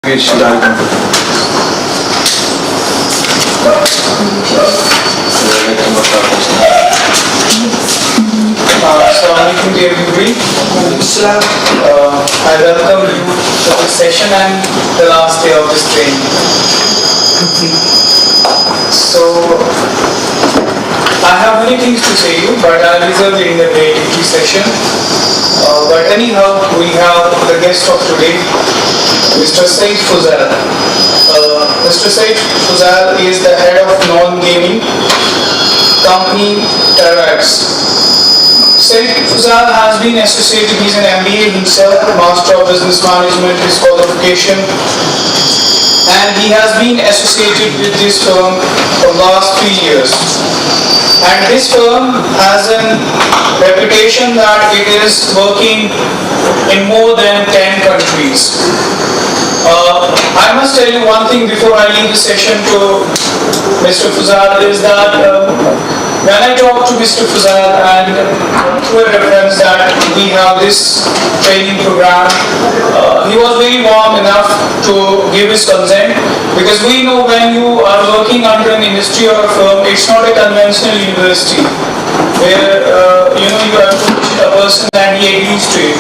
Assalamualaikum dear Agri. I welcome you to this session and the last day of this training. So I have many things to say you, but I'll reserve it in the day session. But anyhow, we have the guest of today, Mr. Said Fuzal. Mr. Said Fuzal is the head of non-gaming company Terrax. Said Fuzal has been associated, he's an MBA himself, Master of Business Management, his qualification, and he has been associated with this firm for the last 3 years. And this firm has a reputation that it is working in more than 10 countries. I must tell you one thing before I leave the session to Mr. Fuzal is that when I talked to Mr. Fuzal and through a reference that we have this training program, he was very warm enough to give his consent, because we know when you are working under an industry or a firm, it's not a conventional university where you have to visit a person and he agrees to it.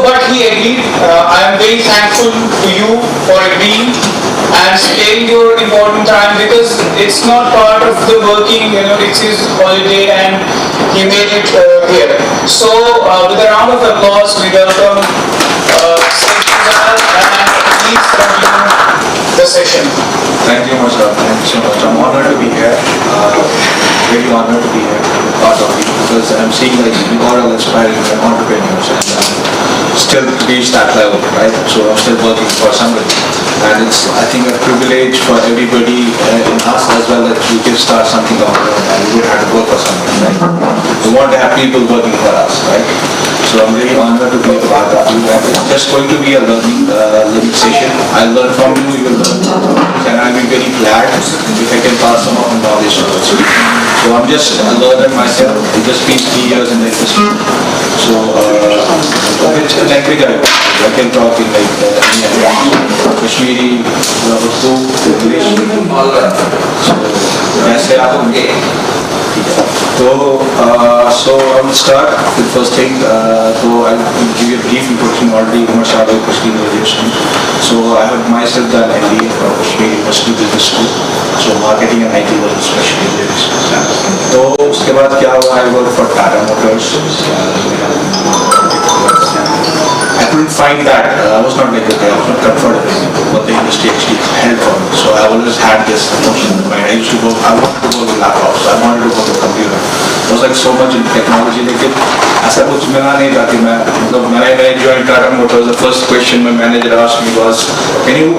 But he agreed. I am very thankful to you for agreeing and sparing your important time, because it's not part of the working, it's his holiday and he made it here. So with a round of applause, we welcome Said Fuzal and please continue the session. Thank you much, thank you so much. I'm honored to be here. Really honored to be here, part of it, because I'm seeing like we are all aspiring entrepreneurs and still reach that level, right? So I'm still working for somebody, and it's, I think, a privilege for everybody in us as well, that we can start something of our own and we would have to work for something, right? We want to have people working for us, right? So I'm really honored to be a part of you. It's just going to be a learning session. I'll learn from you, you will learn from me, and I'll be very glad if I can pass some of the knowledge to you. So I'm just a learner myself. I've just been 3 years in the industry. So which language I can talk in like Kashmiri, Urdu, English, all that. So ऐसे आप होंगे. So I will start with first thing. So I'll give you a brief introduction. Already Umar Shah will Kashmir University. So I have myself done MBA from Kashmir University Business School. So marketing and IT was especially. तो उसके बाद क्या हुआ? I worked for Tata Motors. I couldn't find that. I was not like, okay, I was not comfortable with what the industry actually held for me. So I always had this notion in mind. I wanted to work with laptops. I wanted to work with computer. I was like so much in technology. लेकिन ऐसा कुछ मिला नहीं था कि मैं मतलब मैंने joined Tata Motors. The first question my manager asked me was, can you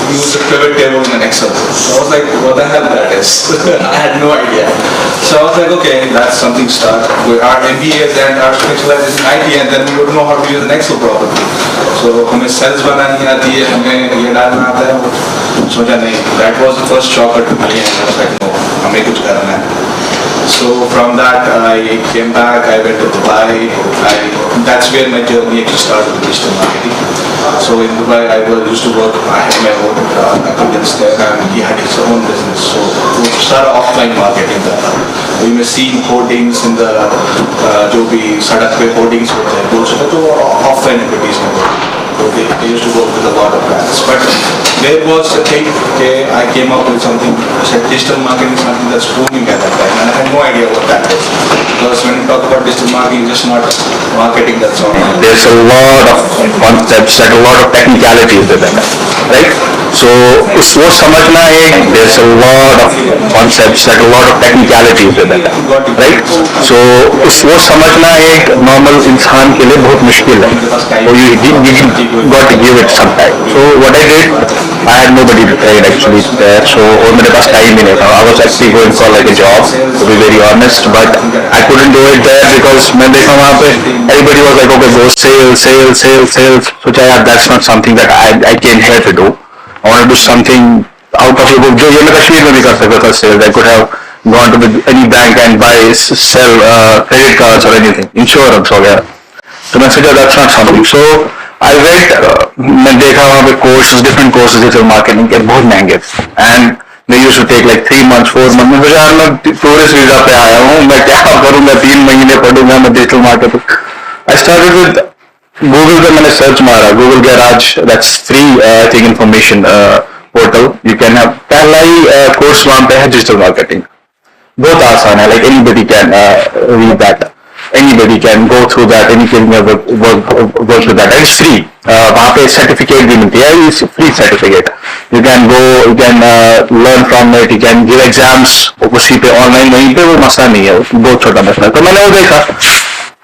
use a pivot table in an Excel? So I was like, what the hell that is? I had no idea. So I was like, okay, that's something start. Our MBAs and our specialization in IT, and then we would know how to use an Excel properly. So हमें cells बनानी आती है, हमें ये डालना आता है. सोचा नहीं. That was the first shocker to me, and I was like, no, हमें कुछ करना है. So from that I came back, I went to Dubai. That's where my journey actually started with digital marketing. So in Dubai I used to work, I had my own acquaintance there and he had his own business. So we started offline marketing there. We may see hoardings in the जो भी सड़क पे hoardings होते हैं, तो offline advertisement. So they used to work with a lot of brands. But there was a thing, okay, I came up with something, I said digital marketing is something that's booming at that time, and I had no idea what that is. Because when you talk about digital marketing, it's just not marketing, that's all. There's a lot of concepts and a lot of technicalities with it, right? So वो समझना है, there's a lot of concepts and a lot of technicalities with it, right? So वो समझना एक normal इंसान के लिए बहुत मुश्किल है. So you got to give it some time. So what I did, I had nobody to train actually there. So और मेरे पास time ही नहीं था. I was actually going for like a job, to be very honest, but I couldn't do it there because मैं देखा वहाँ पे everybody was like, okay, go sales. सोचा यार that's not something that I came here to do. I want to do something out of the book. जो ये मैं कश्मीर में भी कर सकता था sales. I could have gone to any bank and sell credit cards or anything, insurance वगैरह. So मैं सोचा that's not something. So I read, मैं देखा वहाँ पे courses, different courses digital marketing के बहुत महंगे and they used to take like 3 months, 4 months. मैं सोचा यार मैं टूरिस्ट वीजा पे आया हूँ, मैं क्या करूँगा, 3 महीने पढ़ूंगा मैं digital marketing. I started with Google पे मैंने सर्च मारा, Google Garage, that's free I think information portal. You can have पहला ही course वहाँ पे है digital marketing. बहुत आसान है, like anybody can read that, anybody can go through that, anybody can work with that, and it's free. वहाँ पे certificate भी मिलती है, it's free certificate. You can go, you can learn from it, you can give exams उसी पे online, वहीं पे वो मसला नहीं है, बहुत छोटा मसला है. तो मैंने वो देखा,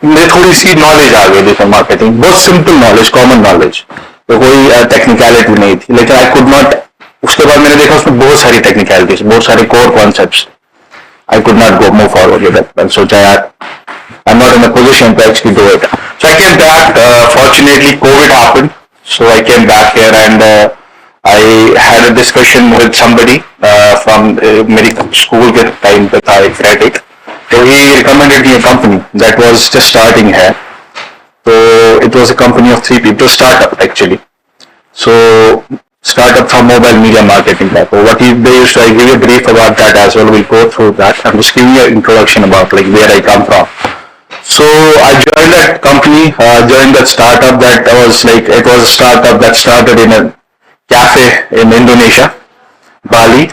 मुझे थोड़ी सी नॉलेज आ गई डिजिटल मार्केटिंग, बहुत सिंपल नॉलेज, कॉमन नॉलेज, तो कोई टेक्निकलिटी नहीं थी, लेकिन आई कुड नॉट. उसके बाद मैंने देखा उसमें बहुत सारी टेक्निकलिटीज, बहुत सारे core concepts. I could not go move forward with it. And so I'm not in a position to actually do it. So I came back. Fortunately, COVID happened. So I came back here and I had a discussion with somebody from मेरी school के time पे था एक friend. So he recommended me a company that was just starting here. So it was a company of 3 people, startup actually. So startup from mobile media marketing type. They used to, I give you a brief about that as well. We'll go through that. I'm just giving you an introduction about like where I come from. So I joined that company, joined that startup that was like, it was a startup that started in a cafe in Indonesia, Bali.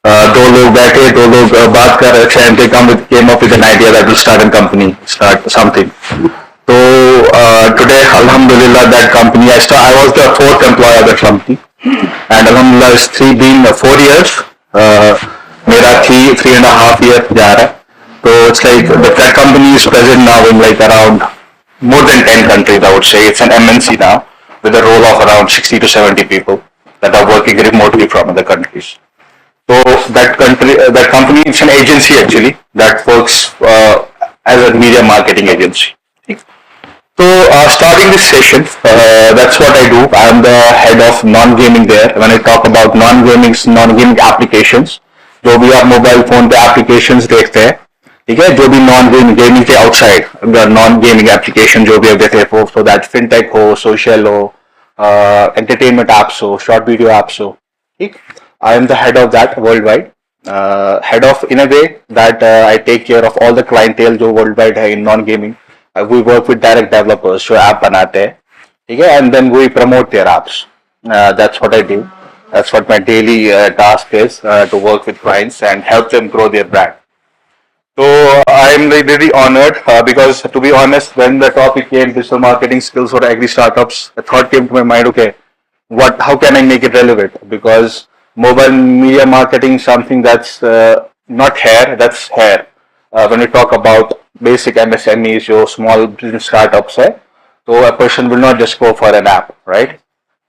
दो लोग बैठे, दो लोग बात कर रहे थे and they came up with an idea that we'll start a company, start something. So today, Alhamdulillah, that company, I was the 4th employee of the company. And Alhamdulillah, it's been 4 years. मेरा 3.5 years जा रहा है. So it's like that company is present now in like around more than 10 countries, I would say. It's an MNC now with a role of around 60 to 70 people that are working remotely from other countries. So that company is an agency actually that works as a media marketing agency. So starting this session, that's what I do. I am the head of non-gaming there. When I talk about non-gaming applications, जो भी आप mobile phone पे applications देखते हैं, ठीक है, जो भी non-gaming के outside, non-gaming application जो भी आप देखते हैं, so that fintech हो, social हो, entertainment apps हो, short video apps हो, ठीक. I am the head of that worldwide. Head of in a way that I take care of all the clientele जो worldwide है in non-gaming. We work with direct developers जो app बनाते हैं, ठीक है, and then we promote their apps. That's what I do. That's what my daily task is, to work with clients and help them grow their brand. So I'm really honored because to be honest, when the topic came digital marketing skills for agri startups, a thought came to my mind, okay, how can I make it relevant? Because mobile media marketing is something that's not here, that's here. When we talk about basic MSMEs, your small business startups, so a person will not just go for an app, right?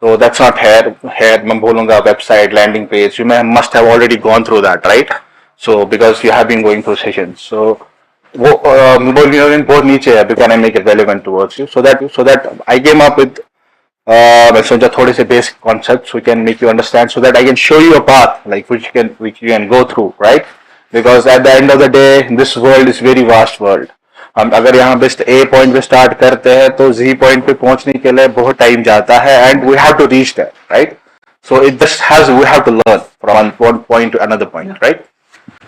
So that's not here. Here, मैं बोलूँगा website, landing page. You must have already gone through that, right? So because you have been going through sessions. So वो बहुत नीचे है. Can I make it relevant towards you? So that I came up with मैं सोचा थोड़े से basic concepts we can make you understand, so that I can show you a path like which you can go through, right? Because at the end of the day, this world is very vast world. हम अगर यहाँ best A point पे start करते हैं तो Z point पे पहुँचने के लिए बहुत time जाता है and we have to reach there, right? So it just we have to learn from one point to another point, right?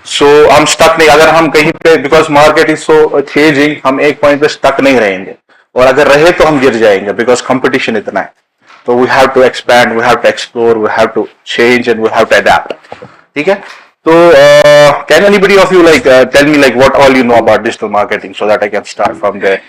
So हम stuck नहीं, अगर हम कहीं पे, because market is so changing, हम एक point पे stuck नहीं रहेंगे, और अगर रहे तो हम गिर जाएंगे because competition इतना है. So we have to expand, we have to explore, we have to change and we have to adapt. ठीक है? So can anybody of you tell me what all you know about digital marketing so that I can start from there?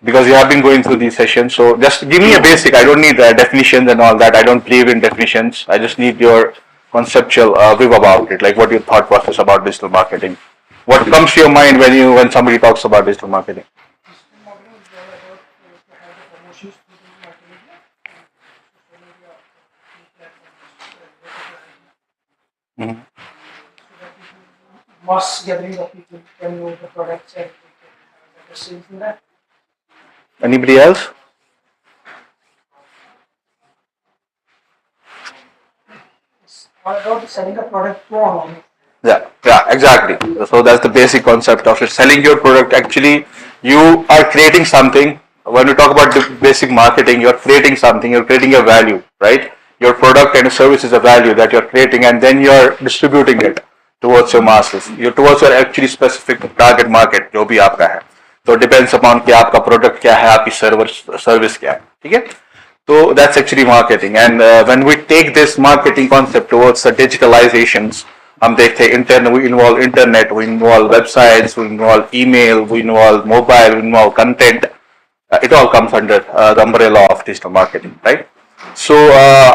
Because you have been going through these sessions, so just give me a basic. I don't need definitions and all that. I don't believe in definitions. I just need your conceptual view about it, like what your thought process about digital marketing. What comes to your mind when somebody talks about digital marketing? Mm-hmm. Mass gathering of people can know the products and the sales in that. Anybody else? It's all about selling a product to online. Yeah, exactly. So that's the basic concept of it. Selling your product. Actually, you are creating something when we talk about the basic marketing, you're creating something, you're creating a value, right? Your product and service is a value that you're creating, and then you're distributing it towards your masses, towards your actually specific target market, जो भी आपका है. So it depends upon कि आपका product क्या है, आपकी service क्या है, ठीक है? So that's actually marketing. And when we take this marketing concept towards the digitalizations, हम देखते हैं we involve internet, we involve websites, we involve email, we involve mobile, we involve content. It all comes under the umbrella of digital marketing, right? So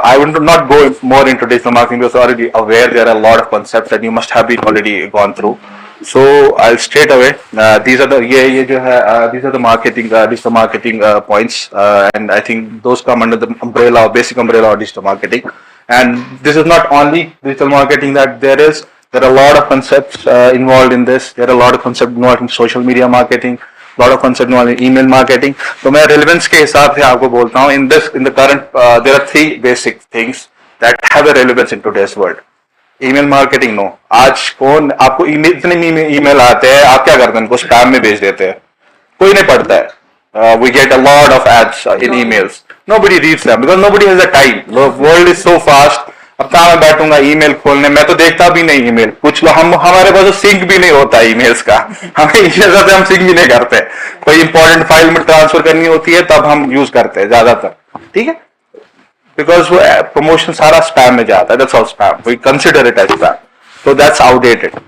I will not go more into digital marketing because you're already aware there are a lot of concepts that you must have been already gone through. So I'll straight away. These are the these are the marketing digital marketing points, and I think those come under the umbrella, basic umbrella of digital marketing. And this is not only digital marketing that there are a lot of concepts involved in this. There are a lot of concepts involved in social media marketing, lot of concept involved in email marketing. तो मैं relevance के हिसाब से आपको बोलता हूँ. In the current there are three basic things that have a relevance in today's world. Email marketing no. आज कौन आपको इतने ईमेल आते हैं, आप क्या करते हैं, उनको स्पैम में भेज देते हैं, कोई नहीं पढ़ता है. We get a lot of ads in emails. Nobody reads them because nobody has the time. The world is so fast. अब कहाँ मैं बैठूंगा ईमेल खोलने, मैं तो देखता भी नहीं ईमेल. कुछ लोग हमारे पास तो सिंक भी नहीं होता ईमेल्स का, हमें इजाजत है, हम सिंक भी नहीं करते. कोई इंपॉर्टेंट फाइल में ट्रांसफर करनी होती है तब हम यूज करते हैं ज्यादातर, ठीक है, बिकॉज वो प्रमोशन सारा स्पैम में जाता है. That's all spam. We consider it as spam. So that's outdated.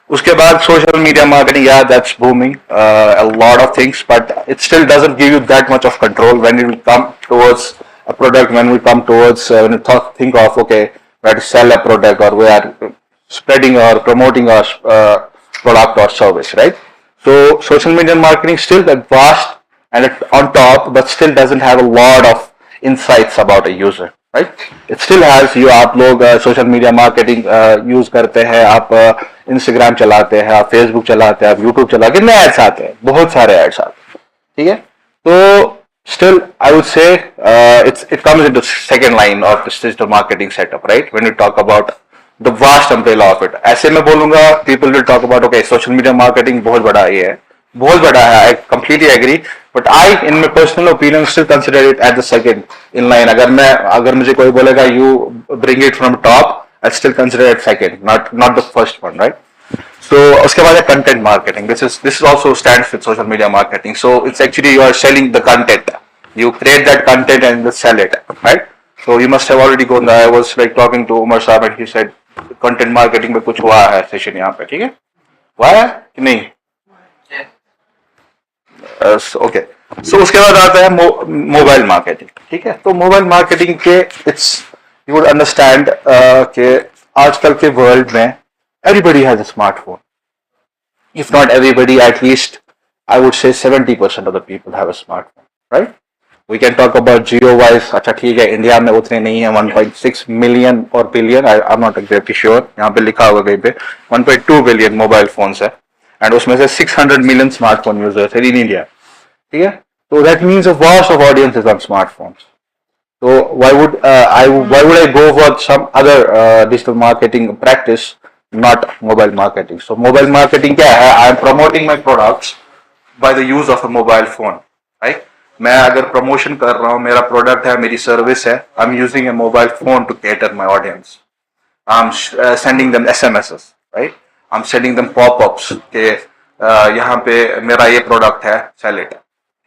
उसके बाद social media marketing, yeah, that's booming, a lot of things, but it still doesn't give you that much of control when you come towards a product, when we come towards when you think of, okay, we have to sell a product or we are spreading or promoting our product or service, right? So social media marketing still vast and it's on top, but still doesn't have a lot of insights about a user, right? It still has you, आप लोग social media marketing use करते हैं, आप Instagram चलाते हैं, आप Facebook चलाते हैं, आप यूट्यूब चलाते हैं, कितने एड्स आते हैं, बहुत सारे एड्स आते हैं, ठीक है. तो still I would say it comes into second line of this digital marketing setup, right? When you talk about the vast umbrella of it, ऐसे मैं बोलूंगा, people will talk about, okay, social media marketing बहुत बड़ा ये है, बहुत बड़ा है. I completely agree, but I, in my personal opinion, still consider it at the second in line. अगर मुझे कोई बोलेगा you bring it from top, I still consider it second, not the first one, right? So उसके बाद है content marketing. This is also stands with social media marketing. So it's actually you are selling the content. You create that content and just sell it, right? So you must have already gone there. I was like talking to Umar Saab and he said content marketing में कुछ हुआ है session यहाँ पे, ठीक है? हुआ है कि नहीं? Okay. So उसके बाद आता है मोबाइल मार्केटिंग, ठीक है. तो मोबाइल मार्केटिंग के you would understand कि आजकल के वर्ल्ड में everybody has a smartphone. If not everybody, at least I would say 70% of the people have a smartphone, right? We can talk about geo wise. अच्छा ठीक है, India में उतने नहीं है, 1.6 million और billion, I'm not exactly sure, यहाँ पे लिखा होगा कहीं पे 1.2 billion मोबाइल फोन्स है, and उसमें से 600 million स्मार्टफोन यूजर्स है इन इंडिया, ठीक है. So that means a vast of audiences on smartphones. So why would I go for some other digital marketing practice, not mobile marketing? So mobile marketing क्या है? I am promoting my products by the use of a mobile phone, right? मैं अगर promotion कर रहा हूँ, मेरा product है, मेरी service है, I'm using a mobile phone to cater my audience. I'm sending them SMSs, right? I'm sending them pop-ups के यहाँ पे मेरा ये product है, sell it,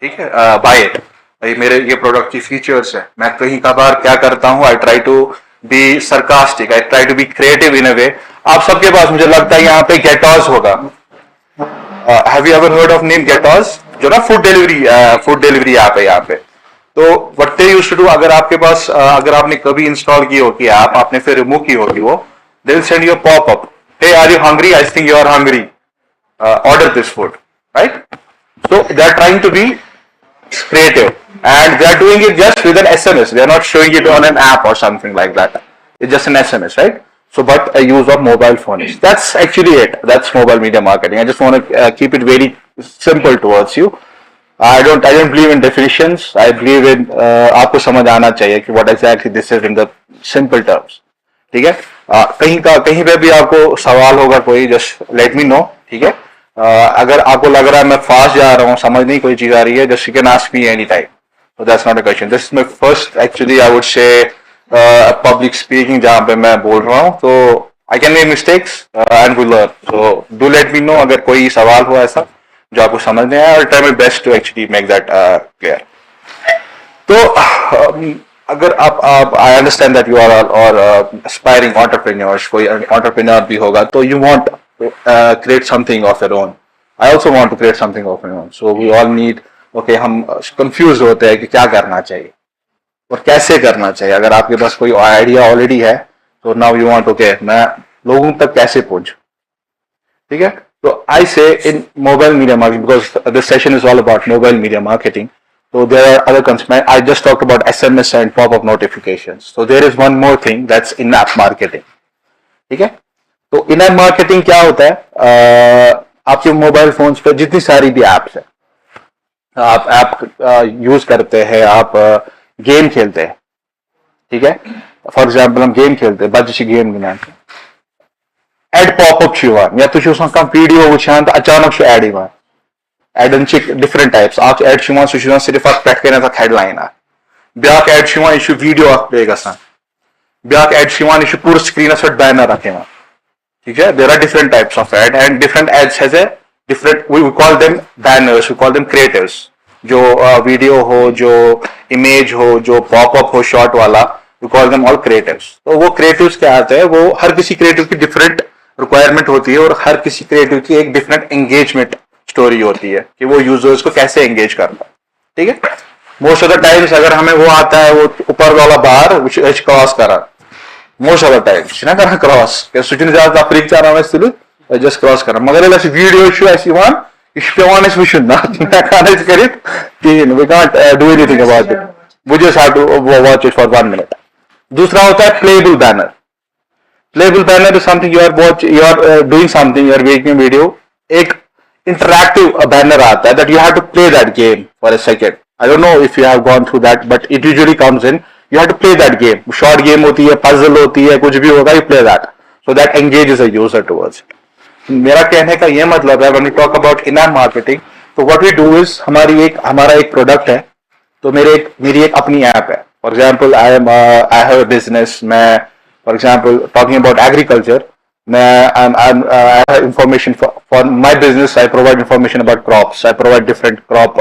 ठीक है, buy it. मेरे ये प्रोडक्ट की फीचर्स है. मैं कहीं कभार क्या करता हूँ, I try to be sarcastic, I try to be creative in a way. आप सबके पास मुझे लगता है यहाँ पे गेटॉज होगा. Have you ever heard of name गेटॉज, जो ना फूड डिलीवरी ऐप है यहाँ पे. तो what they used to do, अगर आपके पास अगर आपने कभी इंस्टॉल की होगी ऐप, आपने फिर रिमूव की होगी वो, they will send you pop up, hey are you hungry, I think you are hungry, order this food, right? So they are trying to be creative and they are doing it just with an SMS. They are not showing it on an app or something like that. It's just an SMS, right? So but a use of mobile phone is, that's actually it. That's mobile media marketing. I just want to keep it very simple towards you. I don't believe in definitions. I believe in आपको समझ आना चाहिए कि what exactly this is in the simple terms, ठीक है. कहीं पे भी आपको सवाल होगा कोई, just let me know, ठीक है. अगर आपको लग रहा है मैं फास्ट जा रहा हूँ, समझ नहीं कोई चीज आ रही है, just you can ask me any time, so that's not a question. This is my first, actually I would say, public speaking जहाँ पे मैं बोल रहा हूँ, तो I can make mistakes and we learn. So do let me know अगर कोई सवाल हो ऐसा जो आपको समझ नहीं आया, I'll try my best to actually make that clear. तो अगर आप I understand that you are और एस्पायरिंग एंटरप्रेन्योर्स, कोई एंटरप्रेन्योर भी होगा तो you want create something of your own. I also want to create something of my own. So we all need, okay, हम confuse होते हैं कि क्या करना चाहिए और कैसे करना चाहिए. अगर आपके पास कोई आइडिया ऑलरेडी है तो नाउ यू वांट, ओके, मैं लोगों तक कैसे पहुंचूं. ठीक है. तो I say in mobile media marketing, because this session is all about mobile media marketing. So there are other concerns. I just talked about SMS and pop-up notifications. So there is one more thing, that's in-app marketing. ठीक है. तो in-app marketing क्या होता है, आपके mobile phones पर जितनी सारी भी एप्स है, आप ऐप यूज करते हैं, आप गेम खेलते हैं. ठीक है. फॉर एग्जाम्पल हम गेम खेलते हैं, बच्चे गेम गिनान एड पॉप-अप या तुझे उसका वीडियो वुचान तो अचानक से एड यवान. एडन डिफरेंट टाइप्स आप एड सह सिर्फ पे हेडलाइन ब्याक एड यह वीडियो प्ले गसान, ब्याक एड यह पूरे स्क्रीनस पे बैनर रखें. ठीक है. There are different types of ad and different ads has a different, we call them banners, we call them creatives. जो वीडियो हो, जो इमेज हो, जो पॉपअप हो शॉर्ट वाला, we call them all creatives. तो वो क्रिएटिव्स क्या आते हैं, वो हर किसी क्रिएटिव की डिफरेंट रिक्वायरमेंट होती है और हर किसी क्रिएटिव की एक डिफरेंट एंगेजमेंट स्टोरी होती है कि वो यूजर्स को कैसे एंगेज करता है. ठीक है. मोस्ट ऑफ द टाइम्स अगर हमें वो आता है, वो ऊपर वाला बार क्रॉस करा, मोस्ट ऑफ द टाइम्स ना करा क्रॉस सुन ज्यादा तफरीक चाह जस्ट क्रॉस करा, मगर वीडियो यह पेवान वुन ना कर we can't do anything about it, we just have to watch it for 1 minute. दूसरा होता है playable banner. Playable banner is something you are doing something, you are making video, एक interactive banner आता है that you have to play that game for a second. I don't know if you have gone through that, but it usually comes in. You have to play that game. Short game होती है, puzzle होती है, कुछ भी होगा, you play that. So that engages a user towards it. मेरा कहने का ये मतलब है, when we talk about in-app marketing, तो what we do is हमारा एक product है, तो मेरी एक अपनी ऐप है. For example, I have a business. मैं for example talking about agriculture. I have information for my business. I provide information about crops. I provide different crop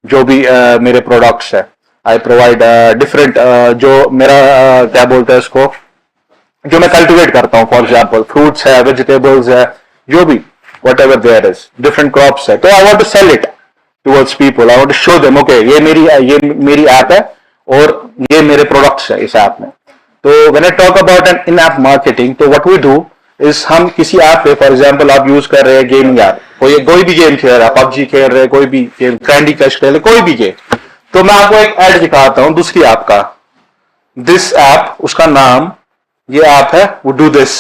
जो भी मेरे products है. I provide different जो मेरा क्या बोलते हैं इसको, जो मैं cultivate करता हूँ. For example, fruits है, vegetables है, जो भी whatever there is, different crops है. तो I want to sell it towards people. I want to show them, okay, ये मेरी ऐप है और ये मेरे products है इस ऐप में. तो when I talk about an in-app marketing, तो what we do इस हम किसी ऐप पे, फॉर एग्जांपल आप यूज कर रहे हैं गेमिंग ऐप, कोई भी गेम खेल रहा है, पबजी खेल रहे हैं, कोई भी गेम, कैंडी क्रश खेल रहे, कोई भी गेम, तो मैं आपको एक ऐड दिखाता हूं दूसरी ऐप का. दिस ऐप, उसका नाम, ये ऐप है वो डू दिस.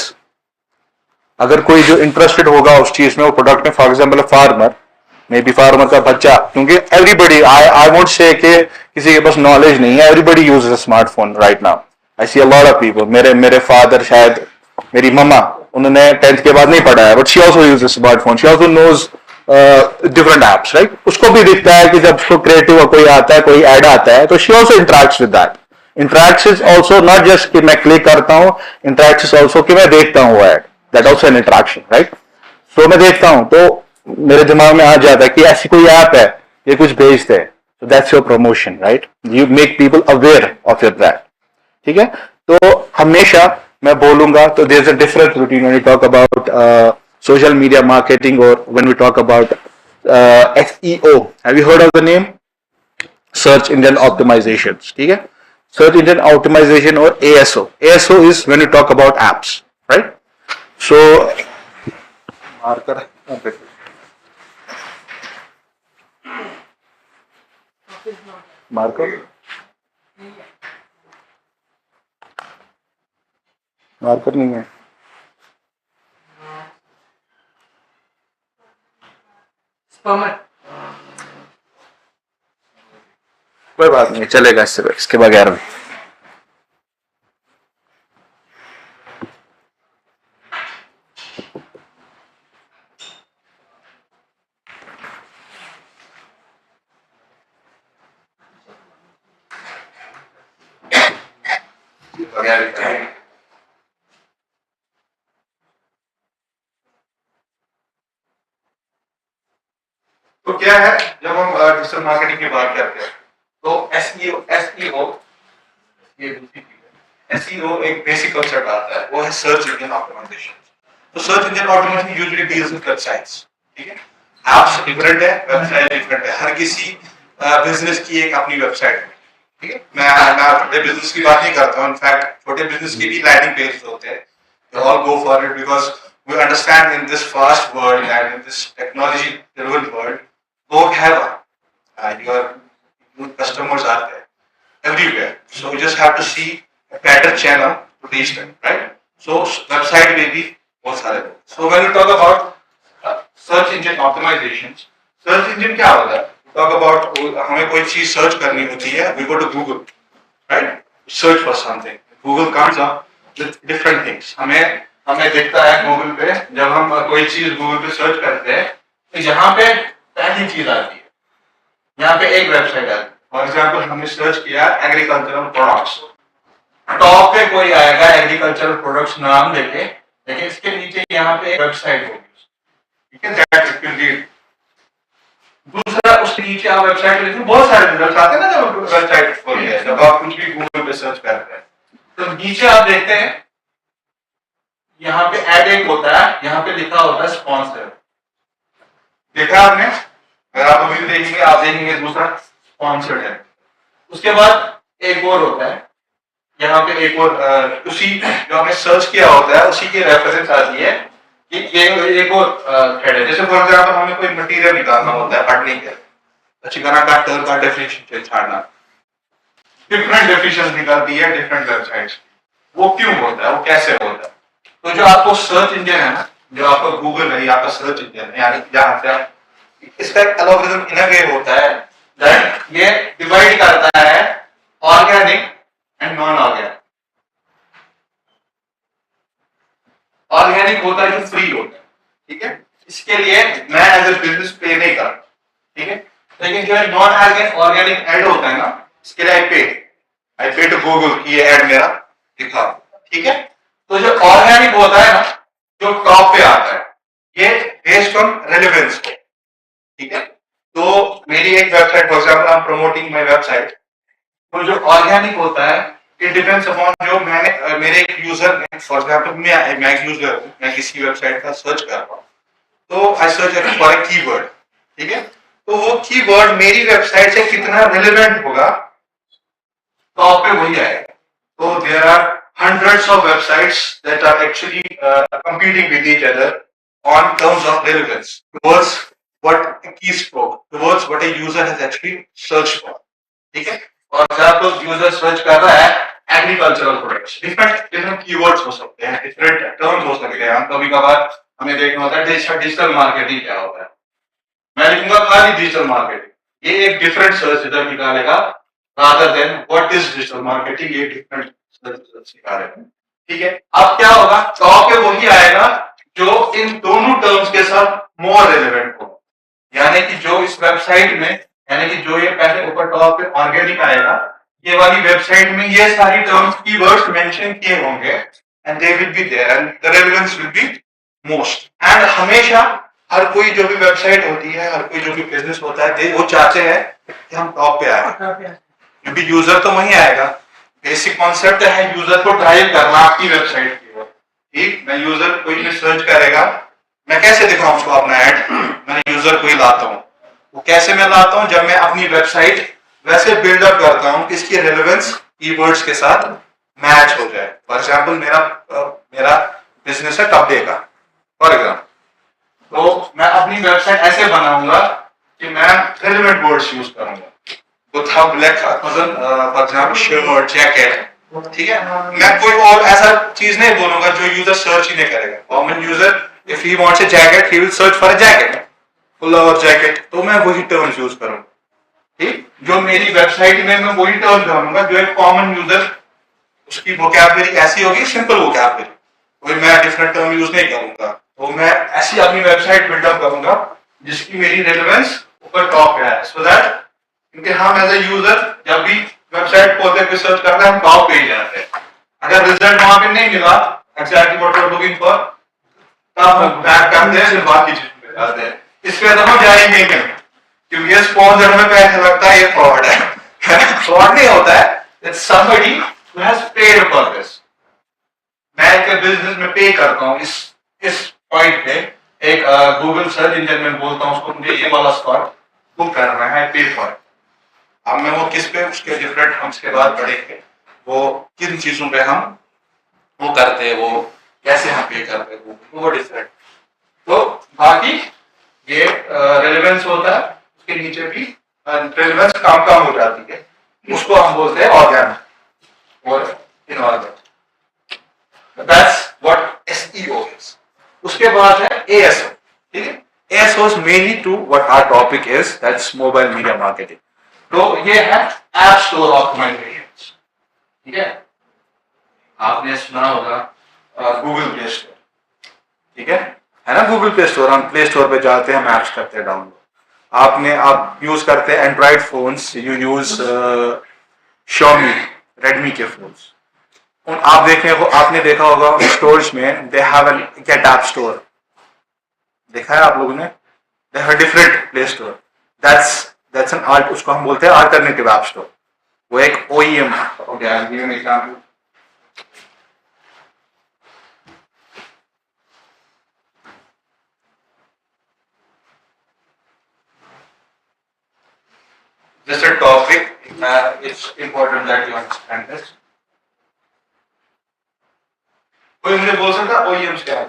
अगर कोई जो इंटरेस्टेड होगा उस चीज में, वो प्रोडक्ट में, for example farmer, may be farmer का बच्चा, क्योंकि एवरीबडी, आई वोंट से कि किसी के पास नॉलेज नहीं है, everybody uses a smartphone right now. I see a lot of people. मेरे फादर, शायद मेरी मम्मा, उन्होंने 10th के बाद नहीं पढ़ा है, but she also uses smartphone, she also knows different apps, right. उसको भी दिखता है कि जब उसको क्रिएटिव कोई आता है, कोई ऐड आता है, तो she also interacts with that. Interacts is also not just कि मैं क्लिक करता हूँ, इंटरेक्ट्स इज ऑल्सो कि मैं देखता हूँ वो ad, that also an interaction, right. So मैं देखता हूँ तो मेरे दिमाग में आ जाता है कि ऐसी कोई ऐप है, ये कुछ भेजते हैं, so that's your promotion, right? You make people aware of your brand. ठीक है. तो हमेशा मैं बोलूंगा, तो there's a difference between when we talk about social media marketing or when we talk about SEO. Have you heard of the name? Search engine optimizations. ठीक है. Search engine optimization or ASO. ASO is when you talk about apps, right? So marker marker marker नहीं है. कोई बात नहीं, चलेगा इसके बगैर भी. तो क्या है, जब हम डिजिटल मार्केटिंग की बात करते हैं तो एसईओ ये दूसरी चीज है। एसईओ एक बेसिक कांसेप्ट आता है, वो है सर्च इंजन ऑप्टिमाइजेशन। तो search engine optimisation usually deals with websites, ठीक है। ऐप्स डिफरेंट है, वेबसाइट डिफरेंट है, हर किसी बिजनेस की एक अपनी वेबसाइट है, ठीक है। मैं छोटे बिजनेस की बात नहीं करता हूँ, इनफैक्ट छोटे बिजनेस की भी लैंडिंग पेज होते हैं। They all go for it because we understand in this fast world and in this technology driven world, don't have your customers are there everywhere. So you just have to see a better channel to reach them, right? So website may be बहुत सारे. So when we talk about search engine optimizations, search engine क्या होता है? Talk about हमें कोई चीज search करनी होती है, we go to Google, right? Search for something. Google comes up with different things. हमें दिखता है गूगल पे, जब हम कोई चीज गूगल पे सर्च करते हैं तो यहाँ पे पहली चीज आती है, यहाँ पे एक वेबसाइट आती है। फॉर एग्जाम्पल हमने सर्च किया एग्रीकल्चरल प्रोडक्ट्स, टॉप पे कोई आएगा एग्रीकल्चरल प्रोडक्ट्स नाम लेके, लेकिन इसके नीचे यहाँ पे एक वेबसाइट होगी, ठीक है, दैट यू कैन रीड। दूसरा उसके नीचे आप वेबसाइट लिखते, बहुत सारे रिजल्ट आते हैं ना जब वेबसाइट खोलते हैं, जब आप कुछ भी गूगल पे सर्च करते हैं तो नीचे आप देखते हैं यहाँ पे ऐड एक होता है, यहाँ पे लिखा होता है स्पॉन्सर। देखा आपने? अगर आप अभी देखेंगे, आप देखेंगे दूसरा स्पॉन्सर्ड है। उसके बाद एक और होता है, यहाँ पे एक और उसी जो हमने सर्च किया होता है उसी की रेफरेंस आती है कि ये एक और थ्रेड है। जैसे फॉर एग्जाम्पल हमें कोई मटेरियल निकालना होता है पढ़ने के, अच्छी तरह का टर्म का डेफिनेशन छाड़ना, डिफरेंट डेफिनेशन निकालती है डिफरेंट वेबसाइट्स। वो क्यों होता है, वो कैसे होता है? तो जो आपको सर्च इंजन है ना, जो आपका गूगल है, आपका सर्च इंजन है, यानी जहां से आप, इसका एक एल्गोरिथम इन अ वे होता है दैट ये डिवाइड करता है organic and non organic. Organic होता है जो फ्री होता है, ठीक है, इसके लिए मैं एज ए बिजनेस पे नहीं करता, ठीक है। लेकिन जो नॉन ऑर्गेनिक एड होता है ना, इसके लिए आई पे टू गूगल की ये एड मेरा दिखा, ठीक है। तो जो ऑर्गेनिक होता है ना, जो टॉप पे आता है, ये बेस्ड ऑन रेलेवेंस, ठीक है। तो मेरी एक website, for example I am promoting my website, तो जो ऑर्गेनिक होता है इट डिपेंड्स अपॉन जो मैंने मेरे एक यूजर, फॉर एग्जांपल मैं एक यूजर हूं, मैं किसी वेबसाइट का सर्च कर रहा हूं, तो I search for a keyword, ठीक है। तो वो कीवर्ड मेरी वेबसाइट से कितना रेलेवेंट होगा, टॉप पे वही आएगा। तो there are hundreds of websites that are actually competing with each other on terms of relevance towards what a keystroke, towards what a user has actually searched for, ठीक है। For example, user search कर रहा है agricultural products, different keywords हो सकते हैं, different terms हो सकते हैं। कभी कभार हमें देखना होता है डिजिटल मार्केटिंग क्या होता है, मैं लिखूंगा खाली डिजिटल मार्केटिंग, ये एक डिफरेंट सर्च रिजल्ट निकालेगा rather than what is digital marketing, ये डिफरेंट ठीक है। अब क्या होगा, टॉप पे वही आएगा जो इन दोनों टर्म्स के साथ मोर रेलेवेंट हो, यानी कि जो इस वेबसाइट में, यानी कि जो ये पहले ऊपर टॉप पे ऑर्गेनिक आएगा, ये वाली वेबसाइट में ये सारी टर्म्स कीवर्ड्स मेंशन किए होंगे and they will be there and the relevance will be most. And हमेशा हर कोई जो भी वेबसाइट होती है, हर कोई जो भी बिजनेस होता है, वो चाहते हैं कि हम टॉप पे आए, क्योंकि यूजर तो वहीं आएगा। बेसिक कॉन्सेप्ट है यूजर को ड्राइव करना आपकी वेबसाइट की ओर, ठीक। मैं यूजर कोई भी सर्च करेगा, मैं कैसे दिखाऊं उसको अपना ऐड, मैं यूजर को ही लाता हूं। वो कैसे मैं लाता हूं, जब मैं अपनी वेबसाइट वैसे बिल्डअप करता हूं कि इसकी रेलेवेंस कीवर्ड्स के साथ मैच हो जाए। फॉर एग्जांपल मेरा बिजनेस है कपड़े का, फॉर एग्जांपल, तो मैं अपनी वेबसाइट ऐसे बनाऊंगा कि मैं रेलेवेंट वर्ड्स यूज करूंगा। तो था black for example shirt, jacket, ठीक है। मैं कोई और ऐसा चीज नहीं बोलूंगा जो यूजर सर्च ही नहीं करेगा। Common user if he wants a jacket he will search for a jacket, full over jacket, तो मैं वही टर्म्स यूज करूंगा, ठीक। जो मेरी वेबसाइट में मैं वही टर्म ढूंढूंगा जो एक कॉमन यूजर, उसकी वोकैबुलरी ऐसी होगी, सिंपल वोकैबुलरी, कोई मैं डिफरेंट टर्म यूज नहीं करूंगा। तो मैं ऐसी अपनी वेबसाइट बिल्डअप करूंगा जिसकी मेरी रेलेवेंस ऊपर टॉप पे है, सो दैट, क्योंकि हम एज ए यूजर जब भी वेबसाइट खोलते हैं सर्च करते हैं हम टॉप पे ही जाते हैं, अगर रिजल्ट वहां पे नहीं मिला exactly what you are looking for, तब हम बैक करते हैं, फिर बाकी चीज पे जाते हैं। इसके तो हम जाएंगे नहीं, क्योंकि ये स्पॉन्सर में पैसे लगता है, ये फ्रॉड है। फ्रॉड नहीं होता है, it's somebody who has paid for this. मैं एक बिजनेस में पे करता हूँ इस पॉइंट पे, एक गूगल सर्च इंजन में बोलता हूँ उसको, मुझे ये वाला स्पॉट बुक करना है, पे फॉर। अब मैं वो किस पे, उसके डिफरेंट हम इसके बाद पढ़ेंगे, वो किन चीजों पे हम वो करते हैं, वो कैसे हम पे करते हैं, वो डिफरेंट। तो बाकी ये रेलेवेंस होता है, उसके नीचे भी रेलेवेंस कम हो जाती है, उसको हम बोलते हैं ऑर्गेनिक और inorganic. That's what SEO is. उसके बाद है ASO, ठीक है? ASO is mainly to what our topic is, that's mobile media marketing. तो ये है App Store Optimizations, ठीक है? आपने सुना होगा Google Play Store, ठीक है ना? Google Play Store, हम Play Store पे जाते हैं, हम ऐप्स करते हैं डाउनलोड। आप यूज करते हैं android phones, you use Xiaomi, Redmi के फोन्स। आपने देखा होगा स्टोर्स में they have an get app store, देखा है आप लोगों ने? They have different play store, that's an art, उसको हम बोलते हैं अल्टरनेटिव ऐप स्टोर। वो एक OEM हो गया। Give an example, just a topic, it's important that you understand this. कोई मुझे बोल सकता है OEMs क्या है?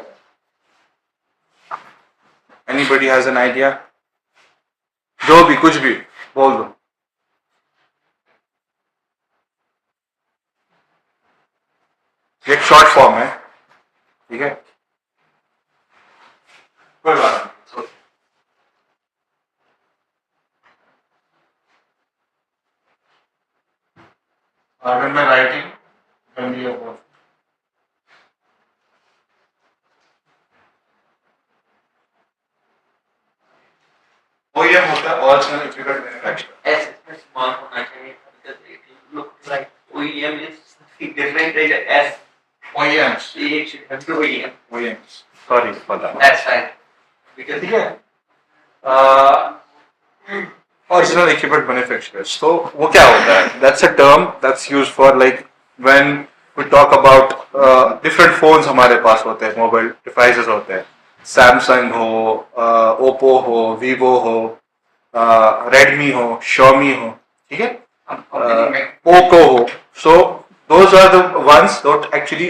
Anybody has an idea? जो भी कुछ भी बोल दो। एक शॉर्ट फॉर्म है, ठीक है? कोई बात नहीं। अगर मैं राइटिंग OEM होता है original equipment manufacturer। S small होना चाहिए because it looks like OEM is different as OEMs, it should have to OEM. OEMs, sorry for that। That's fine. Because ठीक है? Original equipment manufacturers, तो वो क्या होता है? That's a term that's used for like when we talk about different phones हमारे पास होते हैं, mobile devices होते हैं, सैमसंग हो, ओप्पो हो, वीवो हो, रेडमी हो, Xiaomi हो, ठीक है, पोको हो। So those are the ones that actually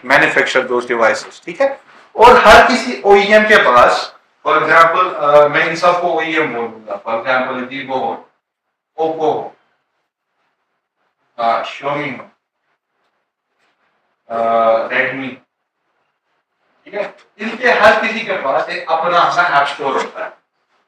manufacture those devices, ठीक है? और हर किसी OEM के पास, फॉर एग्जांपल मैं इन सबको OEM बोलूंगा, फॉर एग्जांपल वीवो हो, ओप्पो हो, Xiaomi हो, रेडमी, ठीक है? इनके हर किसी के पास एक अपना ऐप स्टोर होता है,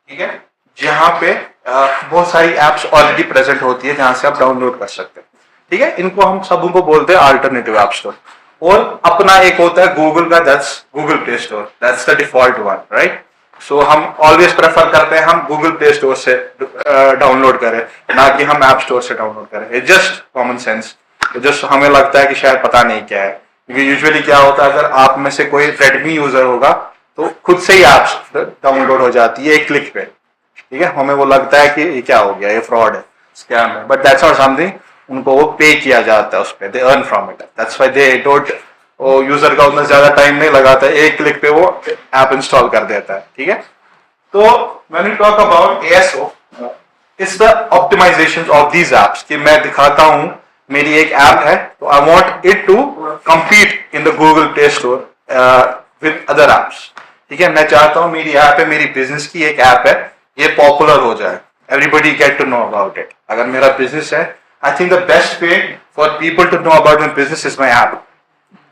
ठीक है, जहां पे बहुत सारी एप्स ऑलरेडी प्रेजेंट होती है, जहां से आप डाउनलोड कर सकते हैं, ठीक है? इनको हम सबों को बोलते हैं अल्टरनेटिव ऐप स्टोर। और अपना एक होता है गूगल का, that's Google play store, that's the default one, right? So हम ऑलवेज प्रेफर करते हैं हम गूगल प्ले स्टोर से डाउनलोड करें, ना कि हम ऐप स्टोर से डाउनलोड करें। It's just common sense, just हमें लगता है कि शायद पता नहीं क्या है, क्योंकि यूजुअली क्या होता है, अगर आप में से कोई रेडमी यूजर होगा तो खुद से ही ऐप्स डाउनलोड हो जाती है एक क्लिक पे, ठीक है? हमें वो लगता है कि ये क्या हो गया, ये फ्रॉड है, स्कैम है, बट दैट्स नॉट समथिंग। उनको वो पे किया जाता है उस पर, they earn from it, that's why they don't, वो यूजर का उतना ज्यादा टाइम नहीं लगाता है, एक क्लिक पे वो ऐप इंस्टॉल कर देता है, ठीक है? तो when we talk about ASO, it's the optimisation of these apps, कि मैं दिखाता हूं मेरी एक ऐप है, तो I want it to compete in the Google Play Store with other apps, ठीक है? मैं चाहता हूँ मेरी ऐप है, मेरी बिजनेस की एक ऐप है, ये पॉपुलर हो जाए, everybody get to know about it। अगर मेरा बिजनेस है, I think the best way for people to know about my business is my app,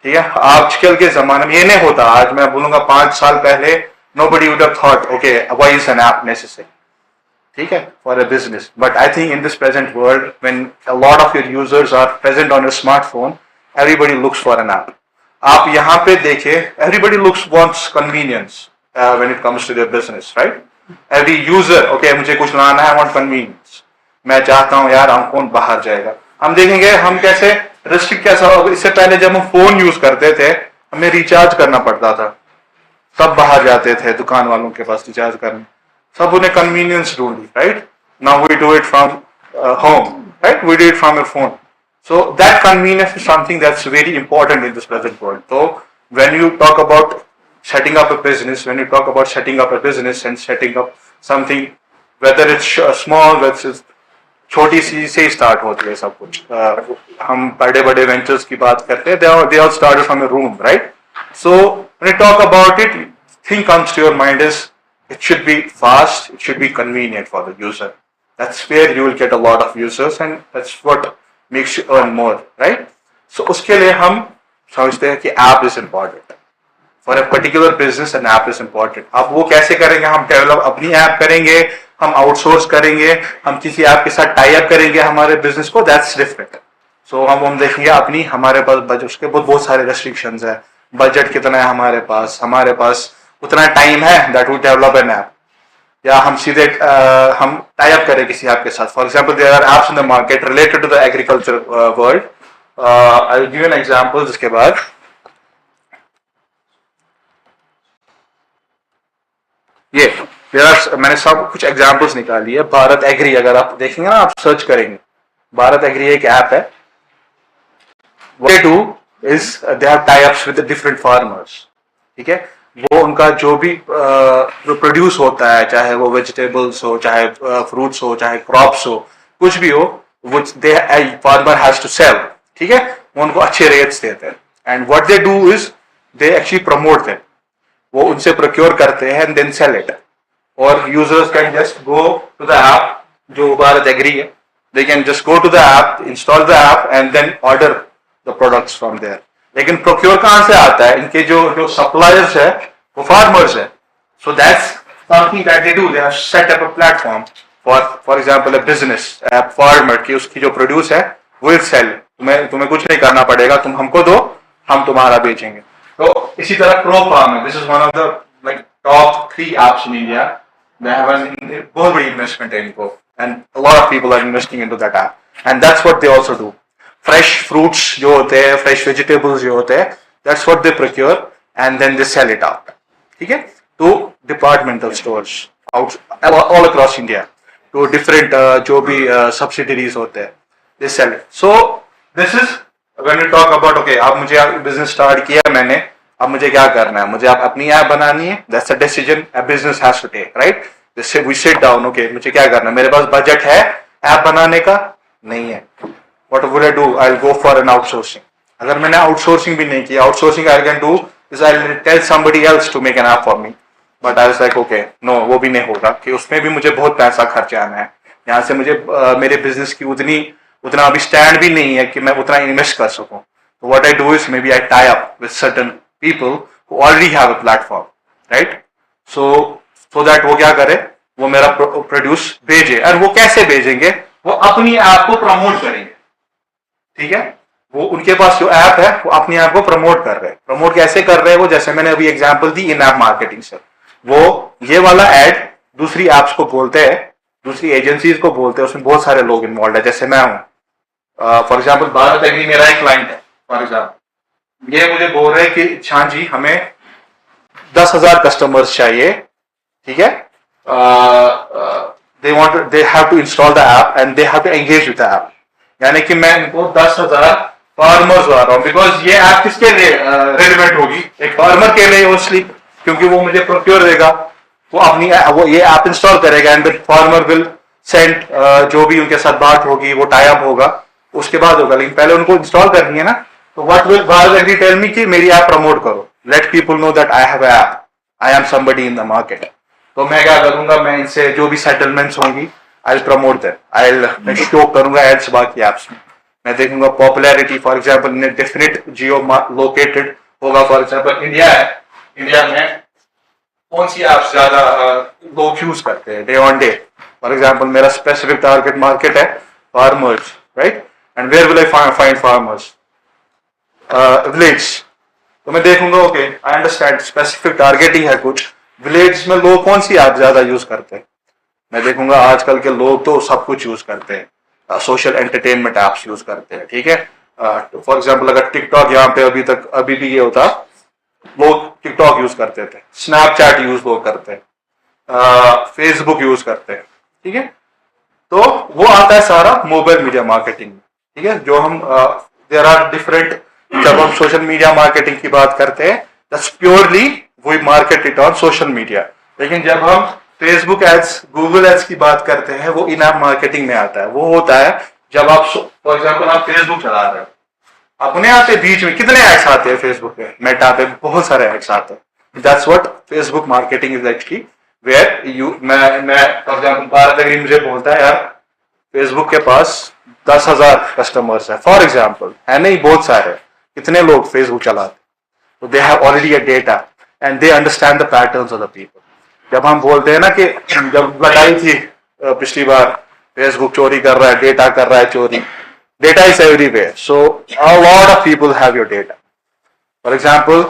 ठीक है? आजकल के जमाने में ये नहीं होता, आज मैं बोलूंगा 5 साल पहले nobody would have thought, okay, why is an app necessary, ठीक है, for a business, but I think in this present world, when a lot of your users are present on your smartphone, everybody looks for an app। आप यहाँ पे देखिए, everybody wants convenience when it comes to their business, right? Every user, okay, मुझे कुछ लाना है, I want convenience। मैं चाहता हूँ यार, हम कौन बाहर जाएगा, हम देखेंगे हम कैसे रिस्ट्रिक्ट कैसा होगा, इससे पहले जब हम फोन यूज करते थे हमें रिचार्ज करना पड़ता था, सब बाहर जाते थे दुकान वालों के पास रिचार्ज करने, सब उन्हें कन्वीनियंस ढूंढी, right? Now we do it from home, right? We do it from your phone. So that convenience is something that's very important in this present world. So when you talk about setting up a business, when you talk about setting up a business and setting up something, whether it's small, whether it's छोटी सी से start होती है सब कुछ. हम बड़े बड़े ventures की बात करते हैं, they all started from a room, right? So when you talk about it, thing comes to your mind is it should be fast, it should be convenient for the user. That's where you will get a lot of users and that's what makes you earn more, right? So उसके लिए हम समझते हैं कि app is important. For a particular business an app is important. अब वो कैसे करेंगे, हम डेवलप अपनी ऐप करेंगे, हम आउटसोर्स करेंगे, हम किसी ऐप के साथ टाई अप करेंगे हमारे बिजनेस को, दैट्स डिफरेंट. सो हम देखेंगे अपनी, हमारे पास बजट, उसके बहुत सारे रेस्ट्रिक्शंस है, बजट कितना है हमारे पास उतना टाइम है that we develop an app, या हम सीधे हम टाई अप करें किसी ऐप के साथ. For example there are apps in the market related to the agriculture world. I will give an example. इसके बाद ये मैंने सब कुछ एग्जांपल्स निकाली है. भारत एग्री, अगर आप देखेंगे ना, आप सर्च करेंगे, भारत एग्री एक ऐप है. What they do is they have tie-ups with the different farmers. ठीक है, वो उनका जो भी प्रोड्यूस होता है, चाहे वो वेजिटेबल्स हो, चाहे फ्रूट्स हो, चाहे क्रॉप्स हो, कुछ भी हो, which they farmer has to sell. ठीक है, वो उनको अच्छे रेट्स देते हैं. And what they do is they actually promote them. वो उनसे प्रोक्योर करते हैं एंड देन सेल इट. और users can just go to the app, जो भारत एग्री है, they can just go to the app, install the app and then order the products from there. लेकिन procure कहां से आता है? इनके जो सप्लायर्स है वो फार्मर्स है. So that's something that they do. They have set up a platform for example a business app farmer की, उसकी जो प्रोड्यूस है विल सेल. तुम्हें कुछ नहीं करना पड़ेगा, तुम हमको दो, हम तुम्हारा बेचेंगे. तो इसी तरह प्रो फार्म है. This is one of the like top 3 apps in India. They have बहुत बड़ी इन्वेस्टमेंट है इनको, and a lot of people are investing into that app, and that's what they also do. Fresh fruits जो होते हैं, fresh vegetables जो होते हैं, that's what they procure and then they sell it out. ठीक है, to departmental stores out all across India, to different जो भी सब्सिडरीज होते हैं, they sell it. So this is when we talk about okay, अब मुझे business start किया मैंने, अब मुझे क्या करना है, मुझे अपनी ऐप बनानी है. That's a decision a business has to take, right? We sit down, okay मुझे क्या करना है, मेरे पास बजट है ऐप बनाने का नहीं है. What will I do? I'll go for an outsourcing. अगर मैंने आउटसोर्सिंग भी नहीं किया, outsourcing I can do is I'll tell somebody else to make an app for me. But I was like okay, no, वो भी नहीं होगा, कि उसमें भी मुझे बहुत पैसा खर्च आना है. यहाँ से मुझे मेरे बिजनेस की उतना अभी स्टैंड भी नहीं है कि मैं उतना इन्वेस्ट कर सकूं. So what I do is maybe I tie up with certain people who already have a platform, right? So that वो क्या करे, वो मेरा प्रोड्यूस भेजे. और वो कैसे भेजेंगे? वो अपनी ऐप को प्रमोट करेंगे. ठीक है, वो उनके पास जो ऐप है वो अपनी ऐप को प्रमोट कर रहे हैं. प्रमोट कैसे कर रहे हैं? वो जैसे मैंने अभी एग्जांपल दी इन ऐप मार्केटिंग से, वो ये वाला ऐड दूसरी ऐप्स को बोलते हैं, दूसरी एजेंसीज को बोलते हैं, उसमें बहुत सारे लोग इन्वॉल्व है. जैसे मैं हूँ, फॉर एग्जाम्पल भारत एग्री मेरा एक क्लाइंट है. फॉर एग्जाम्पल ये मुझे बोल रहे हैं कि छान जी हमें 10,000 कस्टमर्स चाहिए. ठीक है, they have to install the app and they have to engage with the app. यानी कि मैं इनको 10,000 फार्मर्स ला रहा हूँ, बिकॉज ये ऐप किसके लिए रेलिवेंट होगी? एक फार्मर के लिए ओसली, क्योंकि वो मुझे प्रोक्योर देगा, वो ये ऐप इंस्टॉल करेगा एंड फार्मर विल सेंड, जो भी उनके साथ बात होगी वो टाई अप होगा, उसके बाद होगा. लेकिन पहले उनको इंस्टॉल करनी है ना. तो what will Bharat agri tell me कि मेरी ऐप प्रमोट करो, let people know that I have app, I am somebody in the market. तो मैं क्या करूंगा, मैं इनसे जो भी सेटलमेंट्स होंगी आई विल प्रमोट दैट, मैं शो करूंगा एड्स बाकी ऐप्स में. मैं देखूंगा popularity, for example definite geo located होगा. फॉर एग्जांपल इंडिया है, इंडिया में कौन सी ऐप्स ज्यादा लोग यूज करते हैं day on day. For example मेरा स्पेसिफिक टारगेट मार्केट है farmers, right? And where will I find farmers? Village. तो मैं देखूंगा okay, I understand specific targeting है कुछ, विलेज में लोग कौन सी ऐप ज्यादा यूज करते हैं. मैं देखूंगा आजकल के लोग तो सब कुछ यूज करते हैं, सोशल एंटरटेनमेंट एप्स यूज करते हैं. ठीक है, फॉर एग्जाम्पल अगर टिकटॉक यहाँ पे अभी भी ये होता, लोग टिकटॉक यूज करते थे, स्नैपचैट यूज लोग करते हैं, फेसबुक यूज करते हैं, ठीक है। तो वो आता है सारा मोबाइल मीडिया मार्केटिंग में, ठीक है। जो हम देयर आर डिफरेंट, जब हम सोशल मीडिया मार्केटिंग की बात करते हैं that's purely we market it on social media. लेकिन जब हम फेसबुक एड्स, गूगल एड्स की बात करते हैं, वो इन ऐप मार्केटिंग में आता है। वो होता है जब आप फॉर एग्जाम्पल आप फेसबुक चला रहे हो, अपने आते बीच में कितने एड्स आते हैं फेसबुक पे, मेटा पे बहुत सारे एड्स आते हैं। That's what Facebook marketing is actually, where you मैं फॉर एग्जाम्पल भारत अग्री मुझे बोलता है यार फेसबुक के पास 10,000 कस्टमर्स है फॉर एग्जाम्पल, है नहीं, बहुत सारे, कितने लोग फेसबुक चलाते, तो they have already a data and they understand the patterns of the people. जब हम बोलते हैं ना कि जब लड़ाई थी पिछली बार, फेसबुक चोरी कर रहा है, डेटा कर रहा है चोरी, data is everywhere, so a lot of people have your data. For example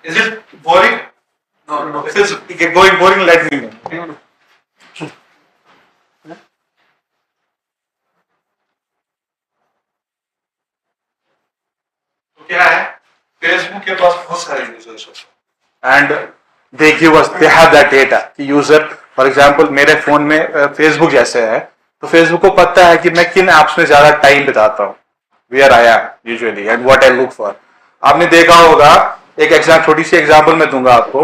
is it boring? No. If it's going boring, let me know. क्या है, फेसबुक के पास बहुत सारे यूजर्स हैं and they give us, they have that data कि user, for example मेरे phone में Facebook जैसे है, तो फेसबुक को पता है कि मैं किन एप्स में ज्यादा टाइम बिताता हूँ, where I am usually and what I look for. आपने देखा होगा, एक छोटी सी एग्जांपल मैं दूंगा आपको,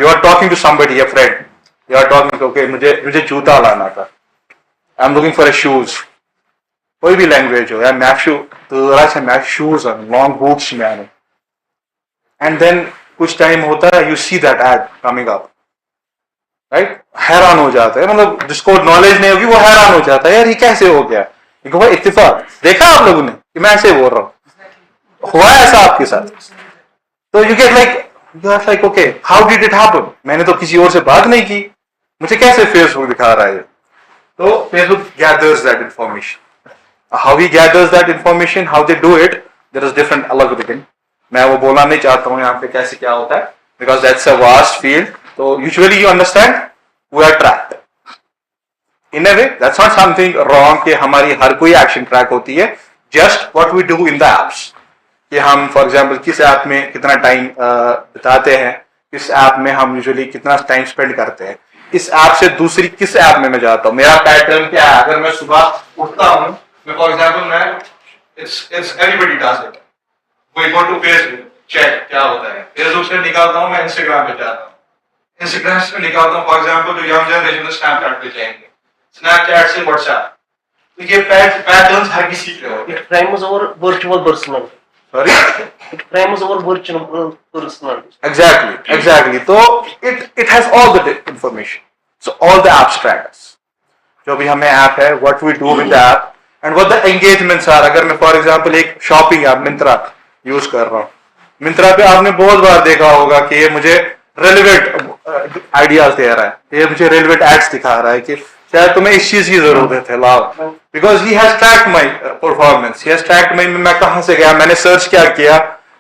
you are talking to somebody, a friend, you are talking, okay मुझे जूता लाना था, I am looking for a shoes, कोई भी लैंग्वेज हो यार, मैं शूज लॉन्ग बूट्स में आने, एंड देन कुछ टाइम होता है, you see that ad coming up, right, हैरान हो जाता है, मतलब जिसको नॉलेज नहीं होगी वो हैरान हो जाता है, यार ये कैसे हो गया, भाई इत्तेफाक देखा आप लोगों ने कि मैं ऐसे बोल रहा हूँ, हुआ ऐसा आपके साथ, तो you get like okay how did it happen, मैंने तो किसी और से बात नहीं की, मुझे कैसे फेसबुक दिखा रहा है। तो Facebook gathers that information, how he gathers that information, how they do it, there is different algorithm. मैं वो बोलना नहीं चाहता हूँ यहाँ पे कैसे क्या होता है, because that's a vast field. So usually you understand, we are tracked. In a way, that's not something wrong कि हमारी हर कोई action track होती है, just what we do in the apps. कि हम for example किस ऐप में कितना टाइम बिताते हैं, किस ऐप में हम usually कितना टाइम स्पेंड करते हैं, इस ऐप से दूसरी किस ऐप में मैं जाता हूँ, मेरा पैटर्न क्या है। अगर मैं सुबह उठता हूँ, for example it's everybody does it, we go to Facebook, check क्या होता है, फेसबुक से निकालता हूँ, मैं इंस्टाग्राम पे जाता हूँ, इंस्टाग्राम से निकालता हूँ, फॉर एग्जाम्पल जो यंग जनरेशन स्नैपचैट पे जाएंगे, स्नैपचैट से व्हाट्सएप, तो ये पैटर्न्स हर किसी के होते हैं। It frames our virtual personality. Sorry? It frames our virtual personality. Exactly. तो it has all the information. So all the apps track us. जो भी हमें ऐप है, what we do with the app and what the engagements are. अगर मैं for example एक shopping app Myntra use कर रहा हूँ, मिंत्रा पे आपने बहुत बार देखा होगा कि ये मुझे रेलिवेंट आइडियाज दे रहा है, ये मुझे रेलिवेंट एड्स दिखा रहा है कि शायद तुम्हें इस चीज की जरूरत है, लाओ, because he has tracked my performance, he has tracked my, मैं कहाँ से गया, मैंने सर्च क्या किया,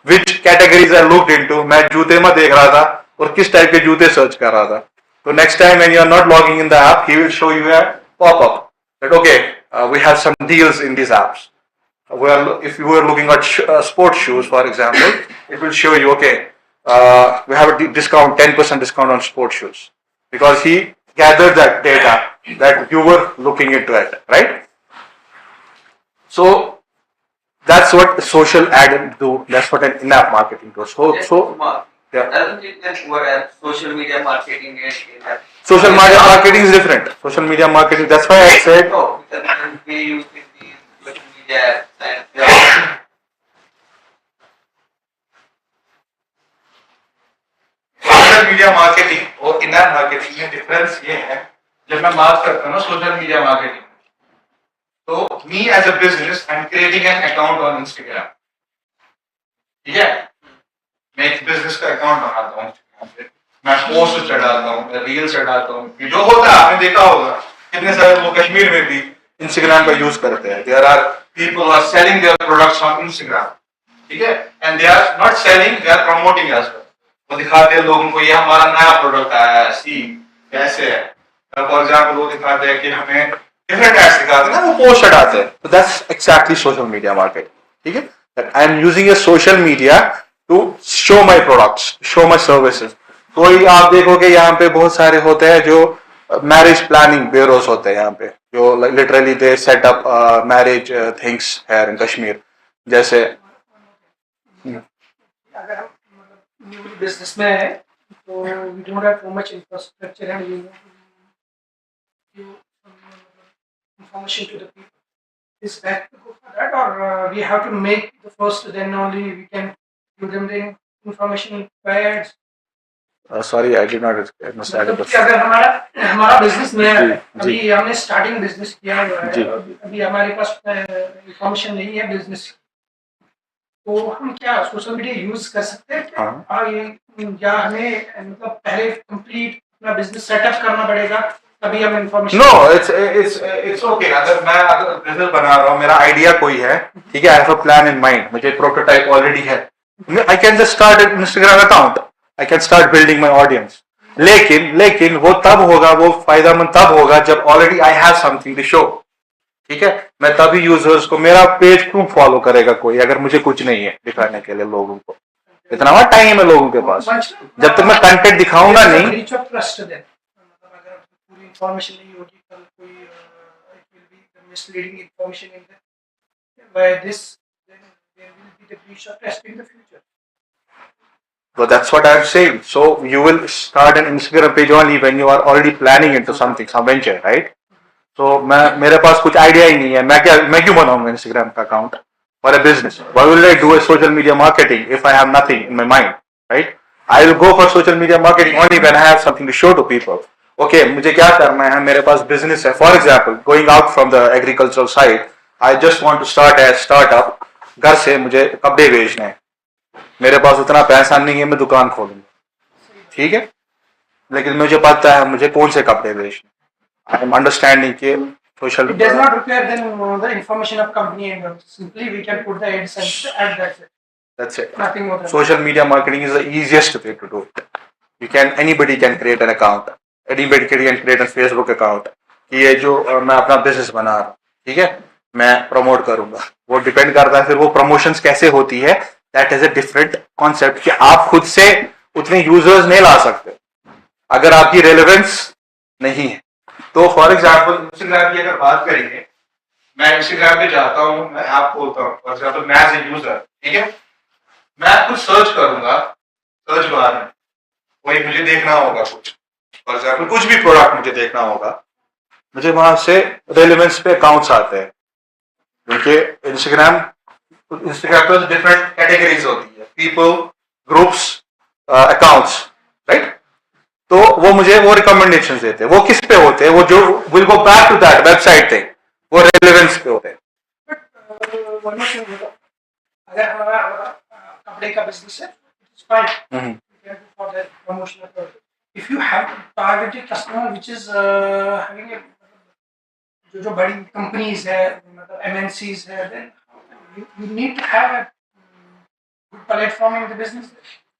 which categories I looked into, मैं जूते में देख रहा था और किस टाइप के जूते सर्च कर रहा था। तो next time when you are not logging in the app, he will show you a pop-up that okay, we have some deals in these apps. If you were looking at sports shoes, for example, it will show you okay, we have a discount, 10% discount on sports shoes, because he gathered that data that you were looking into it, right? So that's what social ad do. That's what an in-app marketing does. So yeah. Doesn't it then where social media marketing is? Social media marketing is different. Social media marketing, that's why I said. No, because we use these social media and social media marketing और in-app marketing में difference ये है, जब मैं बात करता हूँ ना सोशल मीडिया मार्केटिंग, तो me as a business I am creating an account on Instagram, ठीक है, मैं एक बिजनेस का अकाउंट बनाता हूँ इंस्टाग्राम पे, मैं पोस्ट चढ़ाता हूँ, रील चढ़ाता हूँ, वीडियो होता है, आपने देखा होगा कितने सारे लोग कश्मीर में भी इंस्टाग्राम का यूज करते हैं, there are people are selling their products on Instagram, ठीक है, and they are not selling, they are promoting as well, वो दिखाते हैं लोगों को ये हमारा नया प्रोडक्ट आया है, सी कैसे है। फॉर एग्जाम्पल वो दिखाते हैं कि हमें डिफरेंट एड्स दिखाते हैं ना, वो पोस्ट हटाते हैं। तो that's exactly social media market. ठीक है, I am using a social media to show my products, show my services. कोई आप देखोगे यहाँ पे बहुत सारे होते हैं जो मैरिज प्लानिंग ब्यूरोस होते हैं यहाँ पे, जो literally they set up marriage things here in Kashmir. जैसे अगर हम न्यू बिजनेस में है तो we don't have so much infrastructure and we information to the people. Is that to go for that, or we have to make the first, then only we can give them the information by ads? Sorry, I did not understand मतलब it. कि अगर हमारा हमारा business नया है, जी, अभी हमने starting business किया हुआ जी। है, अभी हमारे पास इंफॉर्मेशन नहीं है बिजनेस, तो हम क्या सोशल मीडिया यूज कर सकते हैं क्या? हाँ। और या हमें मतलब पहले कंप्लीट अपना बिजनेस सेटअप करना पड़ेगा तभी हम इंफॉर्मेशन? No, it's okay. अगर बिजनेस बना रहा हूँ, मेरा आइडिया कोई है, ठीक है, I have a plan in mind, मुझे प्रोटोटाइप ऑलरेडी है, I can just start an Instagram account, I can start building my audience. लेकिन वो तब होगा, वो फायदेमंद तब होगा जब already I have something to show. ठीक है, मैं तभी यूजर्स को, मेरा पेज क्यों फॉलो करेगा कोई अगर मुझे कुछ नहीं है दिखाने के लिए लोगों को? इतना वहां टाइम है लोगों के पास, जब तक मैं कंटेंट दिखाऊंगा नहीं। रीच ऑफ ट्रस्ट देन, मतलब अगर पूरी इंफॉर्मेशन नहीं होगी, कल कोई it will be misleading information in the by this, then there will be the breach of trust in the future. So that's what I'm saying. So you will start an Instagram page only when you are already planning into something, some venture, right? So मेरे पास कुछ idea ही नहीं है, मैं क्यों बनाऊंगा Instagram का account for a business? Why will I do a social media marketing if I have nothing in my mind, right? I will go for social media marketing only when I have something to show to people. Okay, मुझे क्या करना है, मेरे पास business है, for example going out from the agricultural side, I just want to start a startup. घर से मुझे कपड़े बेचने हैं, मेरे पास उतना पैसा नहीं है, मैं दुकान खोलूंगा, ठीक है, लेकिन मुझे पता है मुझे कौन से कपड़े बेचने। आई एम अंडरस्टैंडिंग कि social It does not require then the information of company, and simply we can put the ads and add that's it. nothing more than Social media marketing is the easiest way to do it. Anybody can create an account, anybody can create a Facebook account कि ये जो मैं अपना business बना रहा हूँ, ठीक है, मैं प्रमोट करूंगा। वो डिपेंड करता है फिर वो प्रमोशंस कैसे होती है, that is a different concept कि आप खुद से उतने यूजर्स नहीं ला सकते अगर आपकी रेलेवेंस नहीं है। तो फॉर एग्जाम्पल इंस्टाग्राम की अगर बात करेंगे, मैं इंस्टाग्राम पे जाता हूँ, मैं ऐप खोलता हूँ, फॉर एग्जाम्पल मैं एज ए यूजर, ठीक है, मैं कुछ सर्च करूंगा, सर्च बार में वही मुझे देखना होगा कुछ, फॉर एग्जाम्पल कुछ भी प्रोडक्ट मुझे देखना होगा, मुझे वहां से रेलेवेंस पे अकाउंट्स आते हैं, क्योंकि इंस्टाग्राम पे डिफरेंट कैटेगरीज होती है, पीपल, ग्रुप्स, अकाउंट्स, राइट? तो वो मुझे वो रिकमेंडेशन देते हैं, वो किस पे होते हैं, वो जो will go back to that website thing, वो रेलेवेंस पे होते हैं। one more thing, अगर हमारा कपड़े का बिजनेस है, it's fine. We can go for that promotional product. If you have targeted customer which is having a जो बड़ी कंपनीज है, मतलब MNCs है, then you need to have a good platform in the business.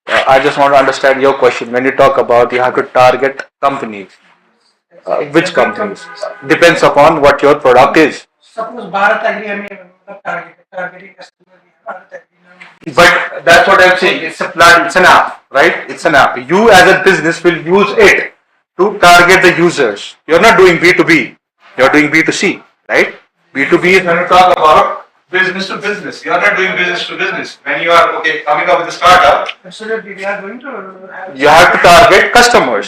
I just want to understand your question. When you talk about you have to target companies, which companies? Depends upon what your product is. Suppose Bharat Agri हमें मतलब targeting customer Bharat Agri. But that's what I'm saying. It's an app, right? It's an app. You as a business will use it to target the users. You're not doing B2B. You're doing B2C, right? B2B is when you talk about business to business. You are not doing business to business. When you are coming up with a startup, Absolutely, we are going to have. you have to target customers.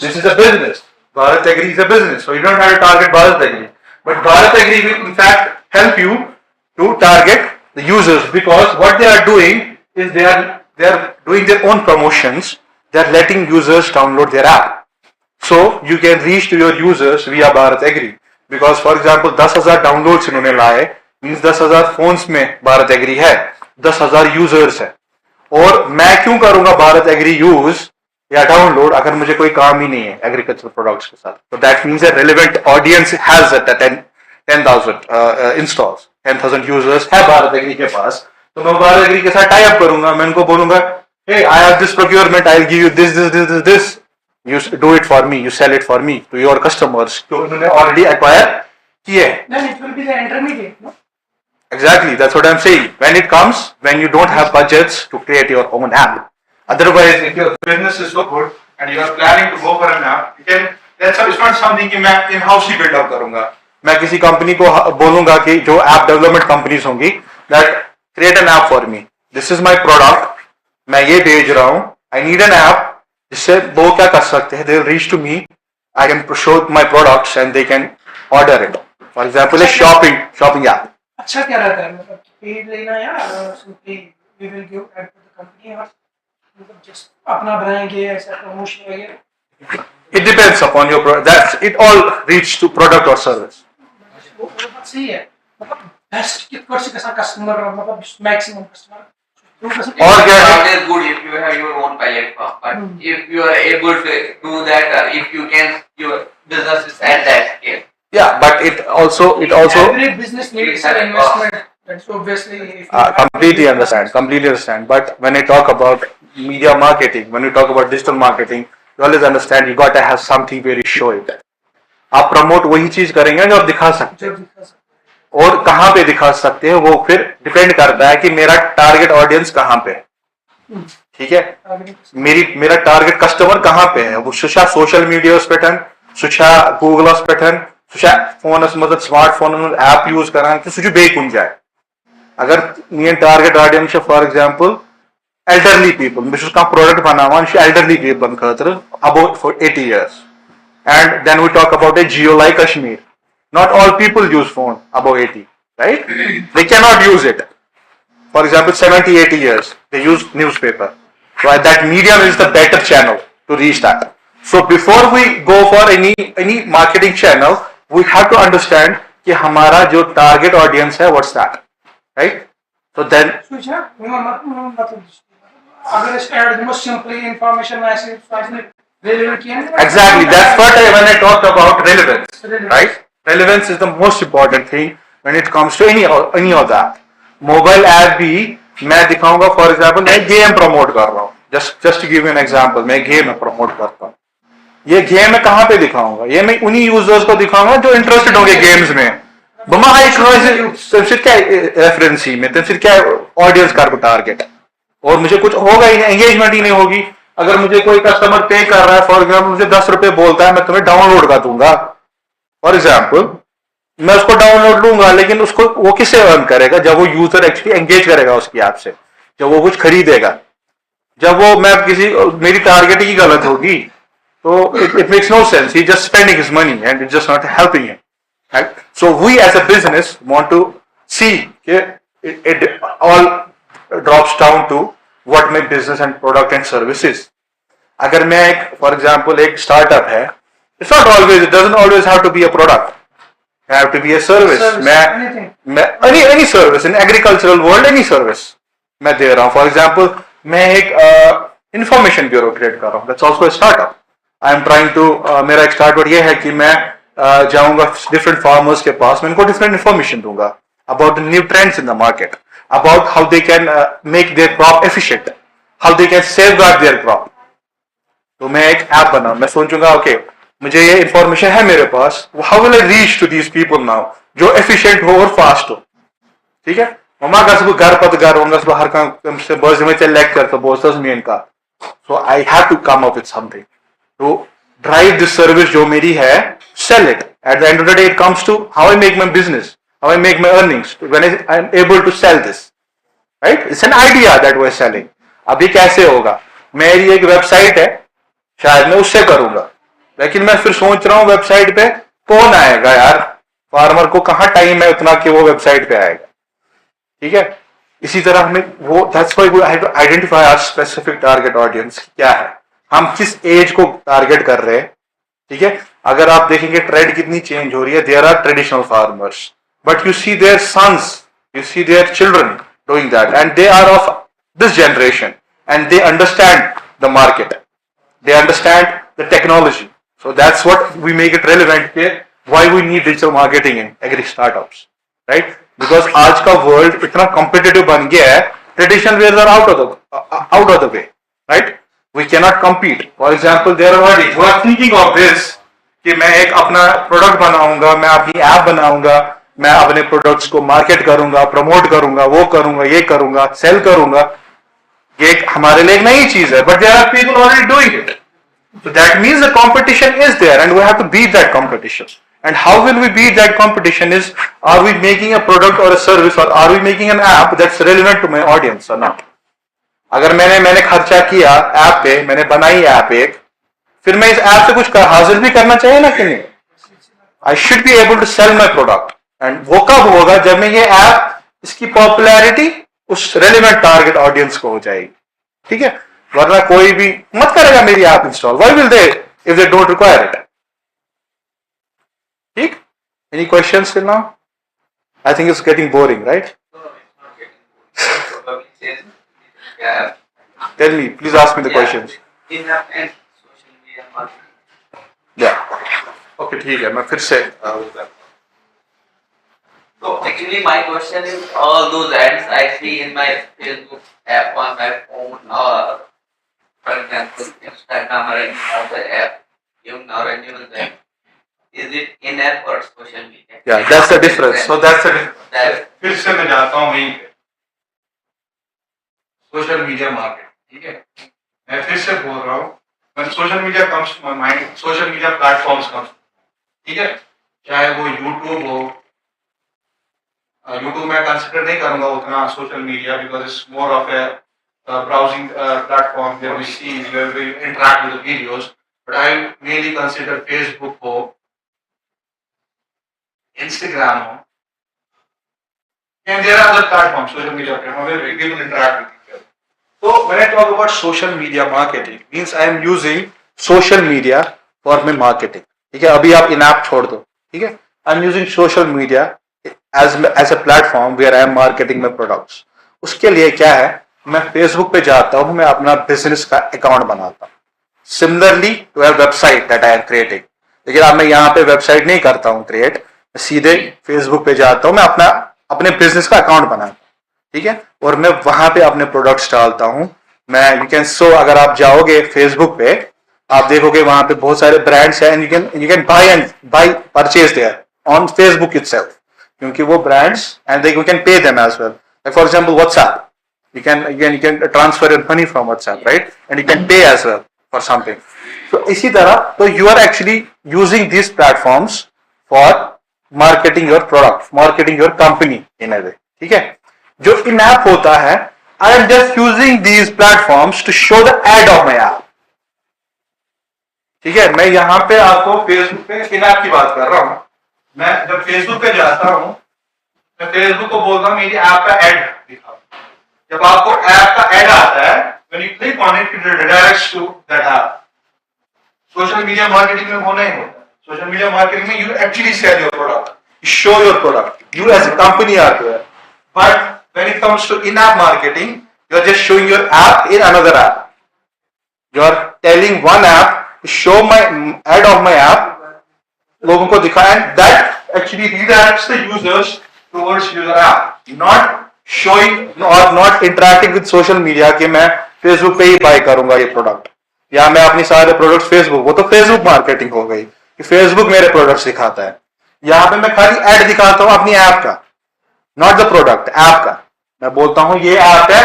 This is a business. Bharat Agri is a business, so you don't have to target Bharat Agri. But Bharat Agri will in fact help you to target the users, because what they are doing is they are doing their own promotions. They are letting users download their app. So you can reach to your users via Bharat Agri. Because for example 10,000 downloads इन्होंने लाए, means 10,000 phones में Bharat agri है, 10,000 users है, और मैं क्यों करूंगा Bharat agree use या डाउनलोड अगर मुझे कोई काम ही नहीं है एग्रीकल्चर प्रोडक्ट्स के साथ? तो that means a relevant audience has 10,000 installs, 10,000 users है भारत एग्री के पास, तो मैं भारत एग्री के साथ टाई अप करूंगा, मैं उनको बोलूंगा hey, I have this procurement, I'll give you this. You do it for me, you sell it for me to your customers. जो उन्होंने already acquire किए हैं. Then it will be the intermediate, no? Exactly, that's what I'm saying. When you don't have budgets to create your own app. Otherwise, if your business is so good and you are planning to go for an app, that's not something कि मैं in-house ही build up करूँगा. मैं किसी company को बोलूँगा कि जो app development companies होंगी, that create an app for me. This is my product. मैं ये भेज रहा हूँ. I need an app जिससे वो क्या कर सकते हैं? They will reach to me. I can show my products and they can order it. For example, a shopping app. अच्छा क्या रहता है मतलब पेड लेना या simply we will give ad to the company और मतलब जस्ट अपना बनाएंगे ऐसा प्रमोशन वगैरह. It depends upon your product. That's it. All reach to product or service. वो बात सही है मतलब बेस्ट कितना से कैसा कस्टमर मतलब मैक्सिमम कस्टमर और क्या है? It is good if you have your own pilot farm, but if you are able to do that, if you can, your business is at that scale. Yeah, but it also every business needs an investment. That's obviously if you completely understand. But when I talk about media marketing, when we talk about digital marketing, you always understand you got to have something very show it. आप promote वही चीज करेंगे जो आप दिखा सकते हैं और कहाँ पे दिखा सकते हैं वो फिर डिपेंड करता है कि मेरा टारगेट ऑडियंस कहाँ पे है. ठीक है, मेरा टारगेट कस्टमर कहाँ पे है. वो सुशा सोशल मीडिया पे सुशा गूगल पे सुशा फोन मतलब स्मार्टफोन ऐप यूज करा कि सुजु बेकुन जाए. अगर main target audience for example elderly people, मैं उसका प्रोडक्ट बनावा elderly people खातिर about for 80 years. And then we talk about a geo like Kashmir. Not all people use phone above 80, right? They cannot use it. For example, 70, 80 years, they use newspaper. So that medium is the better channel to reach that. So before we go for any marketing channel, we have to understand कि हमारा जो target audience है, what's that, right? So then, मतलब अगर इस add में simply information message relevant किया है. exactly, that's what when I talked about relevance, right? Relevance is the most important thing when it comes to any of that. Mobile app भी मैं दिखाऊंगा, for example, मैं game promote कर रहा हूँ. Just to give you an example, मैं game promote करता हूँ. ये गेम मैं कहाँ पे दिखाऊंगा? ये मैं उन्हीं यूजर्स को दिखाऊंगा जो इंटरेस्टेड होंगे गेम्स में. बमा हाई फिर क्या रेफरेंस ही में फिर क्या ऑडियंस का टारगेट और मुझे कुछ होगा ही नहीं, एंगेजमेंट ही नहीं होगी. अगर मुझे कोई कस्टमर पे कर रहा है, फॉर एग्जाम्पल मुझे 10 रुपए बोलता है मैं तुम्हें डाउनलोड का दूंगा, फॉर एग्जाम्पल मैं उसको डाउनलोड लूंगा, लेकिन उसको वो किससे अर्न करेगा? जब वो यूजर एक्चुअली एंगेज करेगा उसकी ऐप से, जब वो कुछ खरीदेगा, जब वो मैं मेरी टारगेट ही गलत होगी तो it makes no sense. He's just spending his money and it's just not helping him. Right? So we as a business want to see it all drops down to what my business and product and service is. अगर मैं for example एक startup है, it doesn't always have to be a product. It have to be a service. मैं any service in agricultural world, any service मैं दे रहा हूँ. For example मैं एक information bureau create कर रहा हूँ. That's also a startup. I am trying to मेरा एक startup ये है कि मैं जाऊंगा different farmers के पास, मैं इनको different information दूंगा about the new trends in the market, about how they can make their crop efficient, how they can safeguard their crop. तो मैं एक ऐप बना, मैं सोचूंगा ओके मुझे ये इंफॉर्मेशन है मेरे पास, how will I reach to these people now जो efficient हो और fast हो. ठीक है, मम्मा का सब घर पर घर होगा, सब हर काम से बस में चल लेक करता बोलता है मेन का. So I have to come up with something to drive this service जो मेरी है, sell it. At the end of the day, it comes to how I make my business, how I make my earnings when I am able to sell this. Right? It's an idea that we're selling. अब ये कैसे होगा? मेरी एक website है, शायद मैं उससे करूंगा, लेकिन मैं फिर सोच रहा हूँ वेबसाइट पे कौन आएगा यार, फार्मर को कहाँ टाइम है उतना कि वो वेबसाइट पे आएगा. ठीक है, इसी तरह हमें वो that's why we have to identify our specific target audience क्या है, हम किस एज को टारगेट कर रहे हैं. ठीक है, अगर आप देखेंगे ट्रेंड कितनी चेंज हो रही है. There are traditional farmers but you see their sons, you see their children doing that and they are of this generation and they understand the market, they understand the technology. So that's what we make it relevant के why we need digital marketing in agri startups, right? Because आज का world इतना competitive बन गया है, traditional ways are out of the way. right? We cannot compete. For example, there are already who are thinking of this कि मैं एक अपना प्रोडक्ट बनाऊंगा, मैं अपनी ऐप बनाऊंगा, मैं अपने प्रोडक्ट्स को मार्केट करूंगा, प्रमोट करूंगा, वो करूंगा, ये करूंगा, सेल करूंगा. ये एक हमारे लिए एक नई चीज है, but there are people already doing it. So that means the competition is there and we have to beat that competition. And how will we beat that competition is, are we making a product or a service or are we making an app that's relevant to my audience or not? अगर मैंने खर्चा किया app पे, मैंने बनाई app एक, फिर मैं इस ऐप से कुछ हासिल भी करना चाहिए ना कि नहीं? I should be able to sell my product. And वो कब होगा? जब मैं ये ऐप, इसकी पॉपुलैरिटी उस रेलिवेंट टारगेट ऑडियंस को हो जाएगी. ठीक है? वरना कोई भी मत करेगा मेरी app install. Why will they if they don't require it? ठीक? Any questions till now? I think it's getting boring, right? Yeah. Tell me, please ask me the questions. Enough and social media marketing. Yeah. Okay, ठीक है, मैं फिर से So actually my question is, all those ads I see in my Facebook app on my phone, or for example Instagram or any other app, even or any other app, is it in-app or social media? Yeah, that's the difference. So that's the difference. That फिर से मैं जाता हूँ वहीं पे. Social media market, ठीक है? मैं फिर से बोल रहा हूँ, when social media comes to my mind, social media platforms comes, ठीक है? चाहे वो YouTube हो, YouTube मैं कंसिडर नहीं करूँगा उतना social media, because it's more of a browsing platform where we see, where we interact with the videos. But I mainly consider Facebook हो, Instagram हो, and there are other platforms, social media platforms where people interact with each other. So when I talk about social media marketing, means I am using social media for my marketing. ठीक है? अभी आप in-app छोड़ दो, ठीक है? I am using social media as a platform where I am marketing my products. उसके लिए क्या है? मैं Facebook पे जाता हूँ, मैं अपना business का account बनाता हूँ. Similarly to a website that I am creating. लेकिन अब मैं यहाँ पे website नहीं करता हूँ create, मैं सीधे Facebook पे जाता हूँ, मैं अपने business का account बनाता हूँ. ठीक है? और मैं वहां पे अपने प्रोडक्ट्स डालता हूं. मैं यू कैन सो, अगर आप जाओगे फेसबुक पे, आप देखोगे वहां पे बहुत सारे ब्रांड्स हैं, and you can buy purchase there on Facebook itself, क्योंकि वो brands and you can pay them as well. Like for example WhatsApp, you can transfer your money from WhatsApp, right? And you can pay as well for something. So इसी तरह, तो you are actually using these platforms for marketing your product, marketing your company in a way. ठीक है? जो इन app होता है, I am just using these platforms to show the ad of my app. ठीक है? मैं यहां पे आपको फेसबुक पे इन ऐप की बात कर रहा हूं. मैं जब फेसबुक पे जाता हूं, मैं फेसबुक को बोलता हूं मेरी ऐप का एड दिखाओ. जब आपको ऐप का एड आता है, when you click on it, it redirects to that app. Social media marketing में वो नहीं होता. सोशल मीडिया मार्केटिंग में you actually sell your product, you show your product, you as a company are there. But when it comes to in-app marketing, you are just showing your app in another app. You are telling one app to show my ad of my app, लोगों को दिखाएं, and that actually redirects the users towards your app, not showing or not interacting with social media कि मैं Facebook पे ही buy करूंगा ये product, या मैं अपनी सारे प्रोडक्ट्स Facebook, वो तो Facebook मार्केटिंग हो गई कि Facebook मेरे प्रोडक्ट्स दिखाता है. यहाँ पे मैं खाली एड दिखाता हूँ अपनी ऐप का, नॉट द प्रोडक्ट, ऐप का. मैं बोलता हूं ये ऐप है,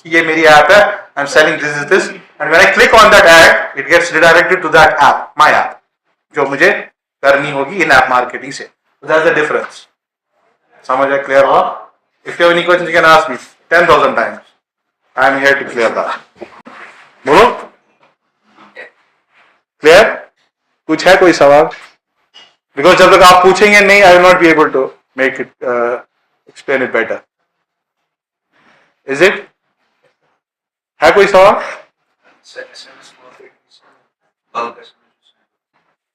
ये मेरी ऐप है, I am selling this is this, and when I click on that ad, it gets redirected to that app, my app, जो मुझे करनी होगी इन ऐप मार्केटिंग से. That's the difference. समझ आया? क्लियर हुआ? If you have any question you can ask me 10,000 times. I am here to clear that. बोलो. Clear? कुछ है कोई सवाल? बिकॉज जब तक आप पूछेंगे नहीं, I will not be able to make it explain it better. Is it? है कोई सवाल?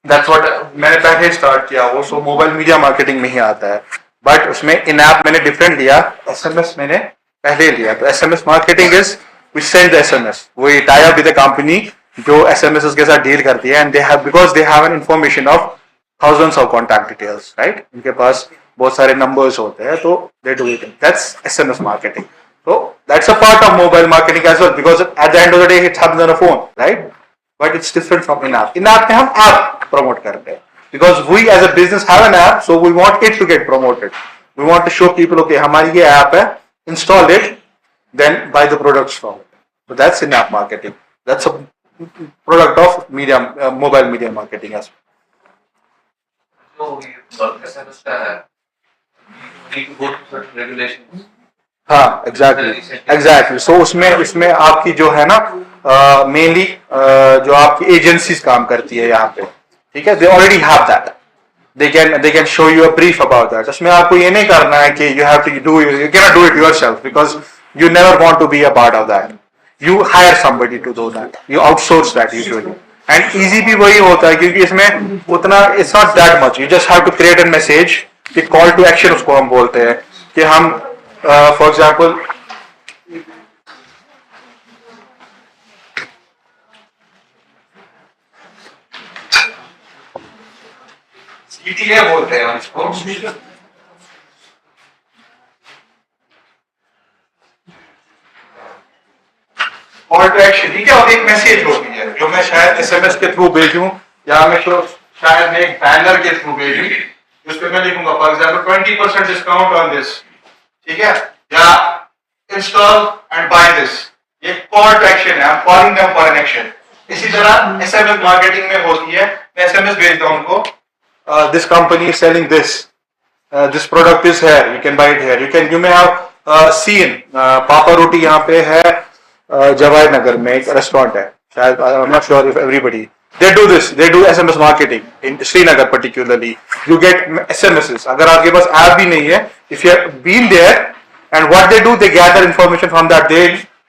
That's what मैंने पहले स्टार्ट किया वो, सो मोबाइल मीडिया मार्केटिंग में ही आता है. बट उसमें इन ऐप मैंने डिफरेंट लिया, एसएमएस मैंने पहले लिया. तो SMS marketing is we send the SMS, we tie up with the company जो एसएमएस के साथ डील करती है, and they have, because they have an information of thousands of contact details, right? इनके पास बहुत सारे नंबर्स होते हैं, तो they do it. That's SMS marketing. So that's a part of mobile marketing as well, because at the end of the day it happens on a phone, right? But it's different from in-app. In-app में हम app promote करते हैं, because we as a business have an app, so we want it to get promoted. We want to show people, okay, हमारी ये app है, install it, then buy the products from it. So that's in-app marketing. That's a product of media, mobile media marketing as well. So we bulk SMS का है, we need to go to certain regulations. हाँ, exactly so उसमें आपकी जो है ना mainly जो आपकी एजेंसीज काम करती है यहाँ पे, ठीक है, they already have that, they can show you a brief about that. उसमें आपको ये नहीं करना है कि you have to do, you can not do it yourself, because you never want to be a part of that. You hire somebody to do that, you outsource that usually. And easy भी वही होता है, क्योंकि इसमें उतना it's not that much. You just have to create a message कि call to action उसको हम बोलते हैं, कि हम फॉर एग्जाम्पल CTA बोलते हैं इसको. कॉल टू एक्शन, ठीक है, और एक मैसेज होती है जो मैं शायद एसएमएस के थ्रू भेजूं, या मैं शायद मैं एक बैनर के थ्रू भेजूं, उस पर मैं लिखूंगा for example 20% discount on this, ठीक है, या इंस्टॉल एंड बाय दिस. ये कॉल टू एक्शन है, I am calling them for an action. इसी तरह एसएमएस मार्केटिंग में होती है, मैं एसएमएस भेजता हूं उनको, this company is selling this, this product is here, you can bye it here. You may have seen पापा रोटी यहाँ पे है जवाहर नगर में एक रेस्टोरेंट है, शायद I am not sure if everybody, they do this, they do SMS marketing in Srinagar particularly. You get SMSs. अगर आपके पास ऐप भी नहीं है, if you have been there, and what they do, they gather information from that. They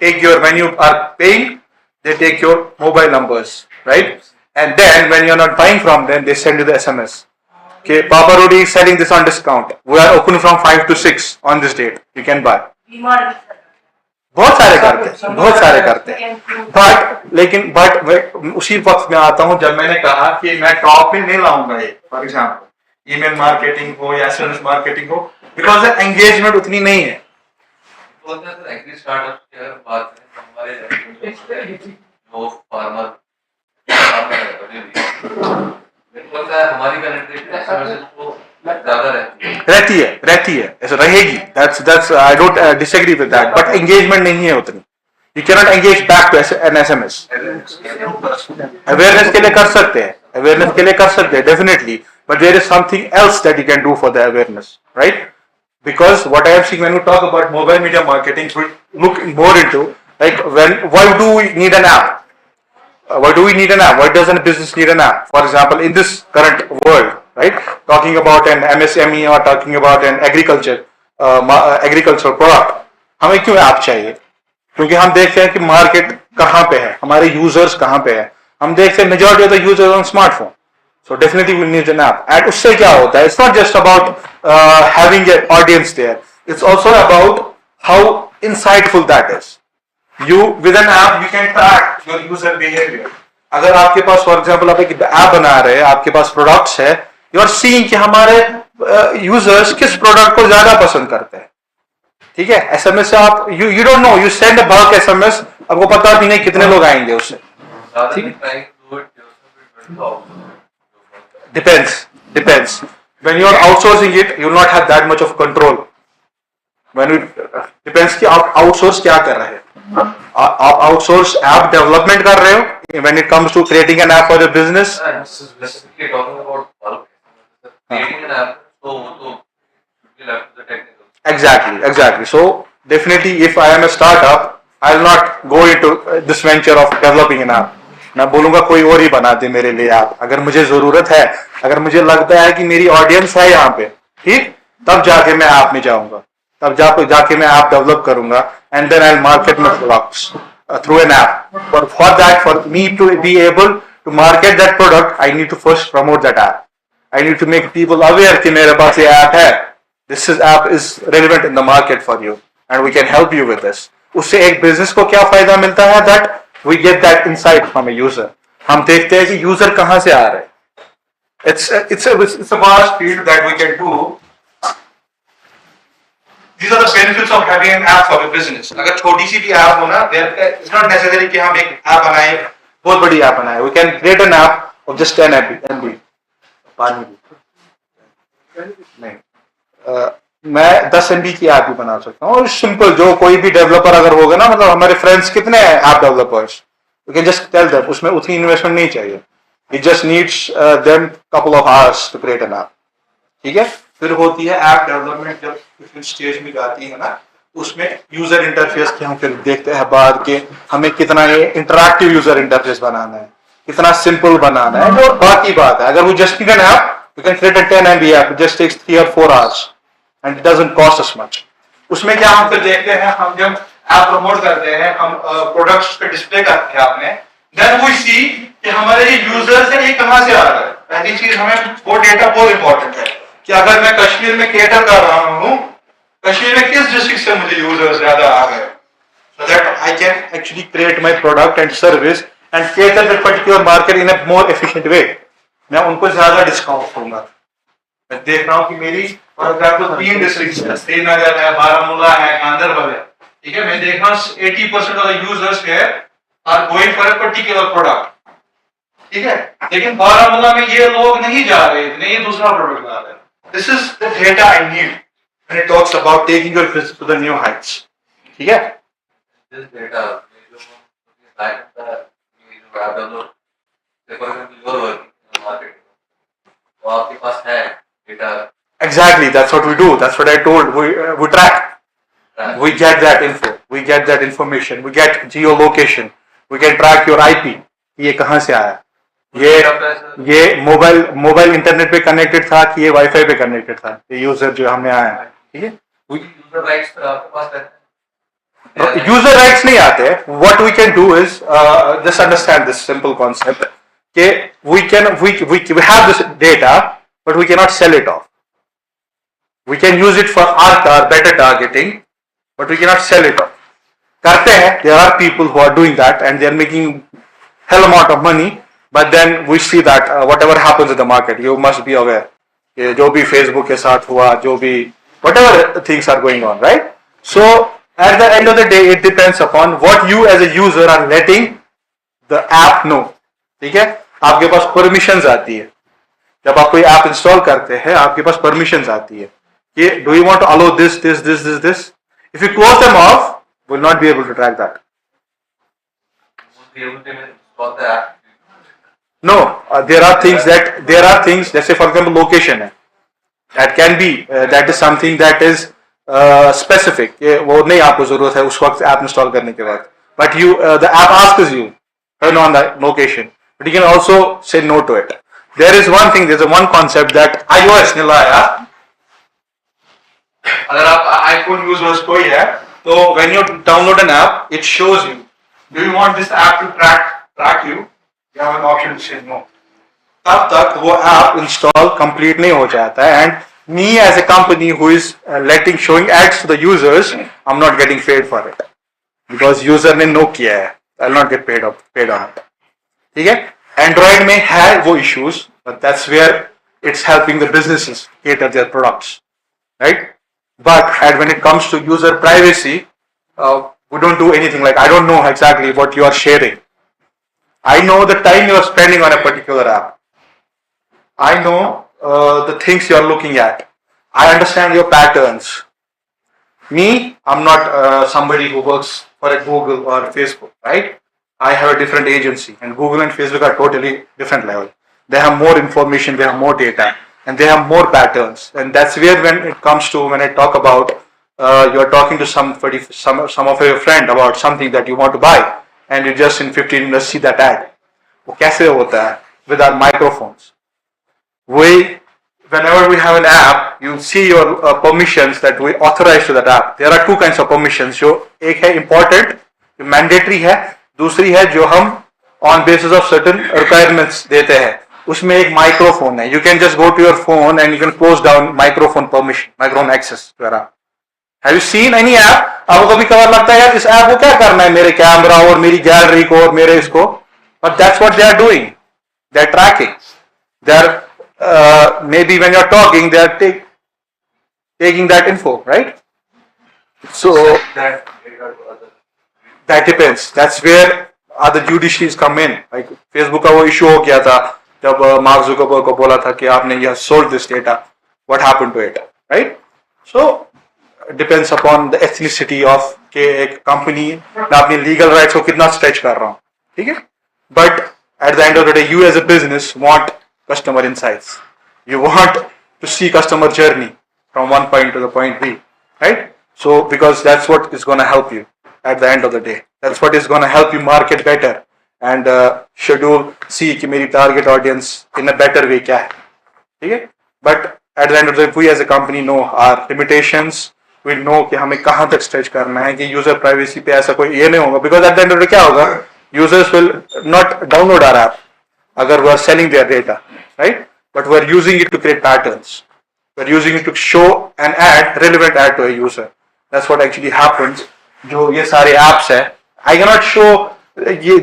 take your, when you are paying, they take your mobile numbers, right? And then when you are not buying from them, they send you the SMS. Okay, Papa Rodi is selling this on discount. We are open from 5 to 6 on this date. You can buy. बहुत सारे करते हैं, but उसी वक्त में आता हूं जब मैंने कहा कि मैं टॉप में नहीं लाऊंगा ये, फॉर एग्जाम्पल ईमेल मार्केटिंग हो या एसएमएस मार्केटिंग हो, बिकॉज एंगेजमेंट उतनी नहीं है. एग्री स्टार्टअप की बात करें, हमारे जो फार्मर हमारी पेनिट्रेशन एसएमएस को ज्यादा रहती है ऐसा रहेगी. That's I don't disagree with that, but engagement नहीं है उतनी. You can not engage back to an SMS. Awareness के लिए कर सकते हैं, definitely, but there is something else that you can do for the awareness, right? Because what I am seeing when we talk about mobile media marketing, we look more into like why do we need an app? Why do we need an app? Why does a business need an app? For example, in this current world, right? Talking about an MSME or talking about an agricultural product, हमें क्यों app चाहिए? क्योंकि हम देखते हैं कि market कहाँ पे है, हमारे यूजर्स कहाँ पे है. हम देखते हैं majority of the users on smartphone. So definitely we need an app. And उससे क्या होता है? It's not just about having an audience there. It's also about how insightful that is. You with an app you can track your user behavior. अगर आपके पास for example आप एक app बना रहे हैं, आपके पास प्रोडक्ट्स है, you are seeing कि हमारे यूजर्स किस प्रोडक्ट को ज्यादा पसंद करते हैं. ठीक है, एसएमएस से आप you don't know, you send a bulk SMS, आपको पता भी नहीं कितने लोग आएंगे उससे. Depends. When you are outsourcing it, you will not have that much of control. When it depends कि आप outsource क्या कर रहे हैं. आप outsource app development कर रहे हो. When it comes to creating an app for your business. Specifically talking about bulk, creating an app, so should be left to the technical. Exactly. So definitely, if I am a startup, I will not go into this venture of developing an app. मैं बोलूंगा कोई और ही बना दे मेरे लिए app. अगर मुझे जरूरत है, अगर मुझे लगता है कि मेरी ऑडियंस है यहाँ पे, ठीक, तब जाके मैं ऐप में जाऊंगा, तब जाके मैं ऐप डेवलप करूंगा, and then I will market my products through an app. For that, for me to be able to market that product, I need to first promote that app. I need to make people aware कि मेरे पास ये app है, this is app is relevant in the market for you and we can help you with this. उससे एक business को क्या फायदा मिलता है? That we get that insight from a user. हम देखते हैं कि यूजर कहां से आ रहे हैं. It's a vast field that we can do. these are the benefits of having an app for a business. अगर छोटी सी भी ऐप हो ना, it's not necessary कि हम एक ऐप बनाए, बहुत बड़ी ऐप बनाए. We can create an app of just 10 MB. पानी नहीं, मैं 10 MB की ऐप भी बना सकता हूँ. और सिंपल, जो कोई भी डेवलपर अगर होगा ना, मतलब हमारे फ्रेंड्स कितने हैं app developers, you can just tell them, उसमें उतनी इन्वेस्टमेंट नहीं चाहिए. It just needs them couple of hours to create an app. ठीक है. फिर होती है ऐप डेवलपमेंट, जब डिफरेंट स्टेज में जाती है ना, उसमें यूजर इंटरफेस के हम फिर देखते हैं बाद के हमें कितना ये इंटरैक्टिव यूजर इंटरफेस बनाना है, कितना सिंपल बनाना है. जो बाकी बात है, अगर वो just need an app, you can create a 10 MB app, just takes 3 or 4 hours and it doesn't cost us much. उसमें क्या हम फिर देखते हैं, हम जब ऐप प्रमोट करते हैं, हम प्रोडक्ट्स पे डिस्प्ले करते हैं आपने, देन वी सी कि हमारे ये यूजर्स हैं, ये कहाँ से आ रहा है. पहली चीज, हमें वो डेटा बहुत इंपॉर्टेंट है कि अगर मैं कश्मीर में केटर कर रहा हूँ, कश्मीर में किस डिस्ट्रिक्ट से मुझे यूजर्स ज्यादा आ गए, so that I can actually create my product and service and cater that particular market in a more efficient way. मैं उनको ज्यादा डिस्काउंट दूंगा. मैं देख रहा हूँ कि मेरी और अगर तो 3 डिस्ट्रिक्ट है, श्रीनगर है, बारामूला है, गांधरबल है, ठीक है. मैं देख रहा हूँ 80% of the users here are going for a particular product. ठीक है. लेकिन बारामूला में ये लोग नहीं जा रहे, इतने ये दूसरा प्रोडक्ट ला रहे हैं. This is the data I need when it talks about taking your business to the new heights. ठीक है. This data, जो आप डेवलप, देखो your work in the market, वो आपके पास है data. Exactly, that's what we do. That's what I told. We track. We get that info. We get that information. We get geolocation. We can track your IP. ये कहाँ से आया? ये mobile internet पे connected था कि ये wifi पे कनेक्टेड था, ये यूजर जो हमने आया है. ठीक है. यूजर राइट्स आपके पास रहते हैं. यूजर राइट्स नहीं आते. What we can do is just understand this simple concept कि we have this data but we cannot sell it off. We can use it for our better targeting but we cannot sell it off. करते हैं. There are people who are doing that and they are making hell amount of money, but then we see that whatever happens in the market, you must be aware कि जो भी Facebook के साथ हुआ, जो भी whatever things are going on, right? So at the end of the day it depends upon what you as a user are letting the app know. ठीक है. आपके पास परमिशंस आती है जब आप कोई ऐप इंस्टॉल करते हैं, आपके पास परमिशंस आती है कि do you want to allow this. If you close them off, will not be able to track that. No, there are things. Let's say for example location है, that can be that is something that is specific. ये वो नहीं आपको जरूरत है उस वक्त app install करने के बाद, but you the app asks you turn on the location, but you can also say no to it. There is one thing, there's a one concept that iOS ने लाया. अगर आप iPhone यूजर्स कोई है तो when you download an app, it shows you, do you want this app to track you? You have an option to say no. तब तक वो app install complete नहीं हो जाता है, and me as a company who is showing ads to the users, I'm not getting paid for it because user ने no किया है. I'll not get paid on it. ठीक है. Android में है वो issues, but that's where it's helping the businesses cater their products, right? But when it comes to user privacy, we don't do anything. Like I don't know exactly what you are sharing. I know the time you are spending on a particular app. I know the things you are looking at. I understand your patterns. Me, I'm not somebody who works for a Google or Facebook, right? I have a different agency, and Google and Facebook are totally different level. They have more information, they have more data, and they have more patterns. And that's where when it comes to, when I talk about, you're talking to somebody, some of your friend about something that you want to buy, and you just in 15 minutes see that ad. वो कैसे होता है? With our microphones. Whenever we have an app, you see your permissions that we authorize to that app. There are two kinds of permissions. जो एक है important, जो mandatory है, दूसरी है जो हम on basis of certain requirements देते हैं. उसमें एक microphone है. You can just go to your phone and you can close down microphone permission, microphone access to your app. Have you seen any app? आपको कभी कभार लगता है यार इस ऐप को क्या करना है मेरे कैमरा और मेरी गैलरी को और मेरे इसको? But that's what they are doing. They are tracking. They are maybe when you are talking, they are taking that info, right? So that depends. That's where other judiciaries come in. Like Facebook का वो issue हो गया था जब mark Zuckerberg को बोला था कि आपने यह sold this data. What happened to it, right? So depends upon the ethnicity of कि एक company मैं अपनी legal rights को कितना stretch कर रहा हूँ, ठीक है? But at the end of the day, you as a business want customer insights. You want to see customer journey from one point to the point B, right? So because that's what is going to help you at the end of the day. That's what is going to help you market better and schedule see कि मेरी target audience in a better way क्या है, ठीक है? But at the end of the day, we as a company know our limitations. We know कि हमें कहाँ तक stretch करना है कि user privacy पे ऐसा कोई ये नहीं होगा. Because at the end of the day क्या होगा? Users will not download our app agar we are selling their data, right? But we are using it to create patterns. We are using it to show an ad, relevant ad to a user. That's what actually happens. जो ये सारे apps है, I cannot show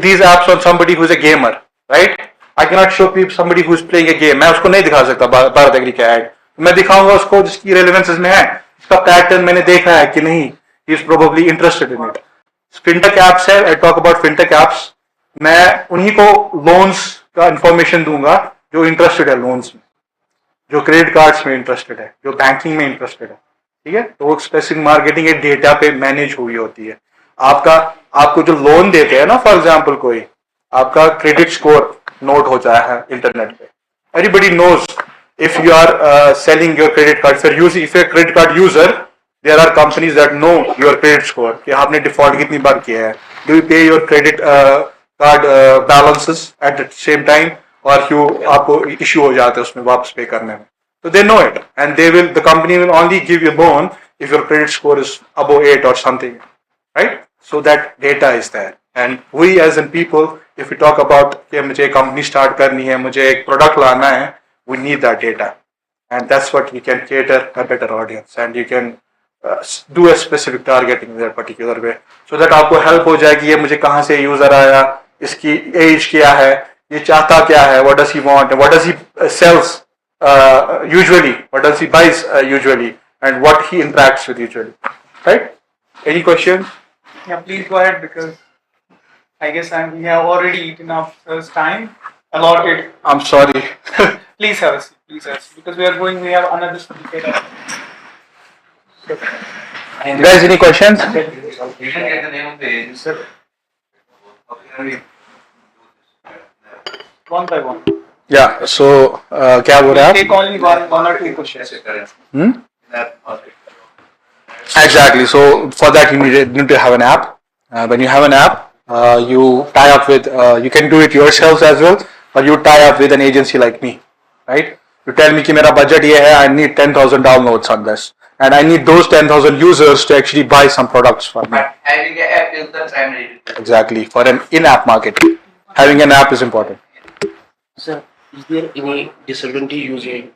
these apps on somebody who is a gamer, right? I cannot show somebody who is playing a game. मैं उसको नहीं दिखा सकता Bharat agree का ad. मैं दिखाऊंगा उसको जिसकी relevance इसमें है, इसका pattern मैंने देखा है कि नहीं. He is probably interested in it. Fintech apps है, I talk about fintech apps. मैं उन्हीं को लोन्स का इंफॉर्मेशन दूंगा जो इंटरेस्टेड है लोन्स में, जो क्रेडिट कार्ड्स में इंटरेस्टेड है, जो बैंकिंग में इंटरेस्टेड है, ठीक है? तो वो स्पेसिफिक मार्केटिंग एक डेटा पे मैनेज हुई होती है. आपको जो लोन देते हैं ना, फॉर एग्जाम्पल कोई आपका क्रेडिट स्कोर नोट हो जाए है इंटरनेट पे. Everybody knows if you are selling your credit card, if you credit card user, there are companies that know your credit score कि आपने default कितनी बार किया है, do you pay your credit card balances at the same time or आपको issue हो जाते हैं उसमें वापस pay करने में. So they know it and the company will only give you a loan if your credit score is above 8 or something, right? So that data is there and we as in people, if we talk about कि मुझे company start करनी है, मुझे एक product लाना है, we need that data and that's what we can cater a better audience and you can do a specific targeting in that particular way so that आपको help हो जाए कि ये मुझे कहाँ से user आया, इसकी age क्या है, ये चाहता क्या है, what does he want, what does he sells usually, what does he buys usually and what he interacts with usually, right? Any questions? Yeah, please go ahead because I guess we have already eaten up time allotted. I'm sorry. Please have a seat. Please have a seat because we have another speaker. Guys, any questions? You can get the name of the agency. One by one. Yeah, so क्या बोल रहे हैं आप? Take only one or two questions. Exactly. So for that you need to have an app. When you have an app, you tie up with. You can do it yourselves as well, or you tie up with an agency like me, right? You tell me कि मेरा budget ये है, I need 10,000 downloads on this, and I need those 10,000 users to actually buy some products for me. But having an app is the primary. Exactly. For an in-app marketing, having an app is important. Sir, is there any disadvantage using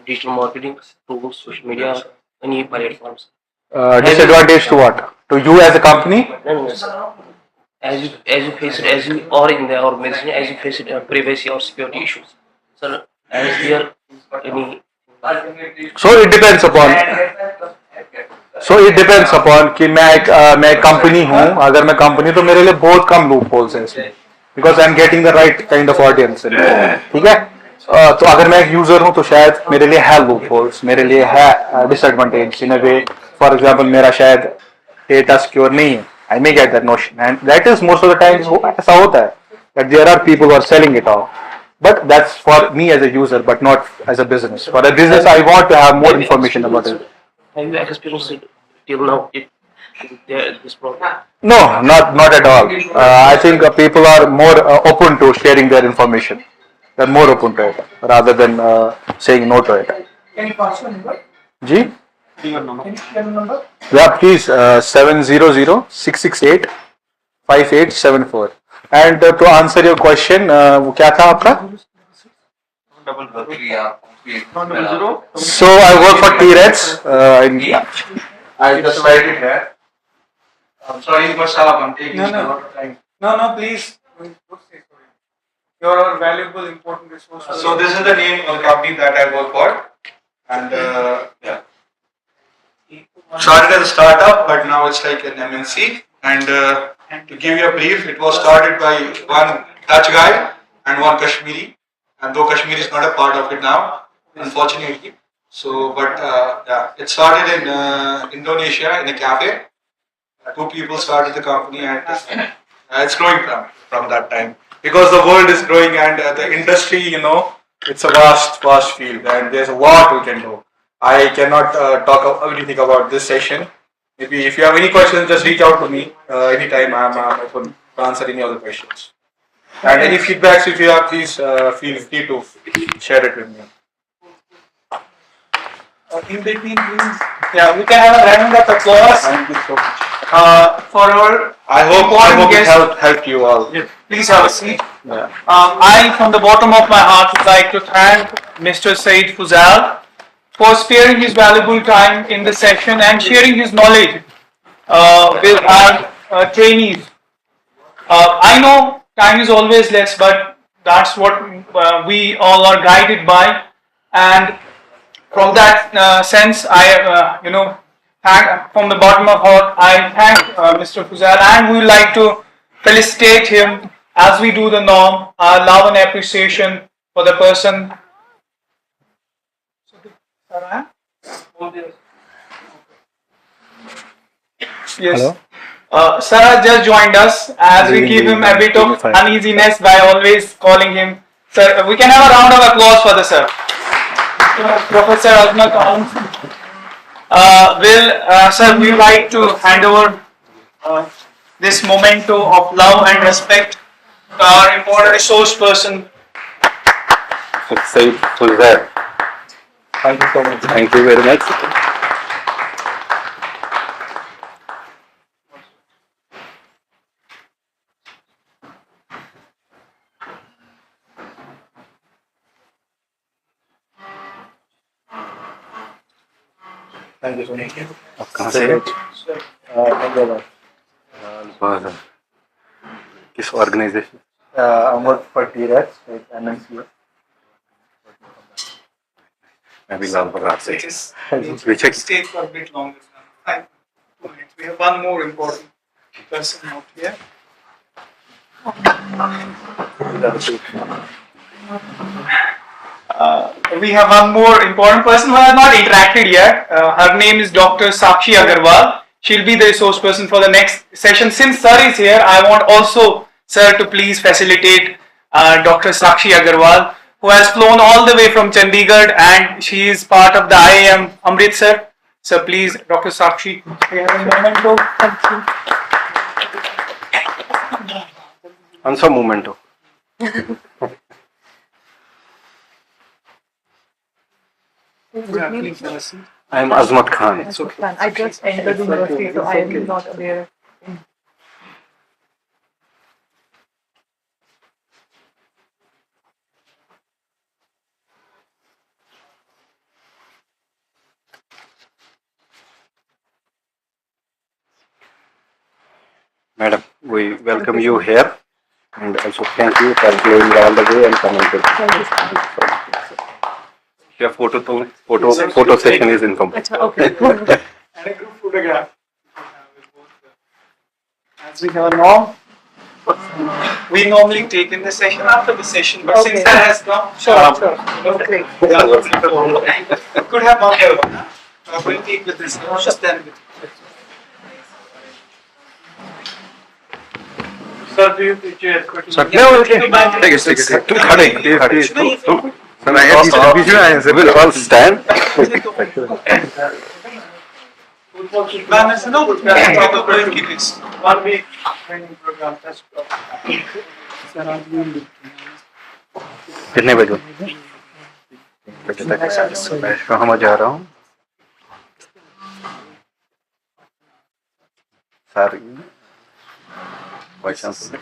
digital marketing tools, social media, any platforms? Disadvantage to what? To you as a company? No, sir. As you are in the organization, as you face it, privacy or security issues, sir, is there any? So it depends upon. कि मैं एक company हूँ. अगर मैं company तो मेरे लिए बहुत कम लूप होल्स हैं इसमें. Because I'm getting the right kind of audience. ठीक है? तो अगर मैं एक यूजर हूँ तो शायद मेरे लिए है लूप होल्स, मेरे लिए है disadvantage in a way. For example मेरा शायद डेटा सिक्योर नहीं है. I may get that notion and that is most of the time ऐसा होता है that there are people who are selling it all. But that's for me as a user, but not as a business. For a business, I want to have more information about it. Have you experienced it till now? This problem? No, not at all. I think people are more open to sharing their information. They're more open to it rather than saying no to it. Can you pass your number? Ji? Can you share your number? Yeah, please. 700-668-5874. And to answer your question, वो क्या था आपका? So I work for T-Rex. I just write it here. I'm sorry, I'm taking a lot of time. No, please. You're a valuable, important resource. So this is the name of the company that I work for, and yeah. started as a startup, but now it's like an MNC. And to give you a brief, it was started by one Dutch guy and one Kashmiri. And though Kashmiri is not a part of it now, unfortunately. So, but yeah, it started in Indonesia in a cafe. Two people started the company, and it's growing from that time because the world is growing and the industry, it's a vast field, and there's a lot we can do. I cannot talk anything about this session. Maybe if you have any questions, just reach out to me anytime. I'm open to answer any other questions. And any feedbacks if you have, please feel free to share it with me. In between, please. Yeah, we can have a round of applause. Thank you so much. For our I hope it helped you all. Yes, please have a seat. Yeah. I, from the bottom of my heart, would like to thank Mr. Said Fuzal for sparing his valuable time in the session and sharing his knowledge with our trainees. I know time is always less, but that's what we all are guided by, and from that sense, from the bottom of heart, I thank Mr. Fuzal, and we would like to felicitate him as we do the norm, our love and appreciation for the person. Yes. Sarah just joined us as we give him a bit of uneasiness by always calling him sir. We can have a round of applause for the sir. Professor Azna Khan. Sir, we would like to hand over this memento of love and respect to our important resource person. Said Fuzal. Thank you so much. Thank you very much. Thank you so much. आप कहाँ से हैं? बहुत किस organisation? I'm working for TREX with MNC. मैं भी लाल बाग से। It is Richard. stay for a bit longer. We have one more important person out here. We have one more important person who has not interacted yet. Her name is Dr. Sakshi Agarwal. She'll be the resource person for the next session. Since Sir is here, I want also Sir to please facilitate Dr. Sakshi Agarwal, who has flown all the way from Chandigarh, and she is part of the IIM Amritsar. So please, Dr. Sakshi, we have a memento. Answer momento. Please have a seat. I am Azmat Khan. It's okay. I just entered university, so I am not aware. Madam, we welcome you here and also thank you for going all the way and coming to. Thank you so much. Your photo session is incomplete. Acha, okay. And a group photograph. As we have a norm, we normally take in the session after the session, but since Okay. that has come, Sure. okay. Great. Could have one here. We'll take with this. Just then with Sir, do you Sir, तुम खड़े तुम We'll all stand. banners, no, but going to keep this 1 week training program. That's कितने बजे? बजे तक मैं कहाँ जा रहा हूँ? Sir, vice chancellor.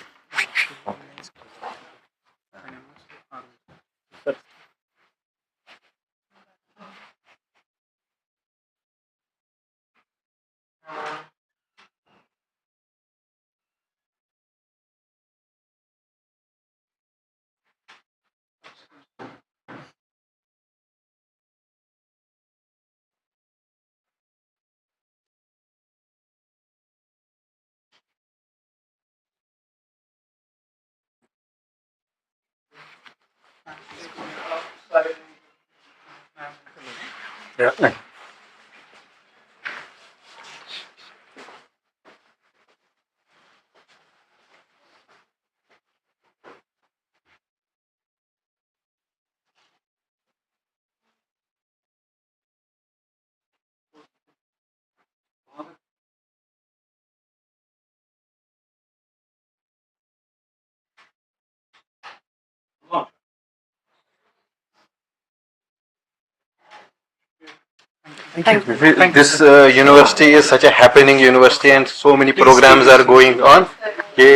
Yeah. Thank you. This university is such a happening university and so many programs are going on कि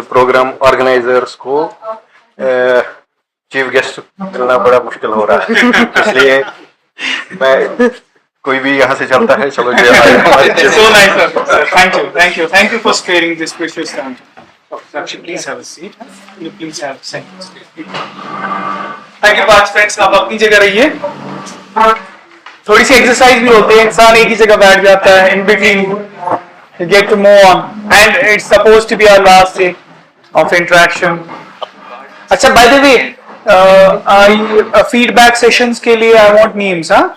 program organizers को चीफ गेस्ट मिलना बड़ा मुश्किल हो रहा है इसलिए मैं कोई भी यहाँ से चलता है चलो जो So nice, sir. Thank you for sparing this precious time. Sakshi, please have a seat. You please have a seat. Thank you, participants. आप अपनी जगह रहिए. थोड़ी सी एक्सरसाइज भी होती है, इंसान एक ही जगह बैठ जाता है. In between, you get to move on, and it's supposed to be our last day of interaction. अच्छा, by the way, feedback sessions के लिए I want names, हाँ?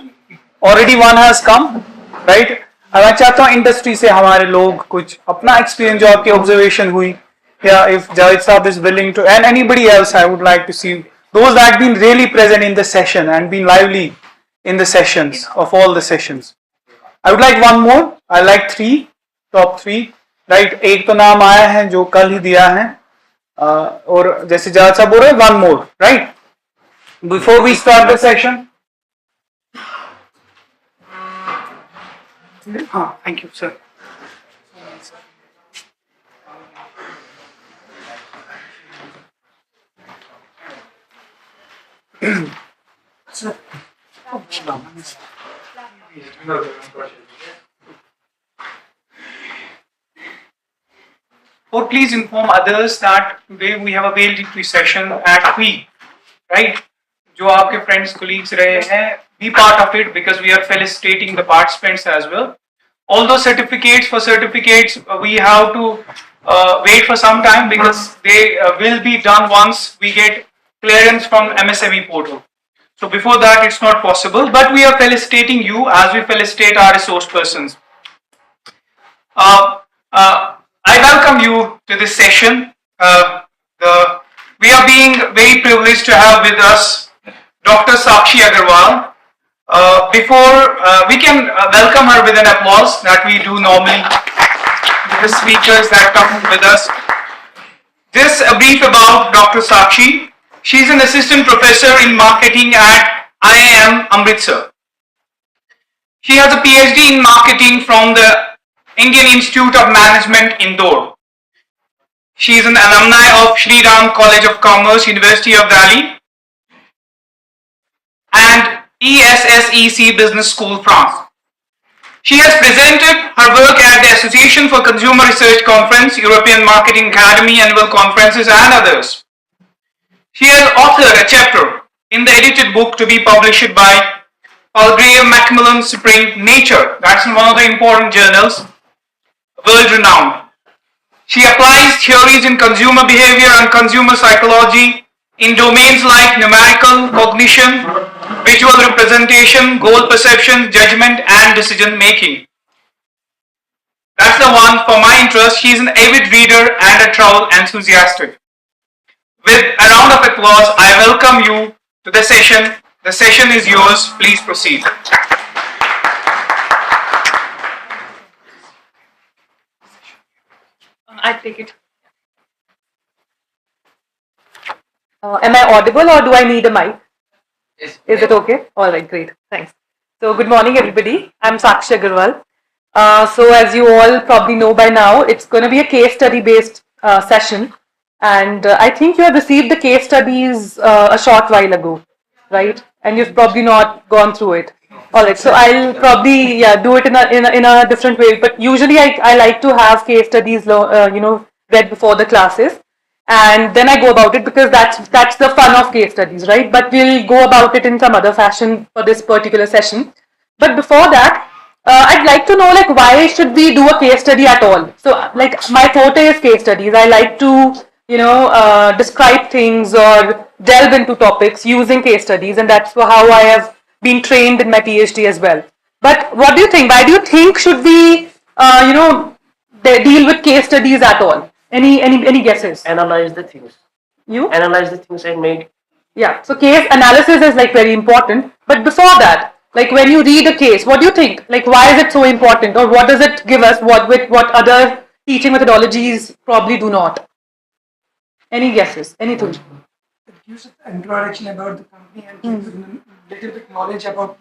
Already one has come, right? मैं चाहता हूँ इंडस्ट्री से हमारे लोग कुछ अपना एक्सपीरियंस जो आपकी ऑब्जर्वेशन हुई, या if Javed Saab is willing to, and anybody else, I would like to see those that been really present in the session and been lively in the sessions of all the sessions. I would like one more. I like top three, right? एक तो नाम आया है जो कल ही दिया है, और जैसे जावेद साहब बोल रहे हैं, one more, right? Before we start the session. हाँ, thank you, sir. Sir. Or please inform others that today we have a validity session at 3, right? जो आपके friends, colleagues रहे हैं, be part of it because we are felicitating the participants as well. Although certificates, we have to wait for some time because they will be done once we get clearance from MSME portal. So before that, it's not possible. But we are felicitating you as we felicitate our resource persons. I welcome you to this session. We are being very privileged to have with us Dr. Sakshi Agarwal. Before we can welcome her with an applause that we do normally with the speakers that come with us. Just a brief about Dr. Sakshi. She is an assistant professor in marketing at IIM Amritsar. She has a PhD in marketing from the Indian Institute of Management, Indore. She is an alumni of Shri Ram College of Commerce, University of Delhi, and ESSEC Business School, France. She has presented her work at the Association for Consumer Research Conference, European Marketing Academy Annual Conferences, and others. She has authored a chapter in the edited book to be published by Palgrave Macmillan Spring Nature. That's one of the important journals, world renowned. She applies theories in consumer behavior and consumer psychology in domains like numerical cognition, visual representation, goal perception, judgment, and decision making. That's the one for my interest. She is an avid reader and a travel enthusiast. With a round of applause, I welcome you to the session. The session is yours. Please proceed. I take it. Am I audible or do I need a mic? Yes. Is it okay? All right, great. Thanks. So, good morning, everybody. I'm Sakshi Agarwal. So, as you all probably know by now, it's going to be a case study based session. And I think you have received the case studies a short while ago, right? And you've probably not gone through it. All right, so I'll probably do it in a different way. But usually I like to have case studies, read before the classes, and then I go about it because that's the fun of case studies, right? But we'll go about it in some other fashion for this particular session. But before that, I'd like to know why should we do a case study at all? So my forte is case studies. I like to describe things or delve into topics using case studies, and that's how I have been trained in my PhD as well. But what do you think? Why do you think should we, deal with case studies at all? Any guesses? Analyze the things. You? Analyze the things and make. Yeah. So case analysis is like very important. But before that, like when you read a case, what do you think? Like why is it so important, or what does it give us? What other teaching methodologies probably do not? Any guesses? Anything? It gives an introduction about the company and gives a little bit knowledge about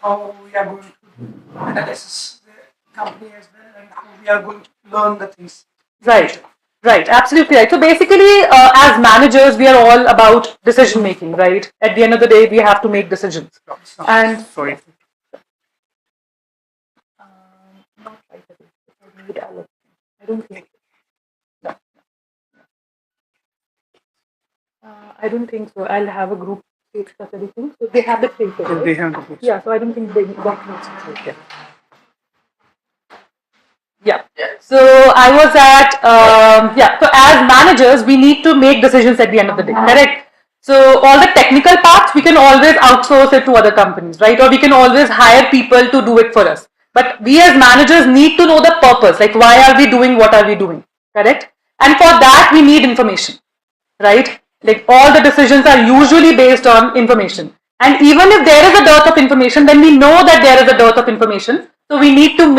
how we are going to analyze the company as well and how we are going to learn the things. Right. Right, absolutely right. So basically, as managers, we are all about decision making, right? At the end of the day, we have to make decisions. And Sorry. I don't think. No. I don't think so. I'll have a group page plus everything. So they have the page. Right? They have the page. Yeah. So I don't think they got it. Yeah. So I was at So as managers, we need to make decisions at the end of the day. Correct. So all the technical parts we can always outsource it to other companies, right? Or we can always hire people to do it for us. But we as managers need to know the purpose. Like why are we doing what are we doing? Correct. And for that we need information, right? Like all the decisions are usually based on information. And even if there is a dearth of information, then we know that there is a dearth of information. So we need to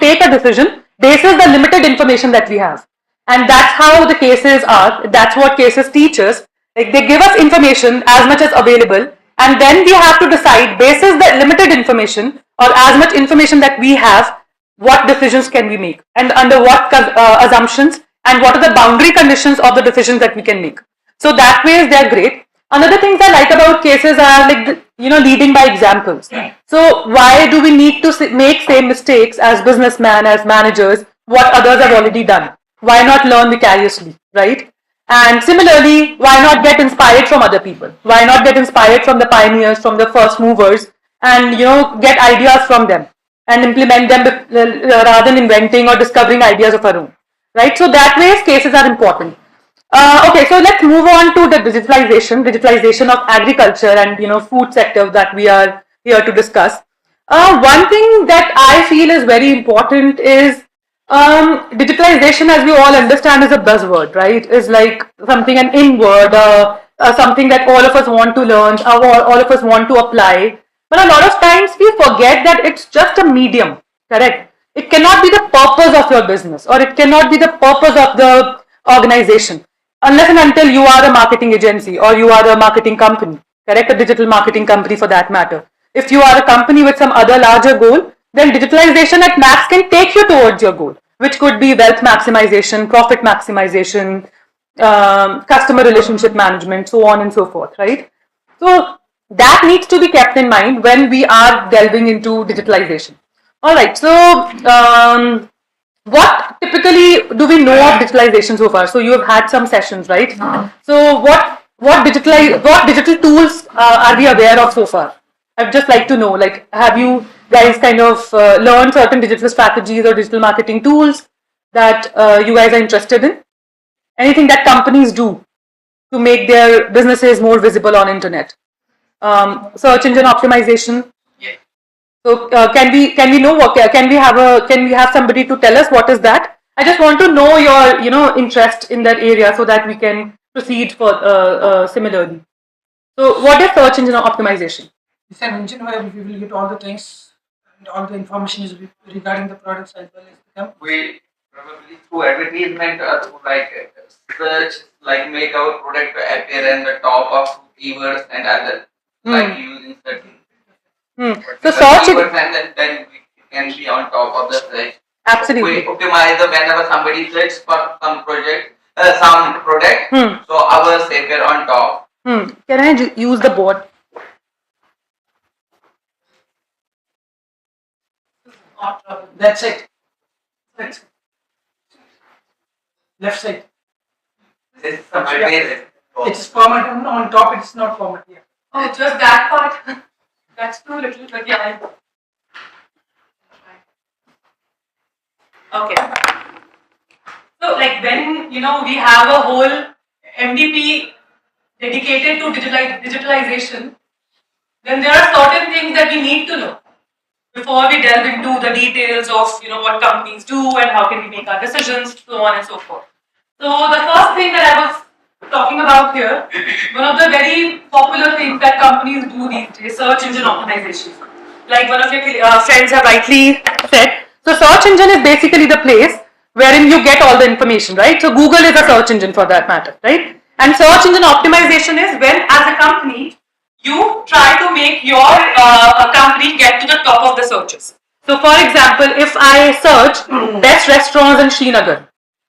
take a decision based on the limited information that we have. And that's how the cases are. That's what cases teach us. Like they give us information as much as available, and then we have to decide based on the limited information or as much information that we have, what decisions can we make and under what assumptions and what are the boundary conditions of the decisions that we can make. So that way they're great. Another things I like about cases are like, leading by examples. So why do we need to make same mistakes as businessmen, as managers, what others have already done? Why not learn vicariously, right? And similarly, why not get inspired from other people? Why not get inspired from the pioneers, from the first movers, and get ideas from them and implement them rather than inventing or discovering ideas of our own, right? So that way, cases are important. Okay, so let's move on to the digitalization of agriculture and food sector that we are here to discuss. One thing that I feel is very important is digitalization, as we all understand, is a buzzword, right? Is like something an in-word, something that all of us want to learn, all of us want to apply. But a lot of times we forget that it's just a medium, correct? It cannot be the purpose of your business, or it cannot be the purpose of the organization, unless and until you are a marketing agency or you are a marketing company, correct? A digital marketing company for that matter. If you are a company with some other larger goal, then digitalization at max can take you towards your goal, which could be wealth maximization, profit maximization, customer relationship management, so on and so forth, right? So that needs to be kept in mind when we are delving into digitalization. All right, so what typically do we know of digitalization so far? So you have had some sessions, right? So what digital tools are we aware of so far? I'd just like to know, like, have you guys kind of learned certain digital strategies or digital marketing tools that you guys are interested in? Anything that companies do to make their businesses more visible on internet? Search engine optimization. Yeah. So can we know what can we have somebody to tell us what is that? I just want to know your interest in that area so that we can proceed for similarly. So what is search engine optimization? It's an engine where we will get all the things and all the information is regarding the products as well as the company. We probably through advertisement or through like search, like make our product appear in the top of keywords and other like using certain So search keywords and then we can be on top of the search. absolutely. We optimize the whenever somebody searches for some project, some product, so ours appear on top. Can I use the board? That's it. That's it. Left side. This is the base. It is format on top. It's not format here. Oh, just that part. That's too little, but yeah. Okay. So like when we have a whole MDP dedicated to digitalization, then there are certain things that we need to know before we delve into the details of what companies do and how can we make our decisions, so on and so forth. So the first thing that I was talking about here, one of the very popular things that companies do these days, search engine optimization. Like one of your friends have rightly said. So search engine is basically the place wherein you get all the information, right? So Google is a search engine for that matter, right? And search engine optimization is when, as a company, you try to make your company get to the top of the searches. So for example, if I search best restaurants in Srinagar,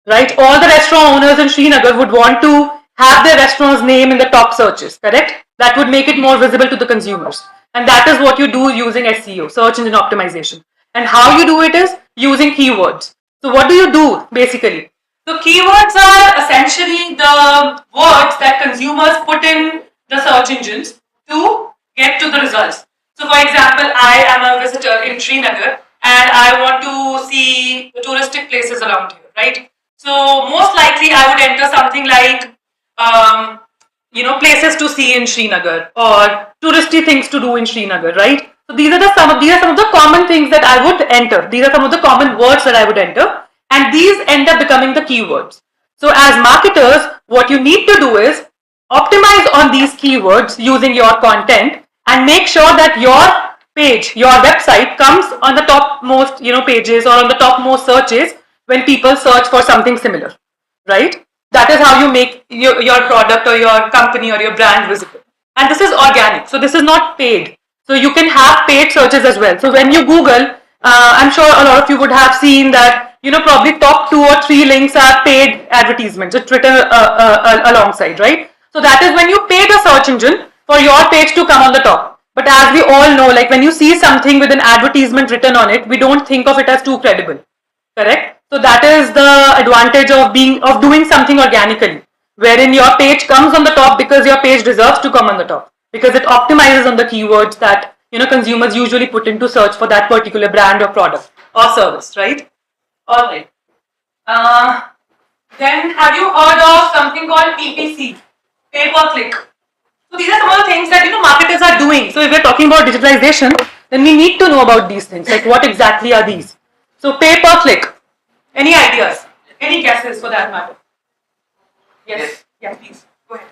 right, all the restaurant owners in Srinagar would want to have their restaurant's name in the top searches, correct? That would make it more visible to the consumers. And that is what you do using SEO, search engine optimization. And how you do it is using keywords. So what do you do basically? So keywords are essentially the words that consumers put in the search engines to get to the results. So for example, I am a visitor in Srinagar and I want to see the touristic places around here, right? So most likely I would enter something like, places to see in Srinagar or touristy things to do in Srinagar, right? So these are some of the common things that I would enter. These are some of the common words that I would enter, and these end up becoming the keywords. So as marketers, what you need to do is optimize on these keywords using your content and make sure that your page, your website comes on the topmost pages or on the topmost searches when people search for something similar, right? That is how you make your product or your company or your brand visible. And this is organic, so this is not paid. So you can have paid searches as well. So when you Google, I'm sure a lot of you would have seen that probably top 2 or 3 links are paid advertisements. It's written alongside, right? So that is when you pay the search engine for your page to come on the top. But as we all know, like when you see something with an advertisement written on it, we don't think of it as too credible. Correct? So that is the advantage of doing something organically, wherein your page comes on the top because your page deserves to come on the top, because it optimizes on the keywords that consumers usually put into search for that particular brand or product or service, right? All right. Then have you heard of something called PPC, pay per click? So these are some of the things that marketers are doing. So if we're talking about digitalization, then we need to know about these things. Like what exactly are these? So pay per click. Any ideas? Any guesses for that matter? Yes. Yeah, please. Go ahead.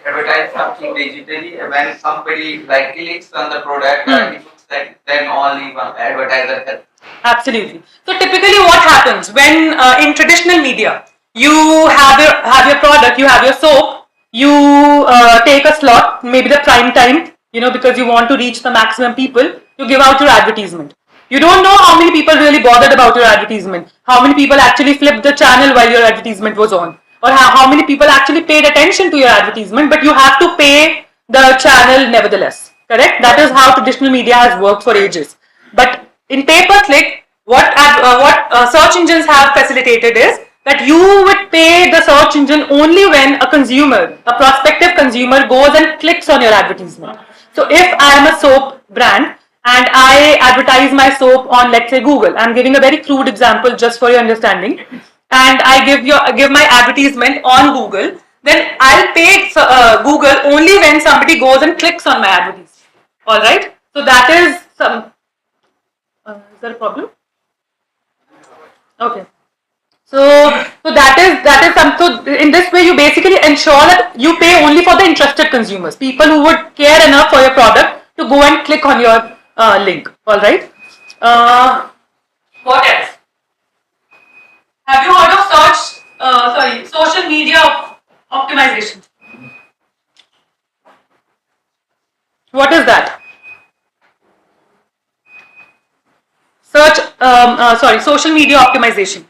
Advertise something digitally when somebody like clicks on the product and it looks like then only one advertiser can. Absolutely. So typically what happens when in traditional media you have your product, you have your soap, you take a slot, maybe the prime time, because you want to reach the maximum people, you give out your advertisement. You don't know how many people really bothered about your advertisement, how many people actually flipped the channel while your advertisement was on, or how many people actually paid attention to your advertisement, but you have to pay the channel nevertheless, correct? That is how traditional media has worked for ages. But in pay-per-click, what search engines have facilitated is that you would pay the search engine only when a consumer, a prospective consumer goes and clicks on your advertisement. So if I am a soap brand and I advertise my soap on, let's say, Google, I'm giving a very crude example just for your understanding, and I give my advertisement on Google, then I'll pay Google only when somebody goes and clicks on my advertisement. All right. So that is some. Is there a problem? Okay. So that is some. So in this way, you basically ensure that you pay only for the interested consumers, people who would care enough for your product to go and click on your link. All right. What else? Have you heard of social media optimization? What is that? Social media optimization.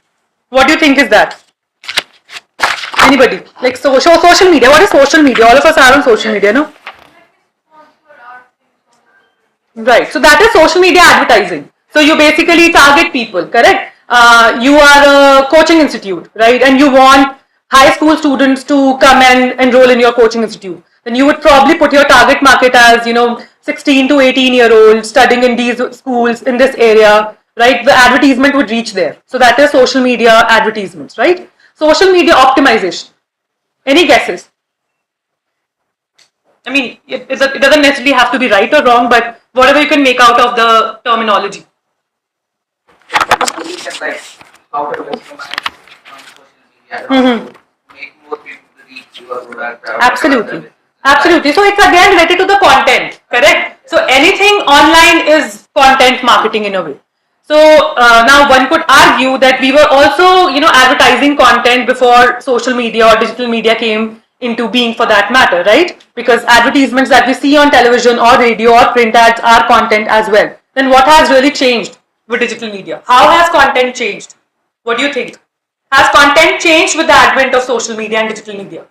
What do you think is that? Anybody? Like social media. What is social media? All of us are on social media, no? Right. So that is social media advertising. So you basically target people, correct? You are a coaching institute, right? And you want high school students to come and enroll in your coaching institute. Then you would probably put your target market as 16 to 18-year-olds studying in these schools in this area, right? The advertisement would reach there. So that is social media advertisements, right? social media optimization. Any guesses? I mean, it doesn't necessarily have to be right or wrong, but whatever you can make out of the terminology. Just like how to customize on social media, how to make more people to reach your product. Absolutely. Absolutely. So it's again related to the content, correct? So anything online is content marketing in a way. So now one could argue that we were also, advertising content before social media or digital media came into being, for that matter, right? Because advertisements that we see on television or radio or print ads are content as well. Then what has really changed with digital media? How has content changed? What do you think? Has content changed with the advent of social media and digital media?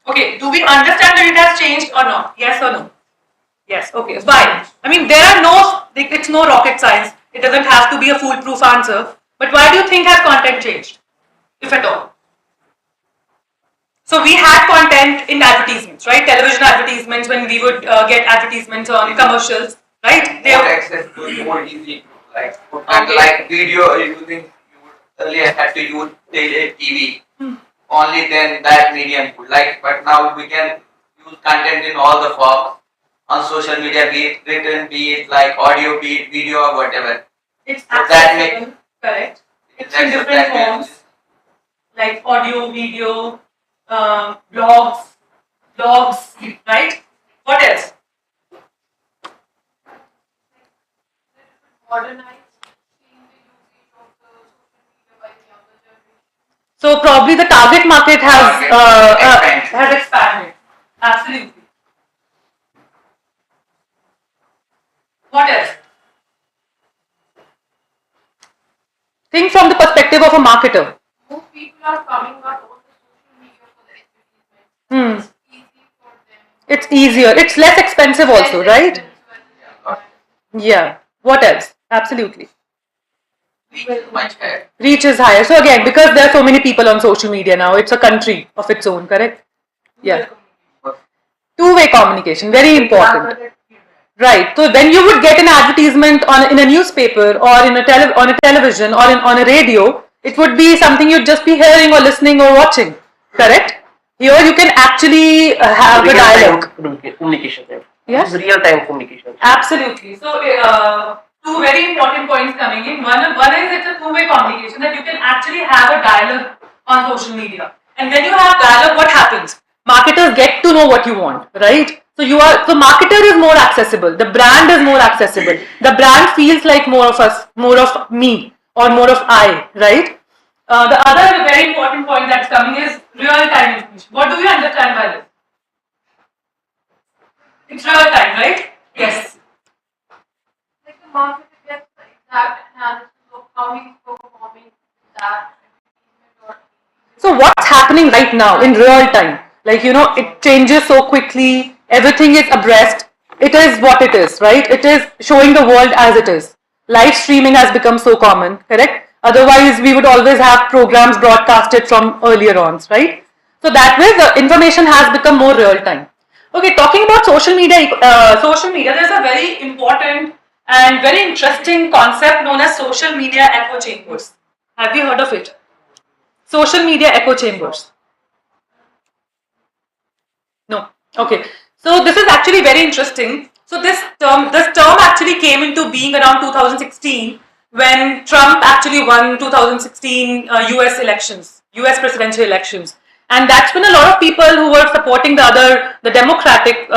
Okay, do we understand that it has changed or not? Yes or no? Yes, okay. Why? I mean, it's no rocket science. It doesn't have to be a foolproof answer. But why do you think has content changed, if at all? So we had content in advertisements, right? Television advertisements, when we would get advertisements on commercials, right? More accessible, more easy to like. And like video, you would earlier had to use TV. Only then that medium could like, but now we can use content in all the forms on social media, be it written, be it like audio, be it video or whatever. It's accessible, correct. It's in different forms, like audio, video, blogs, right? What else? So probably the target market has expanded. Absolutely. What else? Think from the perspective of a marketer. More people are coming up on the social media for the advertisement. It's easy for them. It's easier. It's less expensive also, right? Yeah. What else? Absolutely. Much higher. Reach is higher. So again, because there are so many people on social media now, it's a country of its own, correct? Yeah. Two-way communication, very important. Right. So when you would get an advertisement in a newspaper or on a television or on a radio, it would be something you'd just be hearing or listening or watching, correct? Here you can actually have a dialogue. Communication. Yes? It's real-time communication. Absolutely. So two very important points coming in. One is it's a two-way communication, that you can actually have a dialogue on social media. And when you have dialogue, what happens? Marketers get to know what you want, right? So marketer is more accessible. The brand is more accessible. The brand feels like more of us, more of me, or more of I, right? The other very important point that's coming is real-time information. What do you understand by this? It's real-time, right? Yes. Like the market gets the exact analysis of how he's performing that. So what's happening right now in real time? Like, it changes so quickly, everything is abreast, it is what it is, right? It is showing the world as it is. Live streaming has become so common, correct? Otherwise, we would always have programs broadcasted from earlier on, right? So that way, the information has become more real time. Okay, talking about social media, there's a very important and very interesting concept known as social media echo chambers. Have you heard of it? Social media echo chambers. No. Okay. So this is actually very interesting. So this term actually came into being around 2016 when Trump actually won 2016 US elections, US presidential elections. And that's when a lot of people who were supporting the Democratic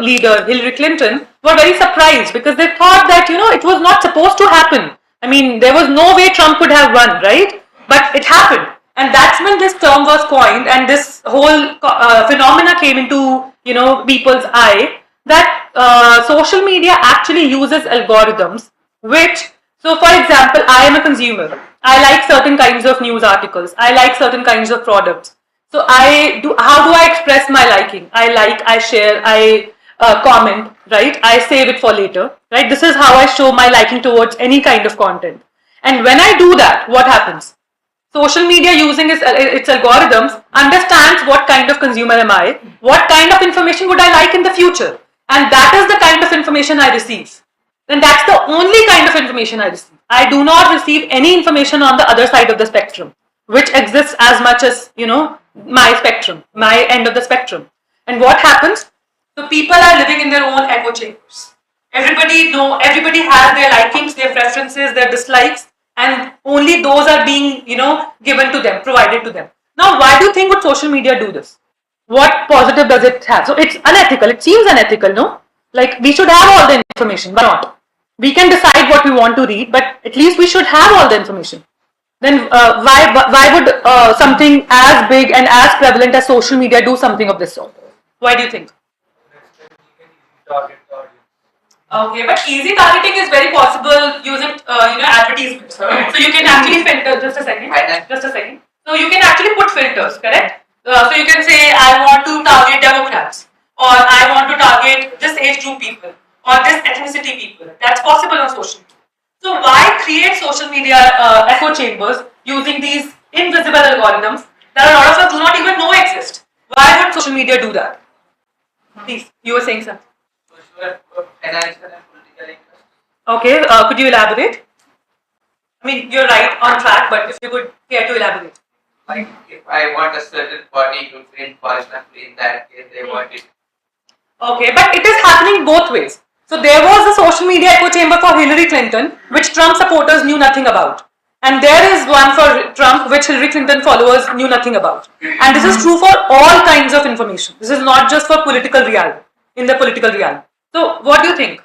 leader, Hillary Clinton, were very surprised because they thought that, it was not supposed to happen. I mean, there was no way Trump could have won, right? But it happened. And that's when this term was coined and this whole phenomena came into, people's eye, that social media actually uses algorithms which, so for example, I am a consumer. I like certain kinds of news articles. I like certain kinds of products. So how do I express my liking? I like, I share, I comment, right? I save it for later, right? This is how I show my liking towards any kind of content. And when I do that, what happens? Social media using its algorithms understands what kind of consumer am I, what kind of information would I like in the future, and that is the kind of information I receive. Then that's the only kind of information I receive. I do not receive any information on the other side of the spectrum, which exists as much as, my spectrum, my end of the spectrum. And what happens? So people are living in their own echo chambers. Everybody has their likings, their preferences, their dislikes, and only those are being, given to them, provided to them. Now, why do you think would social media do this? What positive does it have? So it's unethical. It seems unethical, no? Like we should have all the information. Why not? We can decide what we want to read, but at least we should have all the information. Then why would something as big and as prevalent as social media do something of this sort? Why do you think? Okay, but easy targeting is very possible using advertisements. So you can actually filter. Just a second. Just a second. So you can actually put filters, correct? So you can say I want to target Democrats, or I want to target this age group people, or this ethnicity people. That's possible on social media. So why create social media echo chambers using these invisible algorithms that a lot of us do not even know exist? Why would social media do that? Please, you were saying something. Financial and political interest. Okay, could you elaborate? I mean, you're right on track, but if you could care to elaborate. Like if I want a certain party to win, for example, in that case they want it. Okay, but it is happening both ways. So there was a social media echo chamber for Hillary Clinton, which Trump supporters knew nothing about. And there is one for Trump, which Hillary Clinton followers knew nothing about. And this is true for all kinds of information. This is not just for political realm, in the political realm. So what do you think?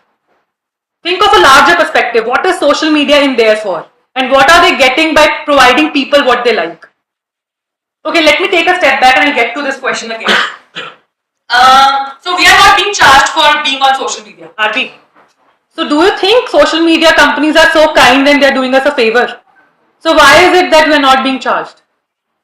Think of a larger perspective. What is social media in there for? And what are they getting by providing people what they like? Okay, let me take a step back and I'll get to this question again. So we are not being charged for being on social media, are we? So do you think social media companies are so kind and they're doing us a favor? So why is it that we're not being charged?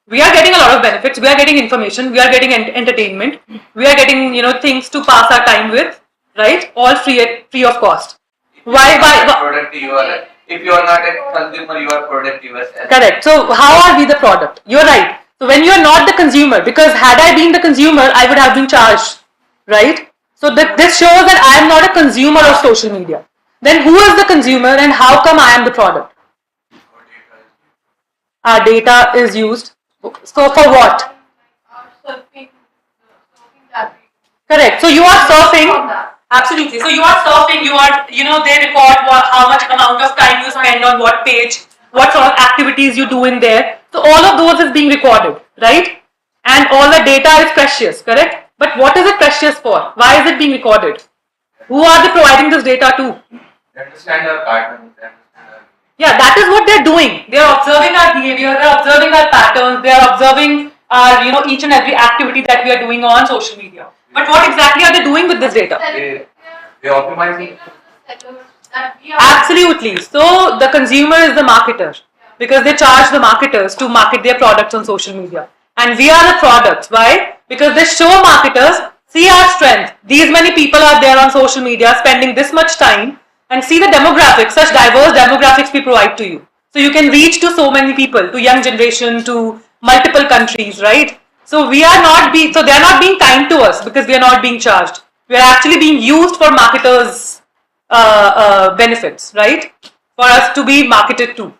We are getting a lot of benefits, we are getting information, we are getting entertainment, we are getting, things to pass our time with, right? All free of cost. Why? Product you are. If you are not a consumer, you are product yourself. Correct. So how are we the product? You're right. So when you are not the consumer, because had I been the consumer, I would have been charged, right? So this shows that I am not a consumer of social media. Then who is the consumer and how come I am the product? Our data is used. So for what? Surfing that. Correct. So you are surfing. Absolutely. So you are surfing, they record how much amount of time you spend on what page, what sort of activities you do in there. So all of those is being recorded, right? And all the data is precious, correct? But what is it precious for? Why is it being recorded? Who are they providing this data to? They understand our patterns. Yeah, that is what they're doing. They're observing our behavior, they're observing our patterns, they're observing our, each and every activity that we are doing on social media. But what exactly are they doing with this data? They optimizing. Absolutely. So the consumer is the marketer because they charge the marketers to market their products on social media. And we are the products. Why? Because they show marketers, see our strength. These many people are there on social media spending this much time and see the demographics, such diverse demographics we provide to you. So you can reach to so many people, to young generation, to multiple countries, right? So we are not so they are not being kind to us because we are not being charged. We are actually being used for marketers' benefits, right? For us to be marketed to,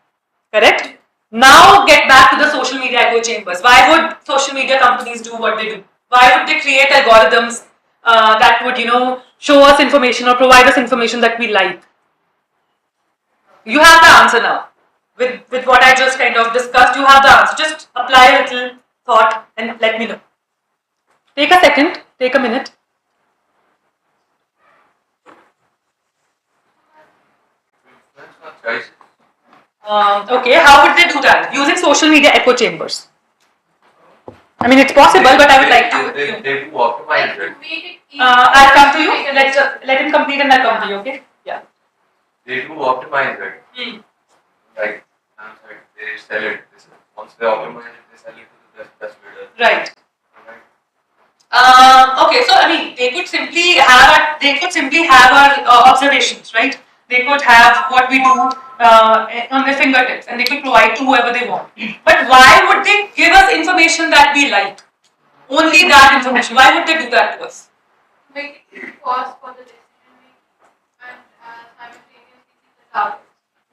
correct? Now get back to the social media echo chambers. Why would social media companies do what they do? Why would they create algorithms that would, show us information or provide us information that we like? You have the answer now. With what I just kind of discussed, you have the answer. Just apply a little thought and let me know. Take a second, take a minute. Okay, how would they do that? Using social media echo chambers. I mean, it's possible, but I would like to. They do optimize it. I'll come to you. Let him complete and I'll come to you, okay? Yeah. They do optimize it. Like, they sell it. Once they optimize it, they sell it to the best bidder. Right. Okay, so I mean, they could simply have our observations, right? They could have what we do on their fingertips, and they could provide to whoever they want. But why would they give us information that we like? Only that information. Why would they do that to us? Make it cost for the decision making and simultaneously the targets.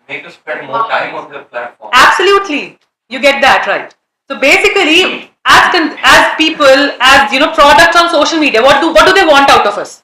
Need to spend more time on the platform. Absolutely, you get that right. So basically, as people, as products on social media, what do they want out of us?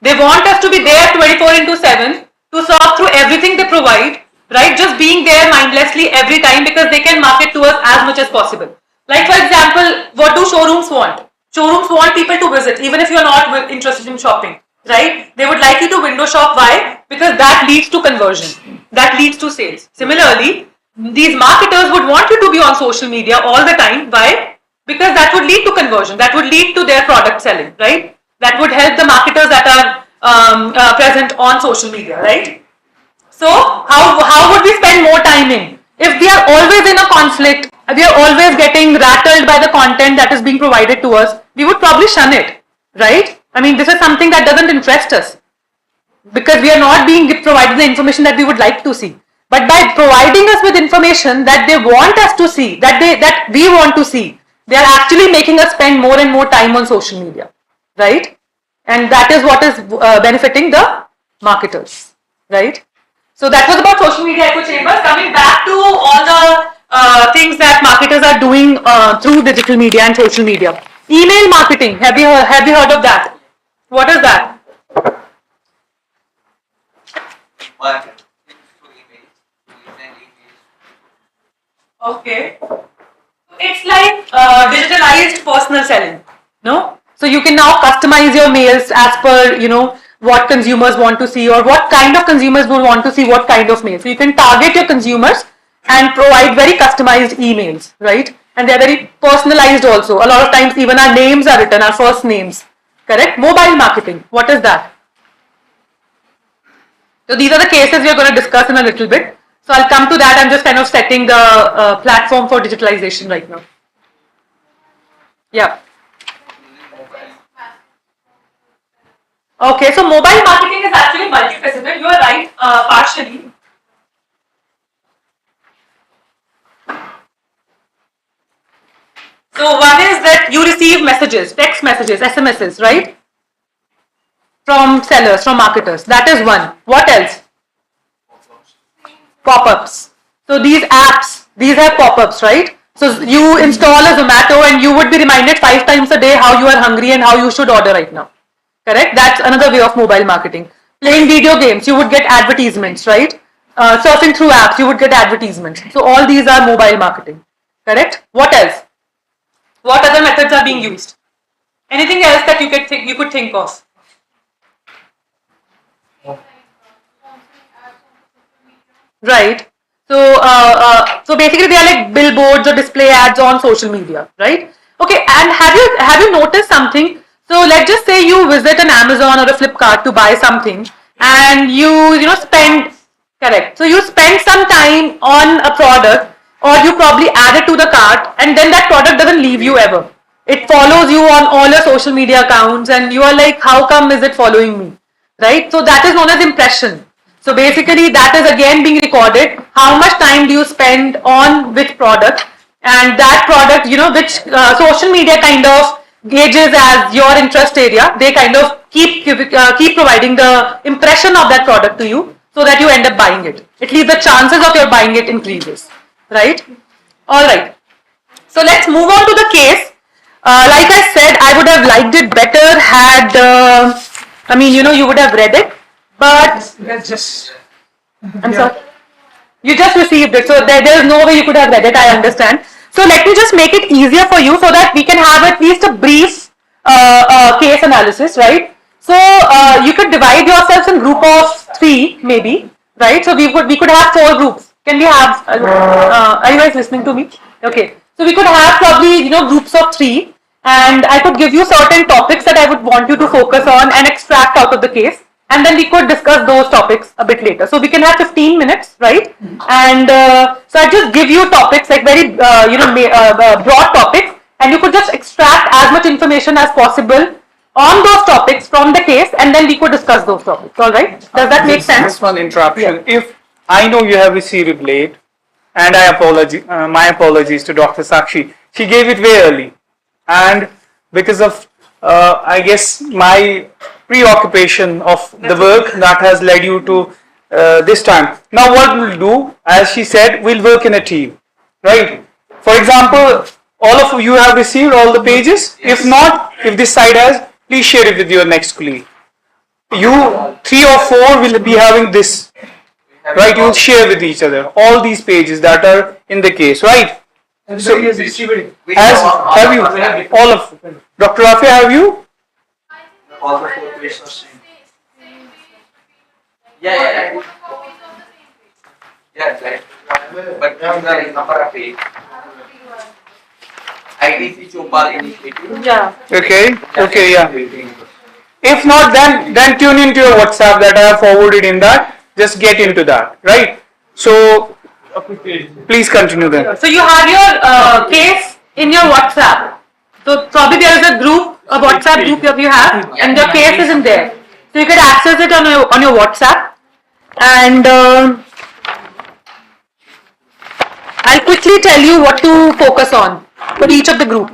They want us to be there 24/7 to serve through everything they provide, right? Just being there mindlessly every time because they can market to us as much as possible. Like for example, what do showrooms want? Showrooms want people to visit, even if you're not interested in shopping, right? They would like you to window shop. Why? Because that leads to conversion. That leads to sales. Similarly, these marketers would want you to be on social media all the time. Why? Because that would lead to conversion. That would lead to their product selling, right? That would help the marketers that are present on social media, right? So how would we spend more time in? If we are always in a conflict, we are always getting rattled by the content that is being provided to us, we would probably shun it, right? I mean, this is something that doesn't interest us because we are not being provided the information that we would like to see. But by providing us with information that they want us to see, that we want to see, they are actually making us spend more and more time on social media, right? And that is what is benefiting the marketers, right? So that was about social media echo chambers. Coming back to all the things that marketers are doing through digital media and social media. Email marketing. Have you heard of that? What is that? Marketing through emails. You send emails. Okay. It's like digitalized personal selling. No? So you can now customize your mails as per, what consumers want to see or what kind of consumers would want to see what kind of mail. So you can target your consumers and provide very customized emails, right? And they're very personalized also. A lot of times even our names are written, our first names. Correct? Mobile marketing. What is that? So these are the cases we are going to discuss in a little bit. So I'll come to that. I'm just kind of setting the platform for digitalization right now. Yeah. Okay, so mobile marketing is actually multifaceted. You are right, partially. So one is that you receive messages, text messages, SMSs, right? From sellers, from marketers. That is one. What else? Pop-ups. So these apps, these have pop-ups, right? So you install a Zomato and you would be reminded 5 times a day how you are hungry and how you should order right now. Correct? That's another way of mobile marketing. Playing video games, you would get advertisements, right? Surfing through apps, you would get advertisements. So all these are mobile marketing. Correct? What else? What other methods are being used? Anything else that you could think of? Right. So basically they are like billboards or display ads on social media, right? Okay. And have you noticed something? So let's just say you visit an Amazon or a Flipkart to buy something, and you spend, correct. So you spend some time on a product, or you probably add it to the cart, and then that product doesn't leave you ever. It follows you on all your social media accounts, and you are like, how come is it following me? Right? So that is known as impression. So basically that is again being recorded. How much time do you spend on which product, and that product, which social media kind of gauges as your interest area. They kind of keep providing the impression of that product to you so that you end up buying it. At least the chances of your buying it increases, right? All right. So let's move on to the case. Like I said, I would have liked it better had, you would have read it, but Let's just. I'm sorry. You just received it, so there is no way you could have read it, I understand. So let me just make it easier for you so that we can have at least a brief case analysis, right? So you could divide yourselves in group of 3 maybe, right? So we could have 4 groups. Can we have, are you guys listening to me? Okay. So we could have probably, groups of 3, and I could give you certain topics that I would want you to focus on and extract out of the case. And then we could discuss those topics a bit later. So we can have 15 minutes, right? And so I just give you topics like very, broad topics, and you could just extract as much information as possible on those topics from the case, and then we could discuss those topics. All right? Does that make sense? Just one interruption. Yeah. If I know you have received it late, and my apologies to Dr. Sakshi. She gave it way early, and because of I guess my preoccupation of the work that has led you to this time. Now what we'll do, as she said, we'll work in a team, right? For example, all of you have received all the pages. If not, if this side has, please share it with your next colleague. You 3 or 4 will be having this, right? You will share with each other all these pages that are in the case, right? So, Everybody has received it. have you all of Dr. Rafi, have you? All the 4 pages are same. Yeah. Yeah, right. But there is number of pages. ITC Chopal initiative. Yeah. Okay, yeah. If not, then tune into your WhatsApp that I have forwarded in that. Just get into that, right? So, please continue then. So you have your case in your WhatsApp. So probably there is a group, a WhatsApp group that you have, and your case is in there. So you can access it on your WhatsApp, and I'll quickly tell you what to focus on for each of the group.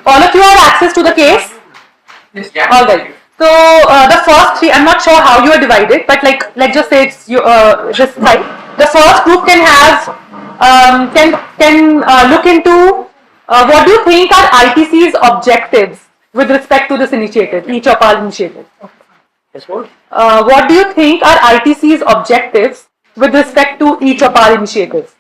All of you have access to the case? Yeah. All right. So the first 3, I'm not sure how you are divided, but like let's just say it's this side. The first group can have can look into what do you think are ITC's objectives with respect to this initiative, each of our initiatives. What do you think are ITC's objectives with respect to each of our initiatives?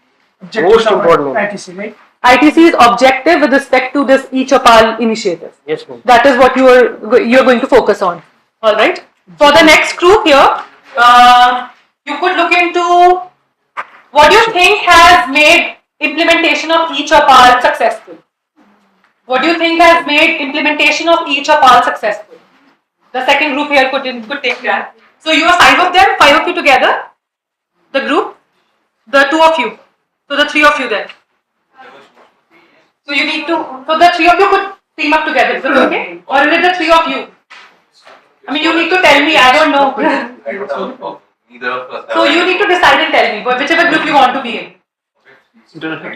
Most important. ITC, right? ITC's objective with respect to this each of our initiatives. Yes, ma'am. That is what you're going to focus on. All right. For the next group here, you could look into what do you think has made implementation of each of our successful. What do you think has made implementation of each of our successful? The second group here could take that. So you are 5 of them, 5 of you together. The group, the 2 of you. So the 3 of you then. So you need to, so the 3 of you could team up together, is it okay? Or is it the 3 of you? I mean, you need to tell me, I don't know. So you need to decide and tell me, whichever group you want to be in. So the 3?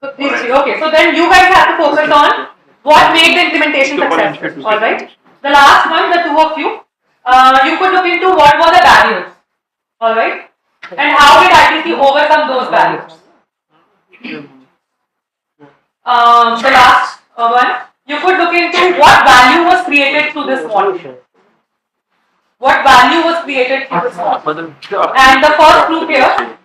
So these 3, okay. So then you guys have to focus on what made the implementation successful, alright? The last one, the 2 of you, you could look into what were the barriers, alright? And how did ITC overcome those barriers? The last one, you could look into what value was created through this model. What value was created through this model. And the first group here,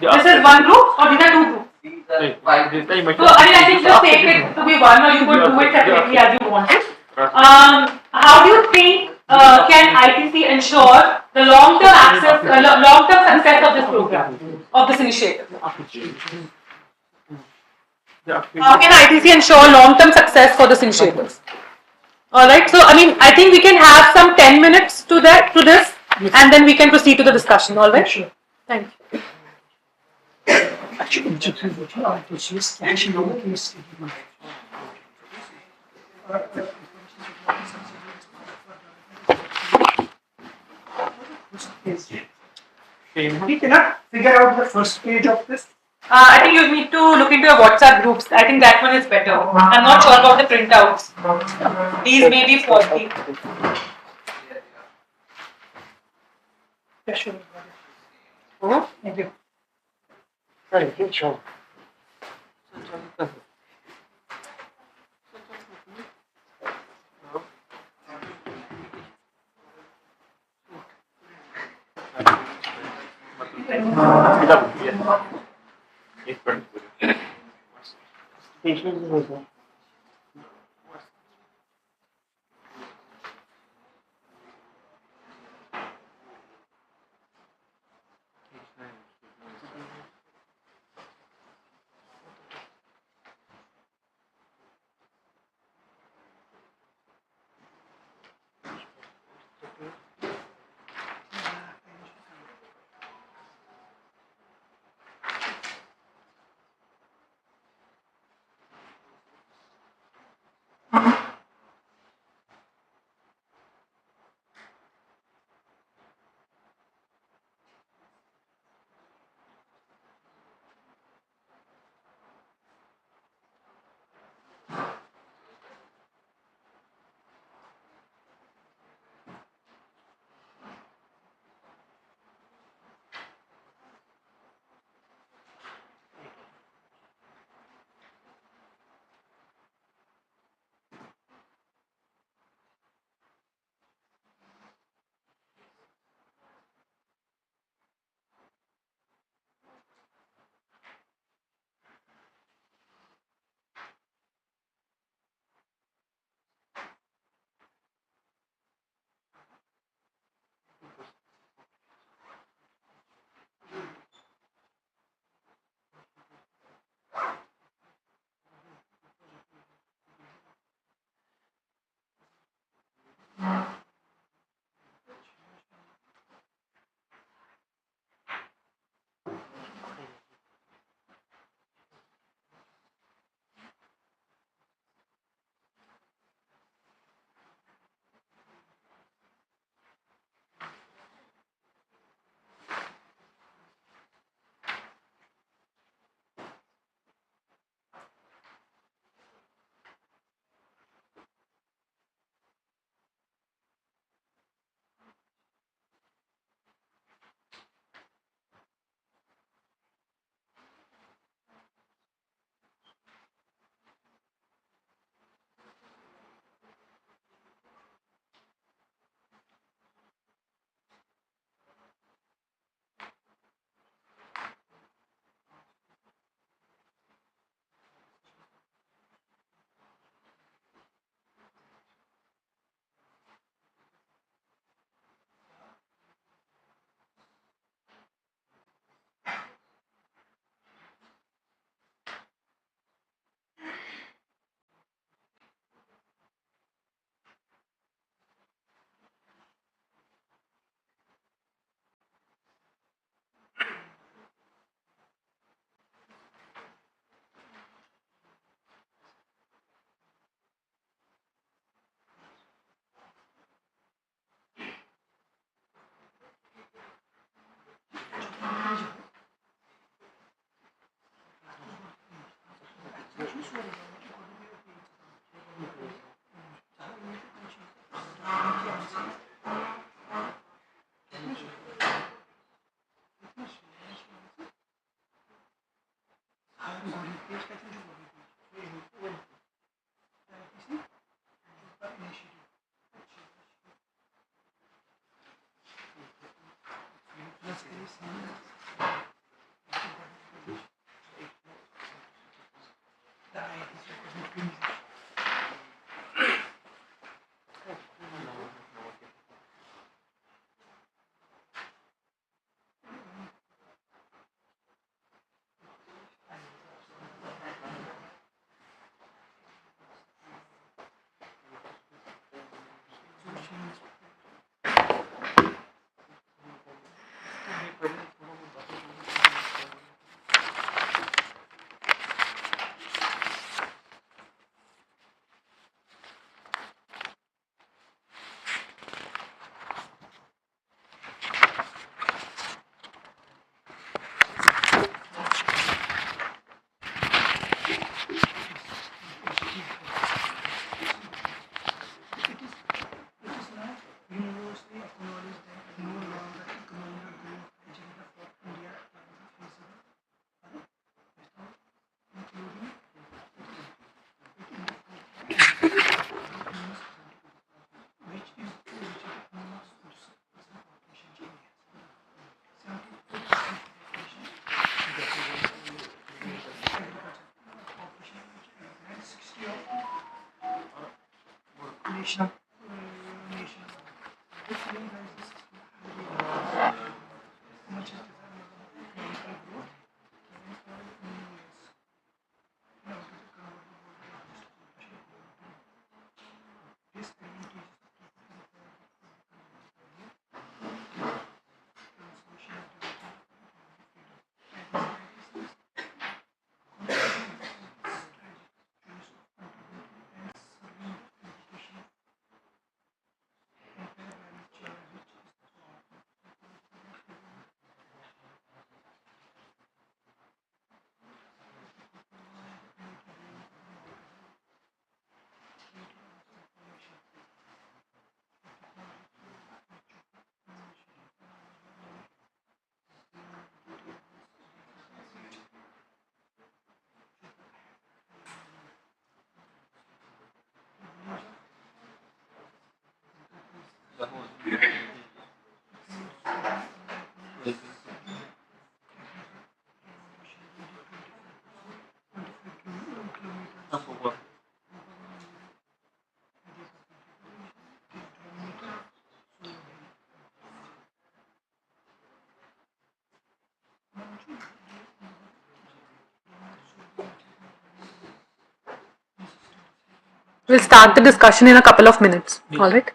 this is one group or these are 2 groups? So I think just take it to be one or you could do it separately as you want it. How do you think can ITC ensure the long-term access, long-term success of this program, of this initiative? How can ITC ensure long-term success for this initiative? Alright, so I mean, I think we can have some 10 minutes to this, and then we can proceed to the discussion, alright? Sure. Thank you. We cannot figure out the first page of this. I think you need to look into your WhatsApp groups. I think that one is better. I'm not sure about the printouts. These may be faulty. Yeah, sure. Thank you. universally acknowledged that no longer economic growth agenda for India is feasible, including which is almost population changes. 74% population and 60 of nation. This really rises much as economical growth and for many years. Now, this advantage We'll start the discussion in a couple of minutes. All right.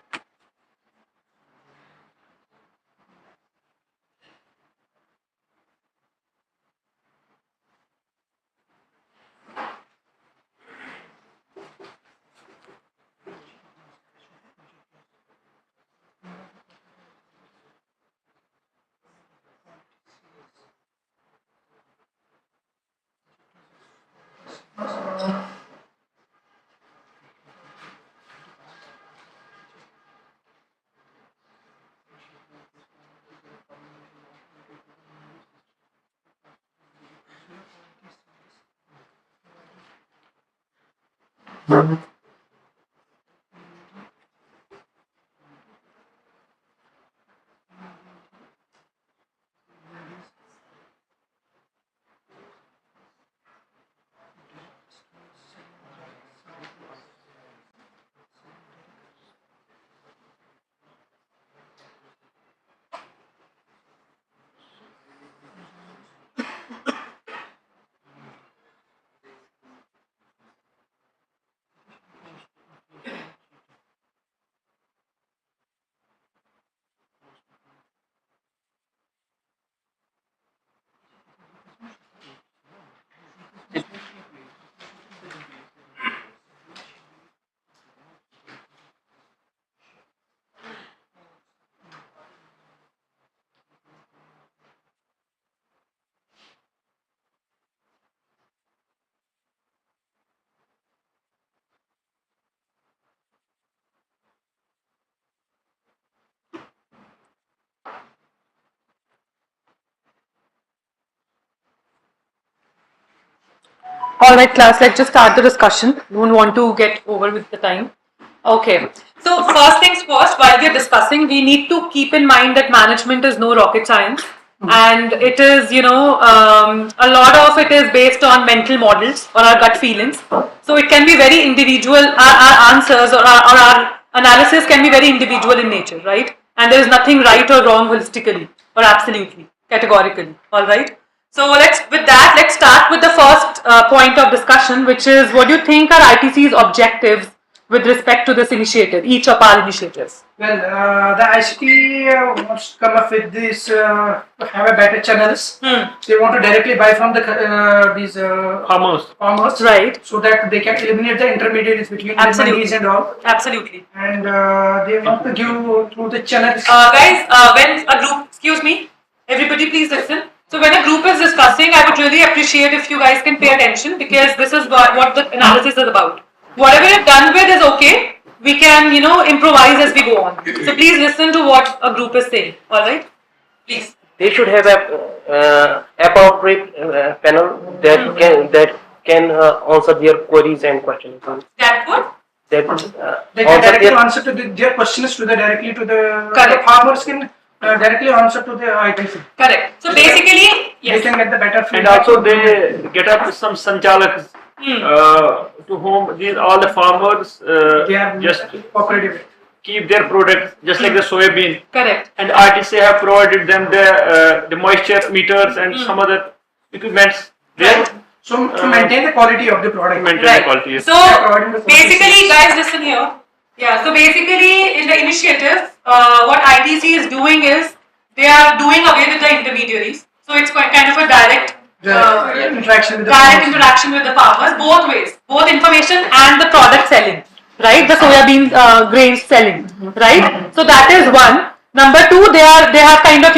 All right, class, let's just start the discussion. Don't want to get over with the time. Okay. So first things first, while we are discussing, we need to keep in mind that management is no rocket science. And it is, a lot of it is based on mental models or our gut feelings. So it can be very individual, our answers or our analysis can be very individual in nature, right? And there is nothing right or wrong holistically or absolutely, categorically, all right? So let's start with the first point of discussion, which is what do you think are ITC's objectives with respect to this initiative, each of our initiatives? Well, the ICT wants to come up with this to have a better channels. They want to directly buy from the these farmers, Right. so that they can eliminate the intermediaries between the Absolutely. monies and all. Absolutely. And they want to give through the channels. Guys, when a group, excuse me, everybody please listen. So when a group is discussing, I would really appreciate if you guys can pay attention, because this is what the analysis is about. Whatever you're done with is okay. We can, improvise as we go on. So please listen to what a group is saying. All right? Please. They should have a appropriate panel that can answer their queries and questions. That good? That They can directly answer to their questions directly to the Correct. farmers can directly answer to the ITC. Correct. So basically, They yes. can get the better And feedback. also they get up some sanchalakas to whom these all the farmers They are just cooperative. keep their products just like the soybean. Correct. And ITC have provided them the moisture meters and some other equipments there So to maintain the quality of the product. to maintain the Right. quality. So basically, guys, listen here. Yeah. So basically, in the initiative, what ITC is doing is they are doing away with the intermediaries. So it's kind of a direct Interaction with the direct farmers. interaction with the farmers, both ways, both information and the product selling, right? The soybean grains selling, right? So that is one. Number two, they have kind of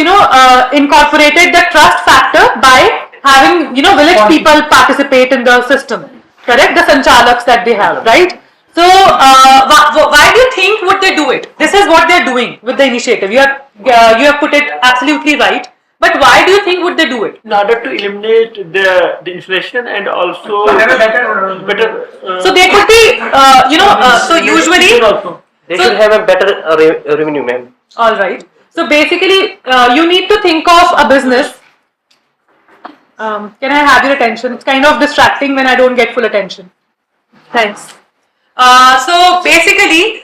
incorporated the trust factor by having village people participate in the system, correct? The sanchalaks that they have, right? So why do you think would they do it? This is what they're doing with the initiative. You have put it absolutely right. But why do you think would they do it? In order to eliminate the inflation and also Have a better. So they could be, so usually, also. they So- should have a better revenue, ma'am. all right. So basically, you need to think of a business. Can I have your attention? It's kind of distracting when I don't get full attention. Thanks. So basically,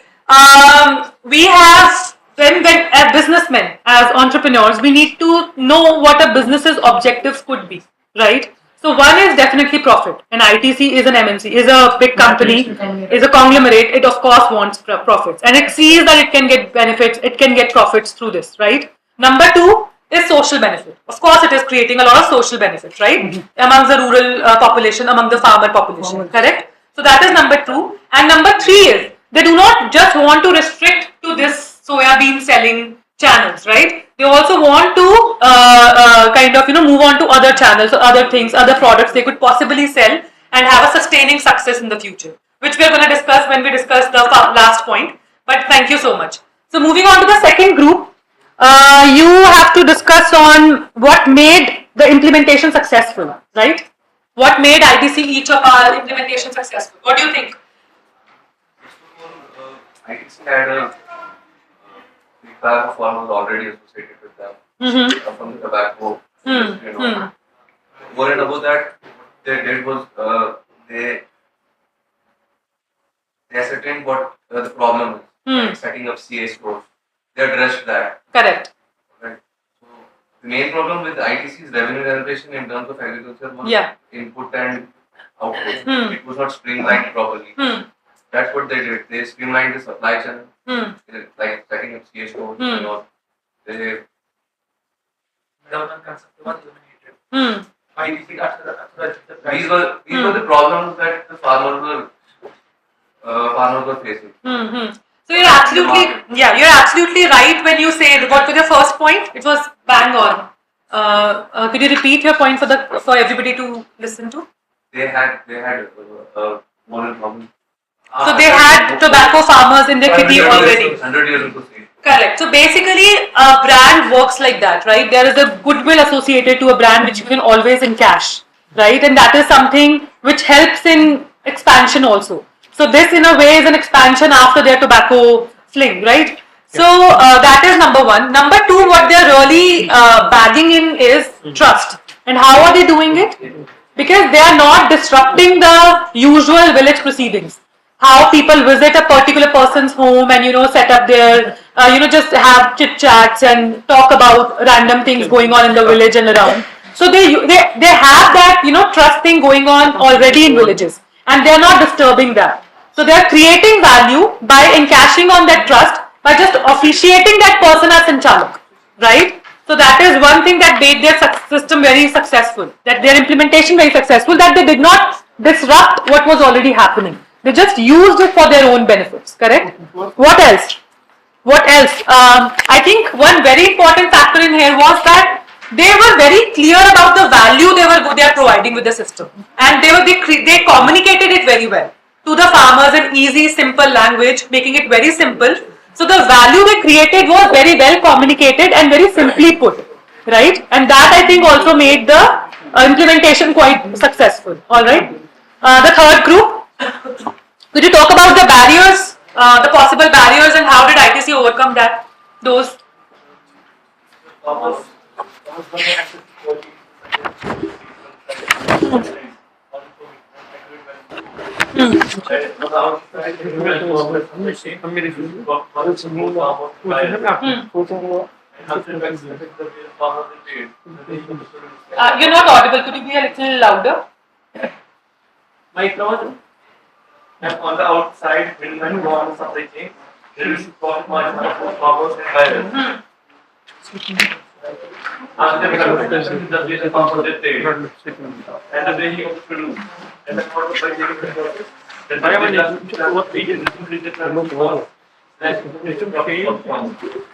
we have, when as businessmen, as entrepreneurs, we need to know what a business's objectives could be, right? So one is definitely profit. And ITC is an MNC, is a big company, is a conglomerate. It of course wants profits, and it sees that it can get benefits, it can get profits through this, right? Number two is social benefit. Of course, it is creating a lot of social benefits, right? Among the rural population, among the farmer population, correct? So that is number two. And number three is they do not just want to restrict to this soybean selling channels, right? They also want to kind of move on to other channels, other things, other products they could possibly sell and have a sustaining success in the future, which we are going to discuss when we discuss the last point. But thank you so much. So moving on to the second group, you have to discuss on what made the implementation successful, right? What made ITC each of our implementation successful? What do you think? ITC had a bag of farmers already associated with them from the tobacco industry and all. More and above that, what they did was they ascertained what the problem is, like setting up CA stores. They addressed that. Correct. Right. So the main problem with ITC's revenue generation in terms of agriculture was Yeah. input and output. It was not streamlined properly. That's what they did. They streamlined the supply channel, like setting up CA stores and all. They these were the problems that the farmers were facing. So you're absolutely right when you say what was your first point? It was bang on. Could you repeat your point for everybody to listen to? They had moral problem. So they had tobacco farmers in their kitty already. 100 years ago. Correct. So basically, a brand works like that, right? There is a goodwill associated to a brand which you can always encash, right? And that is something which helps in expansion also. So this in a way is an expansion after their tobacco fling, right? So that is number one. Number two, what they're really bagging in is trust. And how are they doing it? Because they are not disrupting the usual village proceedings. How people visit a particular person's home and set up their just have chit chats and talk about random things going on in the village and around. So they have that trust thing going on already in villages, and they are not disturbing that. So they are creating value by encashing on that trust by just officiating that person as Sanchalak, right? So that is one thing that made their system very successful, that their implementation very successful, that they did not disrupt what was already happening. They just used it for their own benefits, correct? What else? What else? I think one very important factor in here was that they were very clear about the value they are providing with the system, and they communicated it very well to the farmers in easy, simple language, making it very simple. So the value they created was very well communicated and very simply put, right? And that I think also made the implementation quite successful. All right. The third group. Could you talk about the barriers, the possible barriers, and how did ITC overcome that? Those. You're not audible. Could you be a little louder? And on the outside, middlemen go on supply chain. There is profit margin of farmers and buyers. And then the farmer they trade. And the way he wants to do. And the farmer by taking the profit. Then what we can do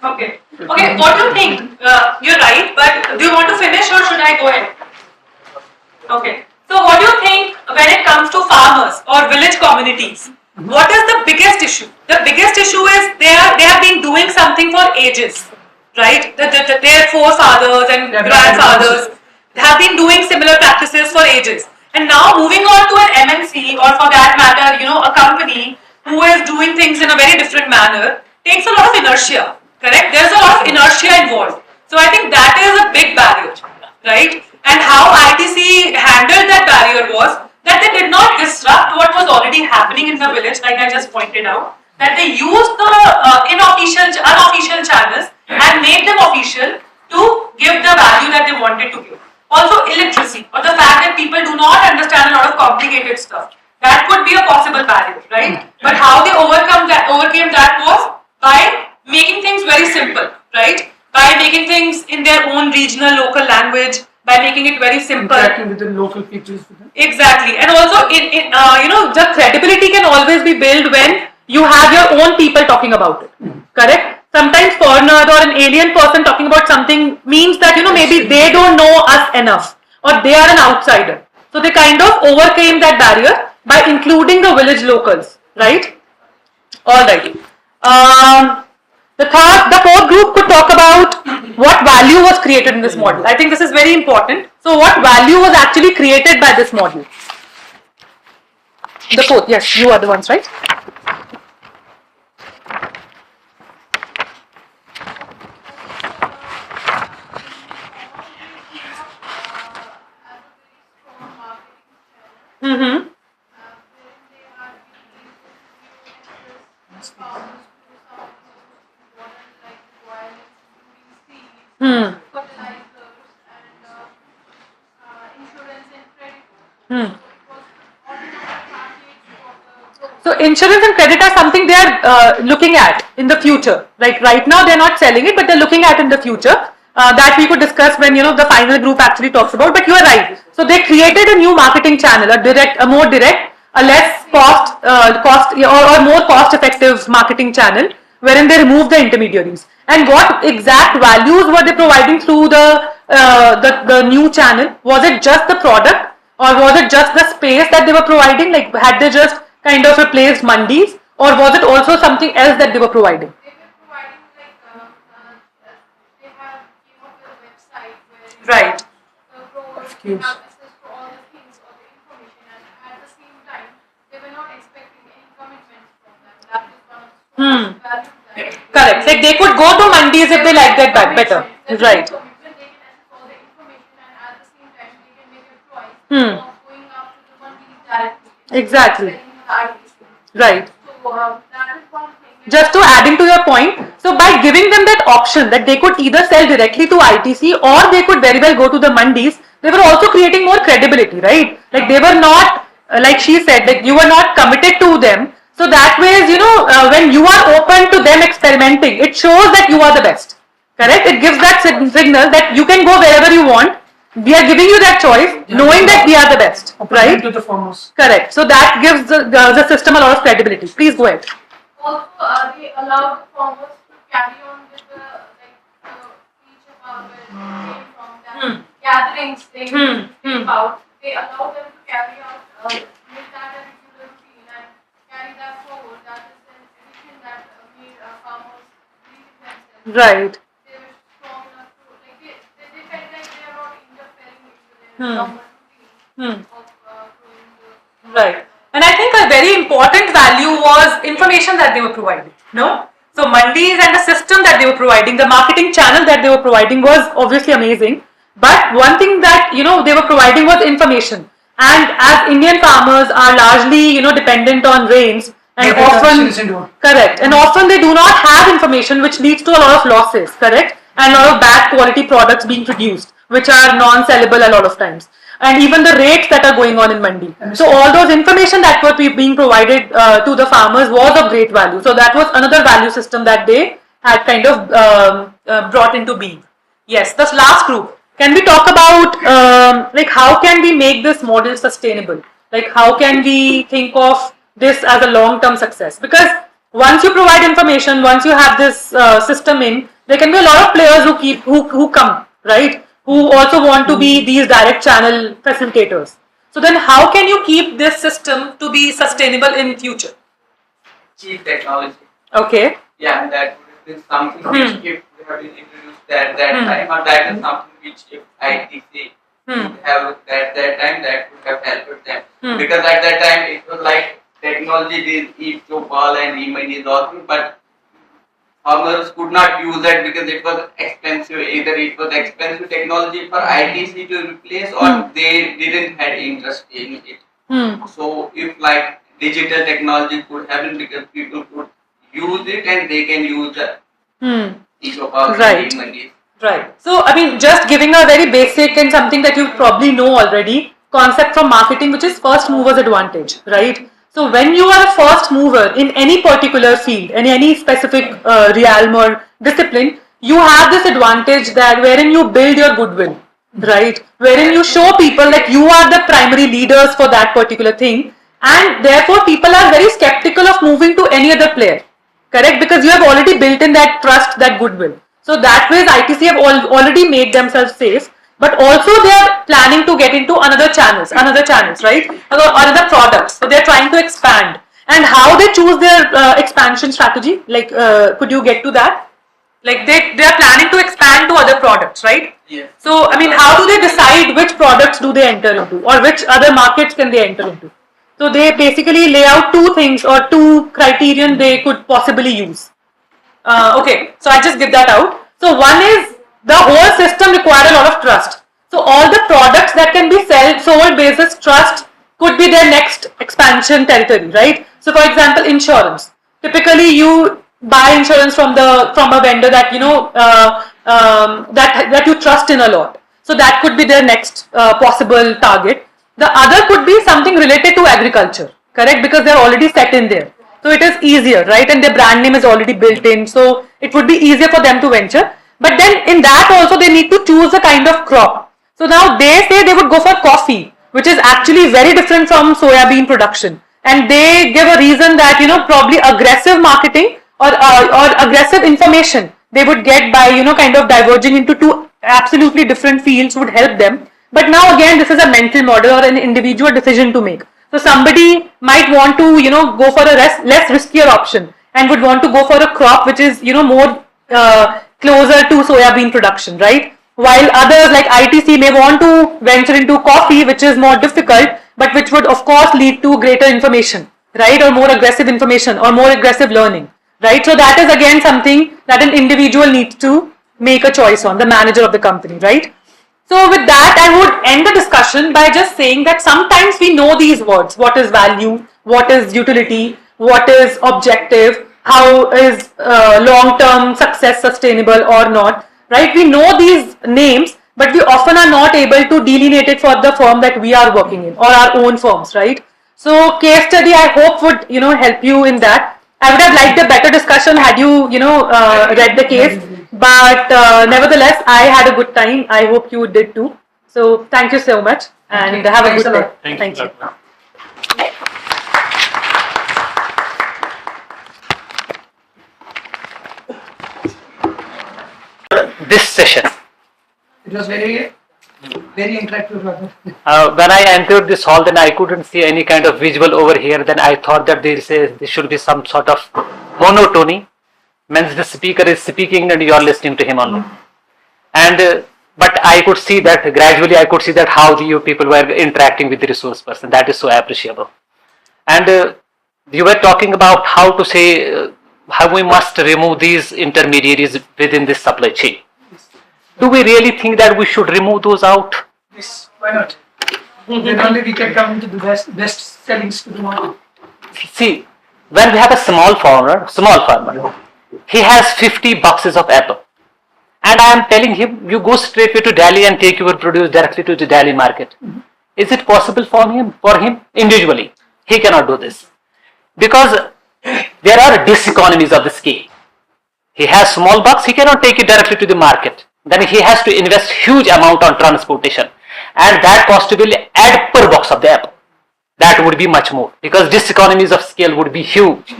Okay. Okay. What do you think? You're right, but do you want to finish or should I go ahead? Okay. So what do you think when it comes to farmers or village communities? What is the biggest issue? The biggest issue is they have been doing something for ages, right? Their forefathers and grandfathers have been doing similar practices for ages. And now moving on to an MNC or for that matter, a company who is doing things in a very different manner takes a lot of inertia, correct? There's a lot of inertia involved. So I think that is a big barrier, right? And how ITC handled that barrier was that they did not disrupt what was already happening in the village, like I just pointed out, that they used the unofficial channels and made them official to give the value that they wanted to give. Also illiteracy, or the fact that people do not understand a lot of complicated stuff. That could be a possible barrier, right? But how they overcame that was by making things very simple, right? By making things in their own regional, local language, by making it very simple. Interacting with the local people. Exactly, and also the credibility can always be built when you have your own people talking about it. Correct? Sometimes foreigner or an alien person talking about something means that maybe they don't know us enough or they are an outsider. So they kind of overcame that barrier by including the village locals, right? Alrighty. The fourth group could talk about what value was created in this model. I think this is very important. So what value was actually created by this model? The fourth, yes, you are the ones, right? Mm-hmm. So insurance and credit are something they are looking at in the future. Like right now they are not selling it, but they are looking at in the future. That we could discuss when the final group actually talks about. But you are right. So they created a new marketing channel, a more direct, a less or more cost-effective marketing channel, wherein they remove the intermediaries. And what exact values were they providing through the new channel? Was it just the product, or was it just the space that they were providing? Like had they just kind of replaced mandis, or was it also something else that they were providing? They were providing they have a website where Right. the growers have access to all the things, all the information, and Correct. Like they could go to mandis if they like that better. Right. Then they can access all the information and at the same time they can make a choice Hmm. of going up to the mandis directly. Exactly. Selling the RTC. Right. So that is one thing. Just to adding to your point, so by giving them that option that they could either sell directly to ITC or they could very well go to the mandis, they were also creating more credibility, right? Like they were not, like she said, like you were not committed to them. So that way, when you are open to them experimenting, it shows that you are the best. Correct? It gives that signal that you can go wherever you want. We are giving you that choice, knowing that we are the best, right? To the farmers. Correct. So that gives the system a lot of credibility. Please go ahead. Also, they allow the farmers to carry on with the speech about it, from that gatherings they take out. They allow them to carry out with that a regular routine and carry that forward. That is an addition that made farmers believe in themselves. Right. They were strong enough to they felt like they are not interfering into their normal routine of growing the Right. And I think a very important value was information that they were providing. No? So mandis and the system that they were providing, the marketing channel that they were providing was obviously amazing. But one thing that they were providing was information. And as Indian farmers are largely dependent on rains and often correct, and often they do not have information, which leads to a lot of losses. Correct, and a lot of bad quality products being produced, which are non-sellable a lot of times. And even the rates that are going on in mandi. So all those information that were being provided to the farmers was of great value. So that was another value system that they had kind of brought into being. Yes, this last group. Can we talk about like how can we make this model sustainable? Like how can we think of this as a long-term success? Because once you provide information, once you have this system in, there can be a lot of players who come, right? Who also want to be these direct channel facilitators. So then how can you keep this system to be sustainable in future? Cheap technology. Okay. Yeah, that would have been something which if we have been introduced at that time, or that is something which if ITC would have looked at that time, that would have helped them. Because at that time it was like technology is e-chopal and e-money is awesome, but farmers could not use that because it was expensive. Either it was expensive technology for ITC to replace, or they didn't had interest in it. So if like digital technology could happen, because people could use it and they can use the e-chopal Right. and e-money. Right. So, I mean, just giving a very basic and something that you probably know already, concept from marketing, which is first mover's advantage, right? So, when you are a first mover in any particular field, in any specific realm or discipline, you have this advantage that wherein you build your goodwill, right? Wherein you show people that you are the primary leaders for that particular thing, and therefore people are very skeptical of moving to any other player, correct? Because you have already built in that trust, that goodwill. So that way ITC have already made themselves safe, but also they are planning to get into another channels, right? Another products. So they are trying to expand. And how they choose their expansion strategy, like could you get to that? Like they are planning to expand to other products, right? Yes. So I mean, how do they decide which products do they enter into, or which other markets can they enter into? So they basically lay out two things or two criterion they could possibly use. Okay, so I just give that out. So one is the whole system require a lot of trust. So all the products that can be sold basis trust could be their next expansion territory, right? So for example, insurance. Typically, you buy insurance from a vendor that that you trust in a lot. So that could be their next possible target. The other could be something related to agriculture, correct? Because they're already set in there. So it is easier, right? And their brand name is already built in. So it would be easier for them to venture. But then in that also they need to choose a kind of crop. So now they say they would go for coffee, which is actually very different from soya bean production. And they give a reason that, probably aggressive marketing or aggressive information they would get by, kind of diverging into two absolutely different fields would help them. But now again, this is a mental model or an individual decision to make. So somebody might want to, go for a less riskier option and would want to go for a crop which is, more closer to soya bean production, right? While others like ITC may want to venture into coffee, which is more difficult, but which would of course lead to greater information, right? Or more aggressive information or more aggressive learning. right? So that is again something that an individual needs to make a choice on, the manager of the company, right? So with that, I would end the discussion by just saying that sometimes we know these words: what is value, what is utility, what is objective, how is long-term success sustainable or not, right? We know these names, but we often are not able to delineate it for the firm that we are working in or our own firms, right? So case study, I hope would help you in that. I would have liked a better discussion had you read the case, but nevertheless, I had a good time. I hope you did too. So thank you so much, and have a good day. Thank you. This session. It was very interactive. When I entered this hall, then I couldn't see any kind of visual over here. Then I thought that there should be some sort of monotony. Means the speaker is speaking and you are listening to him only. And but I could see that gradually. I could see that how you people were interacting with the resource person. That is so appreciable. And you were talking about how to say how we must remove these intermediaries within this supply chain. Do we really think that we should remove those out? Yes, why not? Then only we can come into the best sellings to the market. See, when we have a small farmer, he has 50 boxes of apple. And I am telling him, you go straightway to Delhi and take your produce directly to the Delhi market. Is it possible for him individually? He cannot do this. Because there are diseconomies of the scale. He has small box, he cannot take it directly to the market. Then he has to invest huge amount on transportation. And that cost will add per box of the apple. That would be much more. Because diseconomies of scale would be huge.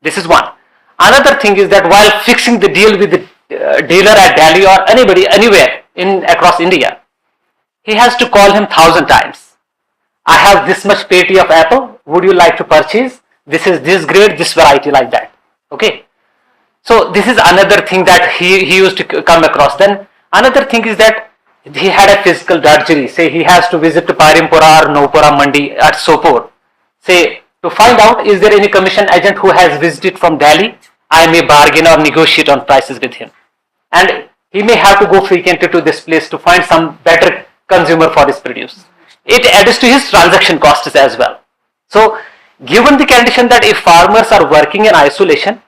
This is one. Another thing is that while fixing the deal with the dealer at Delhi or anybody, anywhere across India, he has to call him 1,000 times. I have this much petti of apple, would you like to purchase? This is this grade, this variety, like that. Okay. So this is another thing that he used to come across. Then another thing is that he had a physical drudgery. Say he has to visit to Parimpura or Nopura Mandi at Sopor. Say to find out is there any commission agent who has visited from Delhi, I may bargain or negotiate on prices with him. And he may have to go frequently to this place to find some better consumer for his produce. It adds to his transaction costs as well. So given the condition that if farmers are working in isolation,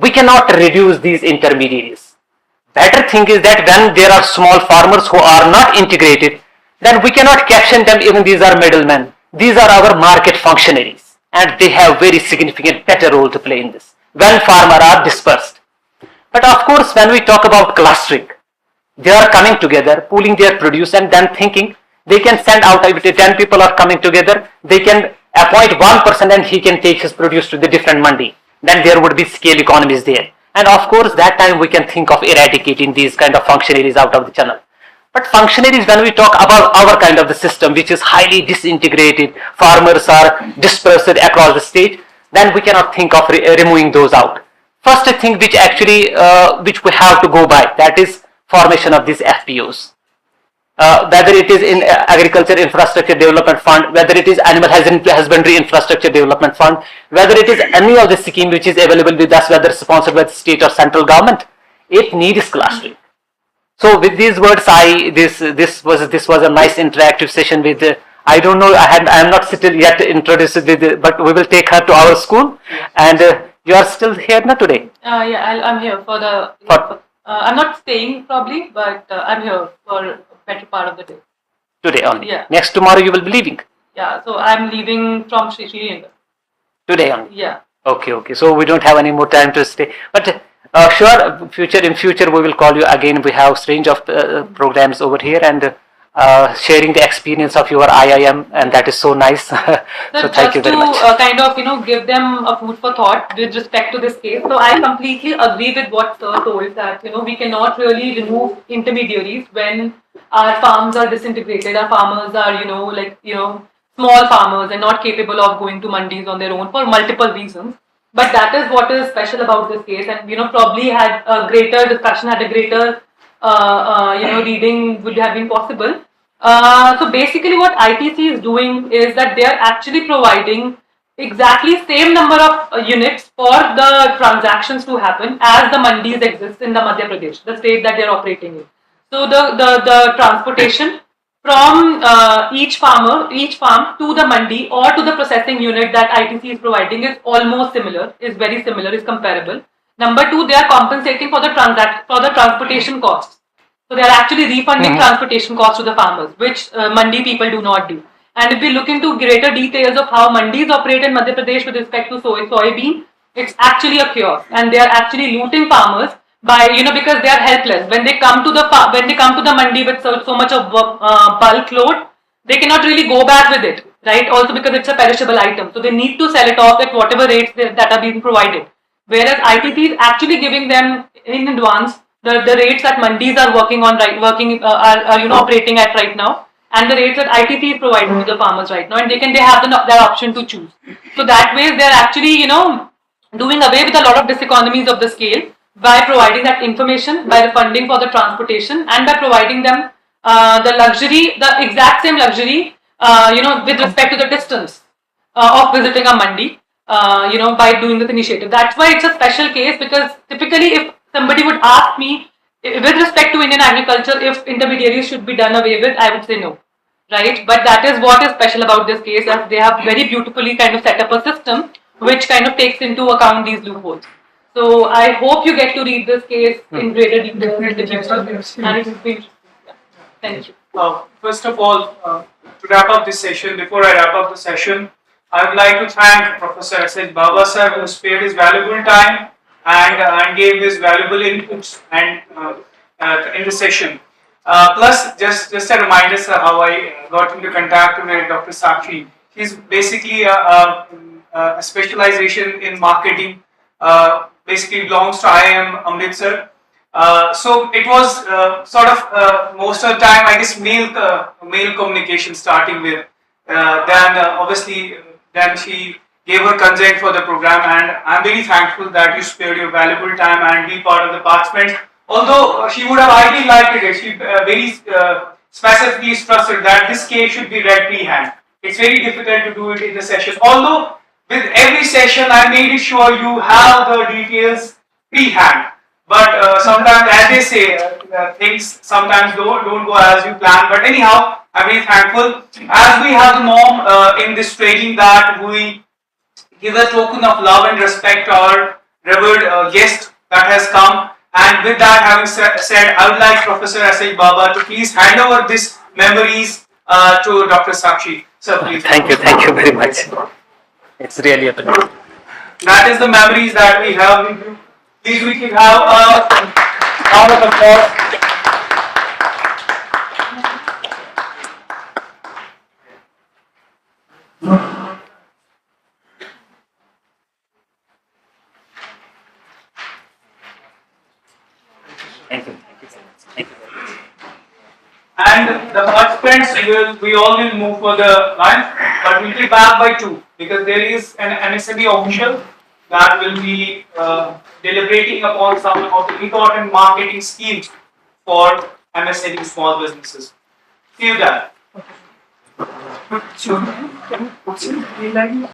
we cannot reduce these intermediaries. Better thing is that when there are small farmers who are not integrated, then we cannot caption them even these are middlemen. These are our market functionaries and they have very significant better role to play in this when farmers are dispersed. But of course when we talk about clustering, they are coming together, pooling their produce and then thinking they can send out, if 10 people are coming together, they can appoint one person and he can take his produce to the different mandi. Then there would be scale economies there. And of course that time we can think of eradicating these kind of functionaries out of the channel. But functionaries, when we talk about our kind of the system which is highly disintegrated, farmers are dispersed across the state, then we cannot think of removing those out. First thing which actually which we have to go by, that is formation of these FPOs. Whether it is in Agriculture Infrastructure Development Fund, whether it is Animal Husbandry Infrastructure Development Fund, whether it is any of the scheme which is available with us, whether sponsored by the state or central government, it needs clustering. So with these words, this was a nice interactive session with. I don't know. I am not still yet introduced with, but we will take her to our school, and you are still here not today. Yeah, I'm here for the. I'm not staying probably, but I'm here for better part of the day. Today only. Yeah. Next tomorrow you will be leaving. Yeah, so I'm leaving from Sri. Today only. Yeah. Okay. So we don't have any more time to stay. But sure, in future we will call you again. We have range of programs over here and sharing the experience of your IIM, and that is so nice. So thank you very much. Kind of give them a food for thought with respect to this case. So I completely agree with what Sir told, that we cannot really remove intermediaries when our farms are disintegrated. Our farmers are small farmers and not capable of going to mandis on their own for multiple reasons. But that is what is special about this case, and probably had a greater discussion, had a greater reading would have been possible. So basically what ITC is doing is that they are actually providing exactly same number of units for the transactions to happen as the mandis exist in the Madhya Pradesh, the state that they're operating in. So the transportation from each farm to the mandi or to the processing unit that ITC is providing is almost similar, is very similar, is comparable. Number two, they are compensating for the transportation costs. So they are actually refunding transportation costs to the farmers, which mandi people do not do. And if we look into greater details of how mandis operate in Madhya Pradesh with respect to soybean, it's actually a chaos, and they are actually looting farmers by, because they are helpless. When they come to the mandi with so much of bulk load, they cannot really go back with it, right? Also because it's a perishable item, so they need to sell it off at whatever rates that are being provided. Whereas ITC is actually giving them in advance the rates that mandis are operating at right now, and the rates that ITC is providing to the farmers right now, and they have their option to choose. So that way they are actually doing away with a lot of diseconomies of the scale by providing that information, by the funding for the transportation, and by providing them the exact same luxury, with respect to the distance of visiting a mandi, by doing this initiative. That's why it's a special case, because typically if somebody would ask me with respect to Indian agriculture if intermediaries should be done away with, I would say no, right? But that is what is special about this case, as they have very beautifully kind of set up a system which kind of takes into account these loopholes. So I hope you get to read this case in greater detail in the future. And it's been, thank you. First of all, to wrap up this session, before I wrap up the session, I would like to thank Professor S.H. Baba sir, who spared his valuable time and gave his valuable inputs and in the session. Plus, just a reminder, sir, how I got into contact with Dr. Sakshi. He's basically a specialization in marketing. Basically belongs to IIM Amritsar. So it was most of the time, I guess, mail communication starting with. Then obviously, then she gave her consent for the program, and I'm very thankful that you spared your valuable time and be part of the participants. Although she would have ideally liked it, she very specifically stressed that this case should be read pre-hand. It's very difficult to do it in the session. Although with every session, I made it sure you have the details pre-hand. But sometimes, as they say, things sometimes don't go as you plan. But anyhow, I'm very thankful. As we have the norm in this training that we give a token of love and respect to our revered guest that has come. And with that having said, I would like Professor S.H. Baba to please hand over these memories to Dr. Sakshi. Sir, please. Thank you very much. It's really a pleasure. That is the memories that we have with you. Please, we can have a round of applause. Thank you. And the participants we all will move for the lunch, but we'll be back by 2 because there is an MSME official that will be deliberating upon some of the important marketing schemes for MSME small businesses. See you there.